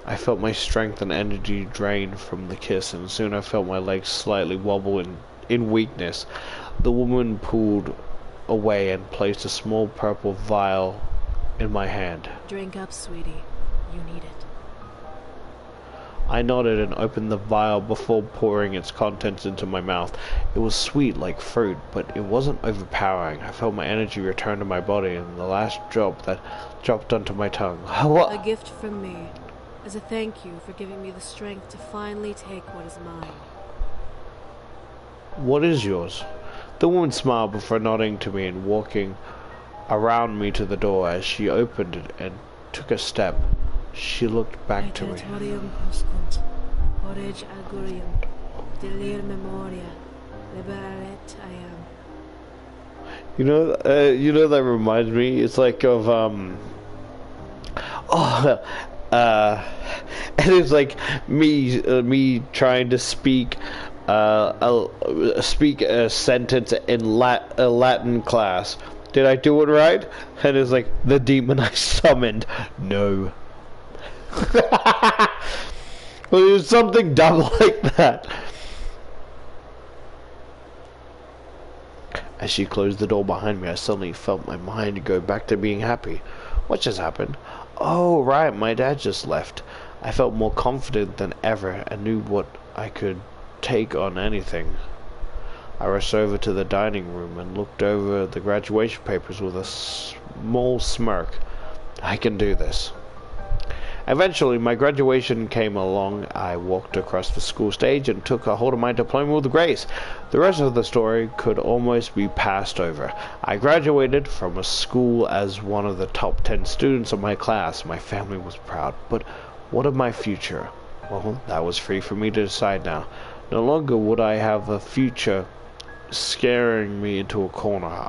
I felt my strength and energy drain from the kiss, and soon I felt my legs slightly wobble in weakness. The woman pulled away and placed a small purple vial in my hand. Drink up, sweetie. You need it. I nodded and opened the vial before pouring its contents into my mouth. It was sweet like fruit, but it wasn't overpowering. I felt my energy return to my body, and the last drop that dropped onto my tongue. A gift from me, as a thank you for giving me the strength to finally take what is mine. What is yours? The woman smiled before nodding to me and walking around me to the door. As she opened it and took a step, she looked back to me. You know that reminds me. It's like of and it's like me trying to speak a sentence in a Latin class. Did I do it right? And it's like the demon I summoned. No. Well, it was something dumb like that. As she closed the door behind me, I suddenly felt my mind go back to being happy. What just happened? Oh, right, my dad just left. I felt more confident than ever and knew what I could take on anything. I rushed over to the dining room and looked over the graduation papers with a small smirk. I can do this. Eventually, my graduation came along. I walked across the school stage and took a hold of my diploma with grace. The rest of the story could almost be passed over. I graduated from a school as one of the top 10 students of my class. My family was proud. But what of my future? Well, that was free for me to decide now. No longer would I have a future scaring me into a corner.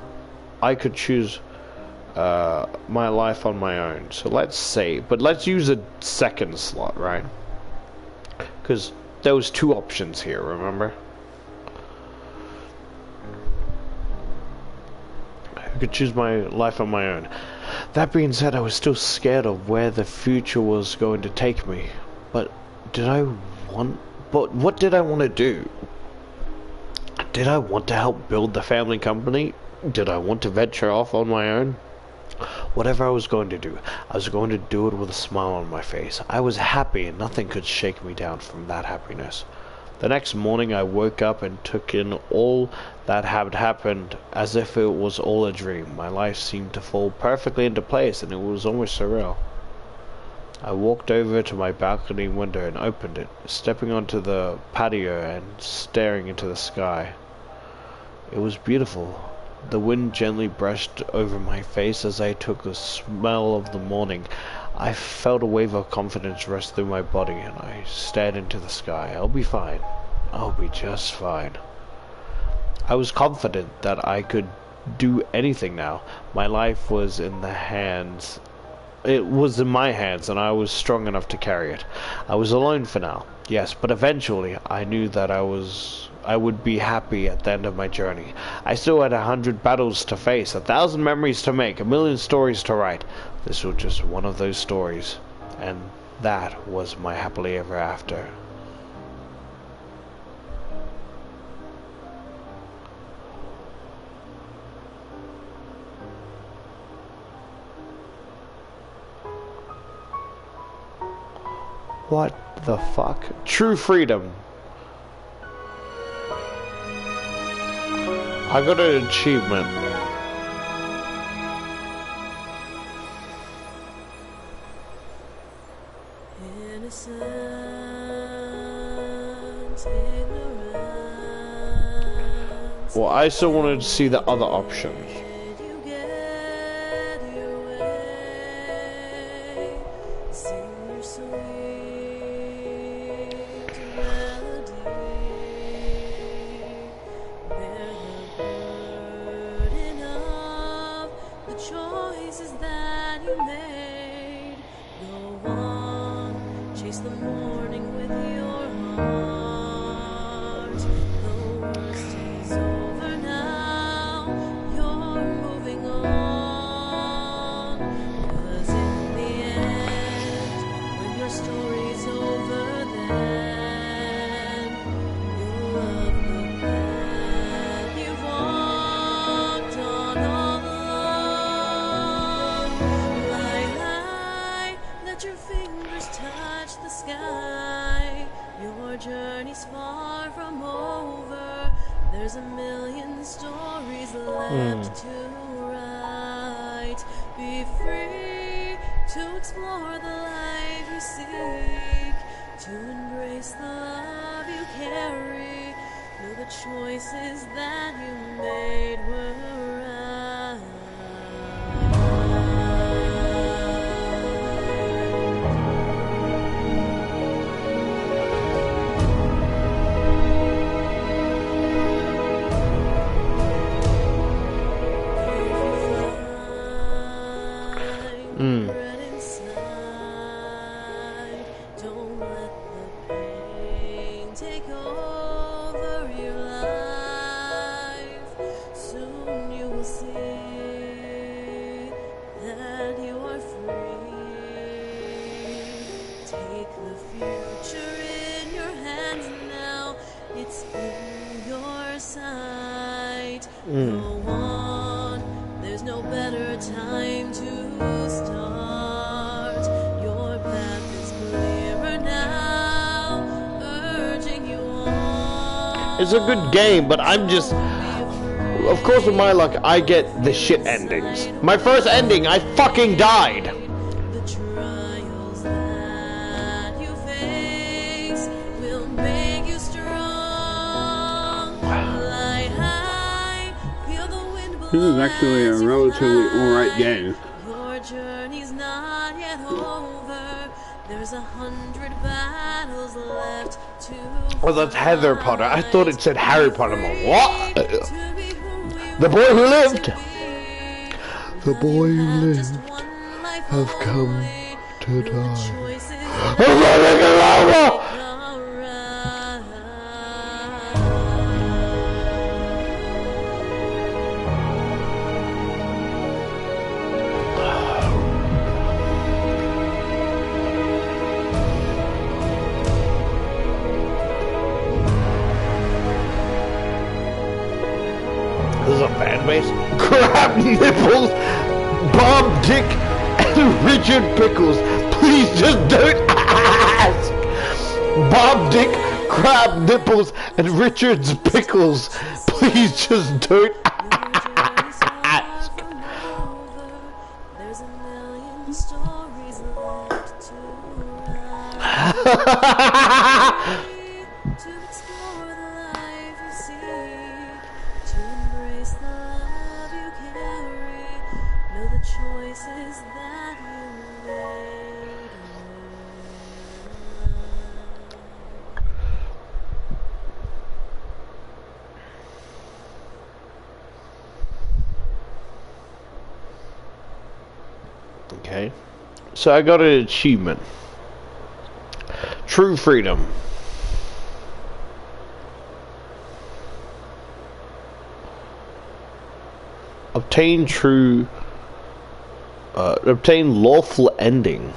I could choose my life on my own. So let's use a second slot, right? Because there was two options here, remember? I could choose my life on my own. That being said, I was still scared of where the future was going to take me. But what did I want to do? Did I want to help build the family company? Did I want to venture off on my own? Whatever I was going to do, I was going to do it with a smile on my face. I was happy, and nothing could shake me down from that happiness. The next morning I woke up and took in all that had happened as if it was all a dream. My life seemed to fall perfectly into place, and it was almost surreal. I walked over to my balcony window and opened it, stepping onto the patio and staring into the sky. It was beautiful. The wind gently brushed over my face as I took the smell of the morning. I felt a wave of confidence rush through my body, and I stared into the sky. I'll be fine. I'll be just fine. I was confident that I could do anything now. My life was in the hands. It was in my hands, and I was strong enough to carry it. I was alone for now, yes, but eventually I knew that I would be happy at the end of my journey. I still had 100 battles to face, 1,000 memories to make, 1,000,000 stories to write. This was just one of those stories, and that was my happily ever after. What the fuck? True freedom. I got an achievement. Well, I still wanted to see the other options. story's over then. You'll love the path you've walked on all along. Fly high, let your fingers touch the sky. Your journey's far from over. There's a million stories left to write. Be free to explore the life you seek, to embrace the love you carry. Know the choices that you made were right. Regret inside. Don't let the pain take over your life. Soon you will see that you are free. Take the future in your hands now. It's in your sight. Go on. There's no better time to start. Your path is clearer now, urging you on. It's a good game, but I'm just... Of course, with my luck, I get the shit endings. My first ending, I fucking died. The trials that you face will make you strong. Fly high, feel the wind blow. This is actually a relatively alright game. Your journey's not yet over. There's 100 battles left to Oh, that's Heather Potter. I thought it said Harry Potter. I'm like, what? The boy who lived. The boy who lived have come to die. I'm running over! This is a fan base. Crab Nipples, Bob Dick, and Richard Pickles. Please just don't ask. Bob Dick, Crab Nipples, and Richard's Pickles. Please just don't ask. There's a million stories left to write. To explore the life you seek, to embrace the love you carry. Know the choices that you made. Okay. So I got an achievement. True freedom. Obtain lawful ending.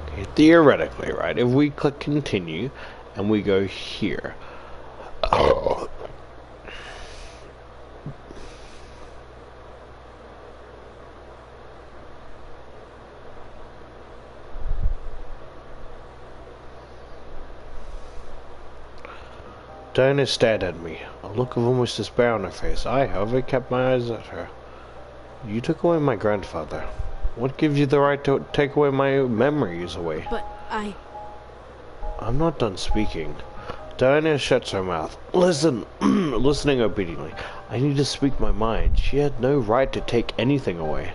Okay, theoretically, right, if we click continue and we go here. Diana stared at me, a look of almost despair on her face. I, however, kept my eyes at her. You took away my grandfather. What gives you the right to take away my memories away? But I'm not done speaking. Diana shuts her mouth. Listen, listening obediently. I need to speak my mind. She had no right to take anything away.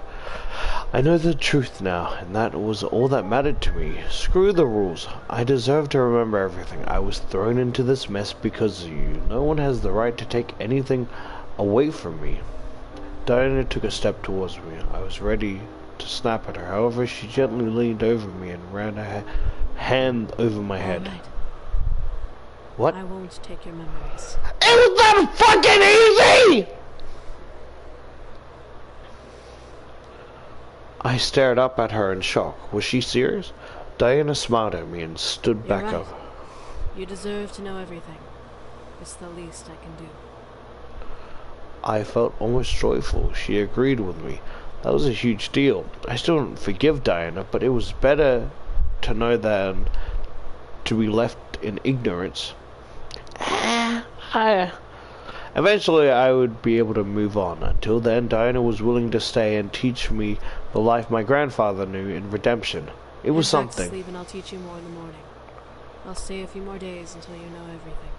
I know the truth now, and that was all that mattered to me. Screw the rules. I deserve to remember everything. I was thrown into this mess because of you. No one has the right to take anything away from me. Diana took a step towards me. I was ready to snap at her. However, she gently leaned over me and ran her hand over my head. What? I won't take your memories. It was that fucking easy! I stared up at her in shock. Was she serious? Diana smiled at me and stood back You're right. up. You deserve to know everything. It's the least I can do. I felt almost joyful. She agreed with me. That was a huge deal. I still don't forgive Diana, but it was better to know than to be left in ignorance. Eventually I would be able to move on. Until then, Diana was willing to stay and teach me the life my grandfather knew in redemption. It was Get back to something. sleep and I'll teach you more in the morning. I'll stay a few more days until you know everything.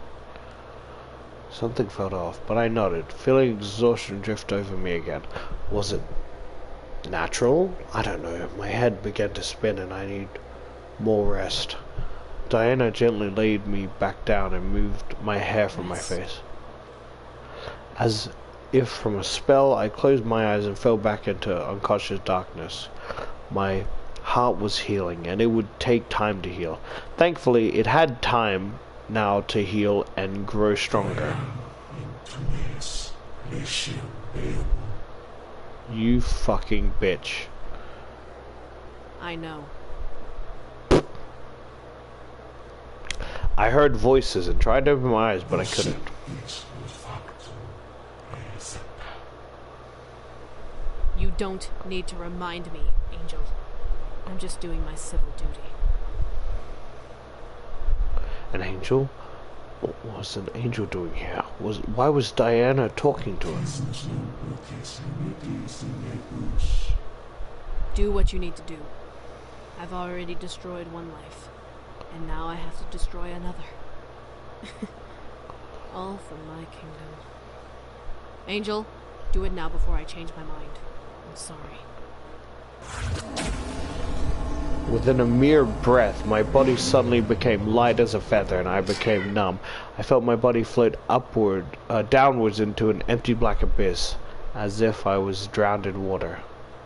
Something felt off, but I nodded, feeling exhaustion drift over me again. Was it natural? I don't know. My head began to spin and I need more rest. Diana gently laid me back down and moved my hair from my face. As if from a spell, I closed my eyes and fell back into unconscious darkness. My heart was healing, and it would take time to heal. Thankfully, it had time now to heal and grow stronger. You fucking bitch. I know. I heard voices and tried to open my eyes, but I couldn't. You don't need to remind me, Angel. I'm just doing my civil duty. An angel? What was an angel doing here? Why was Diana talking to us? Do what you need to do. I've already destroyed one life, and now I have to destroy another. All for my kingdom. Angel, do it now before I change my mind. I'm sorry. Within a mere breath, my body suddenly became light as a feather and I became numb. I felt my body float downwards into an empty black abyss, as if I was drowned in water.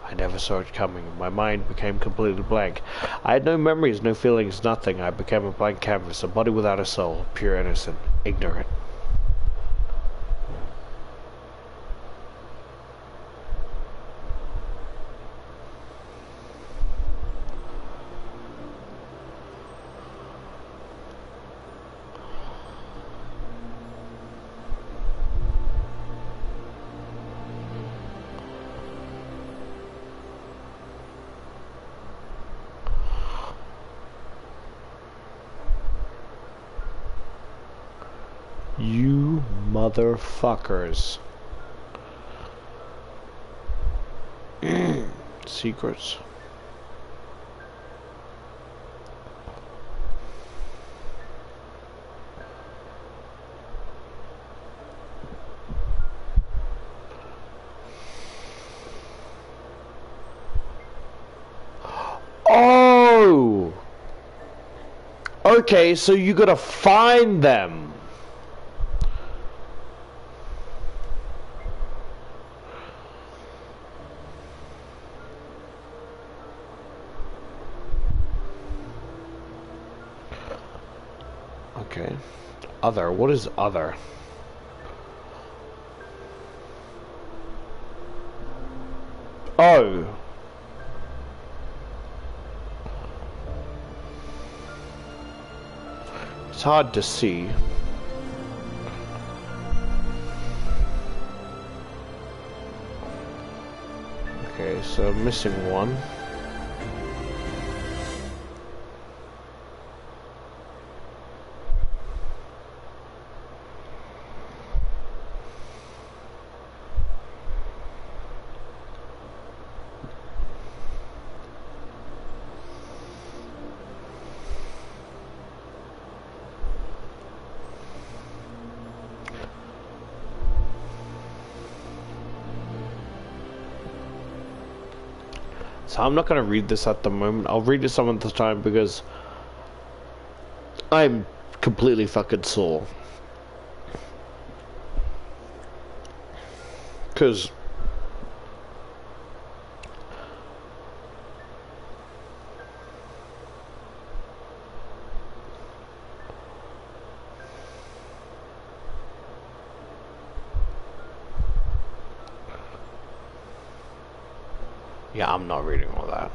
I never saw it coming. My mind became completely blank. I had no memories, no feelings, nothing. I became a blank canvas, a body without a soul, pure innocent, ignorant. You motherfuckers. Secrets. Oh! Okay, so you gotta find them. Okay. Other. What is other? Oh. It's hard to see. Okay, so I'm missing one. So I'm not going to read this at the moment. I'll read it some other time because I'm completely fucking sore. Because Yeah, I'm not reading all that.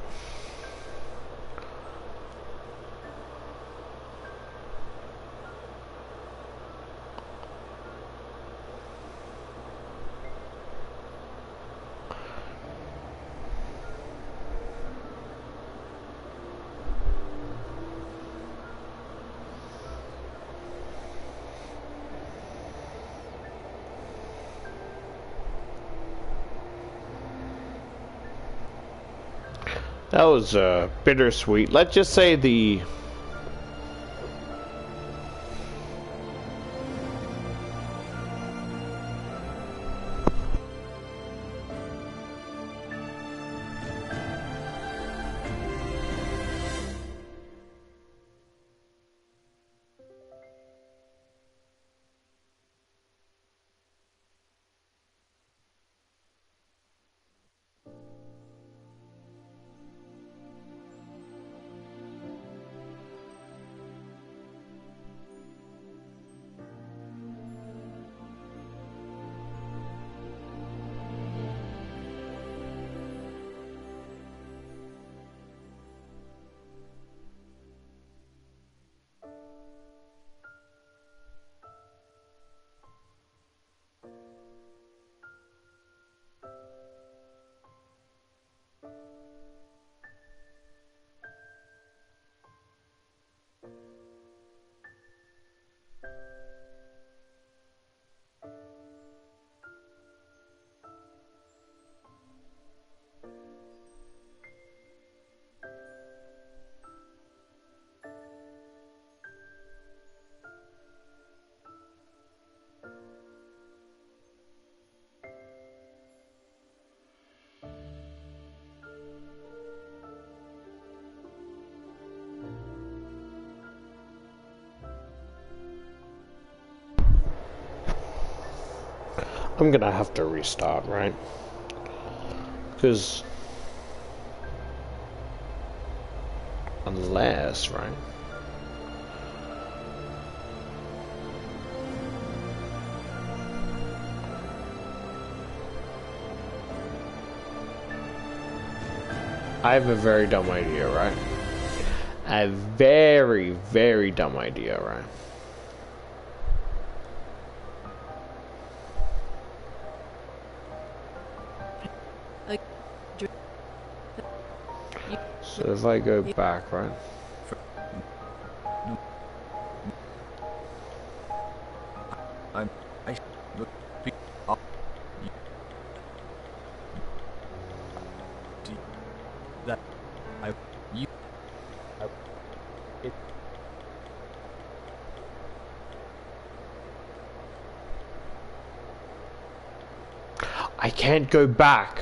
That was bittersweet. Let's just say the I'm gonna have to restart, right? Because unless, right? I have a very dumb idea, right? A very, very dumb idea, right? So if I go back, right? I can't go back.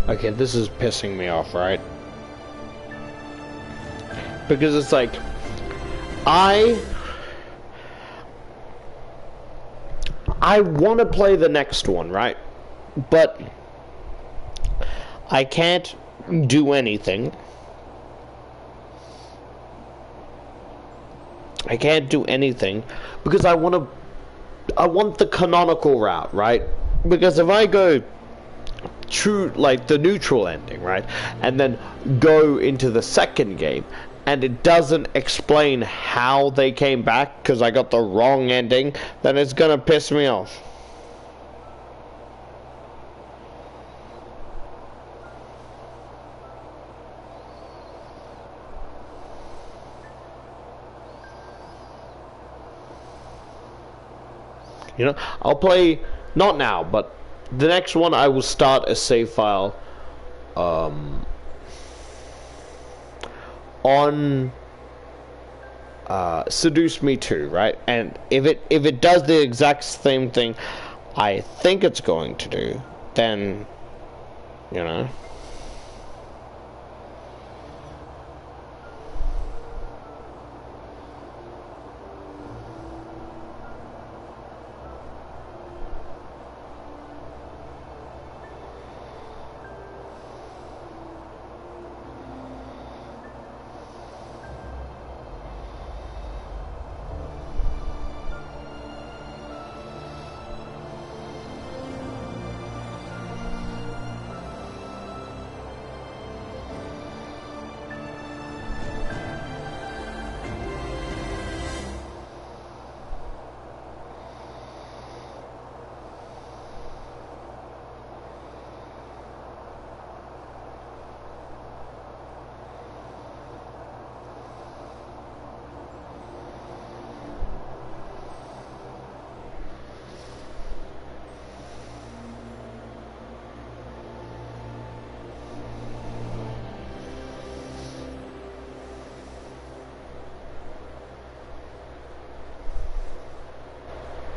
Okay, this is pissing me off, right? Because it's like, I want to play the next one, right? But I can't do anything. I can't do anything because I want the canonical route, right? Because if I go true, like the neutral ending, right, and then go into the second game and it doesn't explain how they came back because I got the wrong ending, then it's gonna piss me off. You know, I'll play, not now, but the next one I will start a save file on Seduse Me 2, right? And if it does the exact same thing I think it's going to do, then, you know,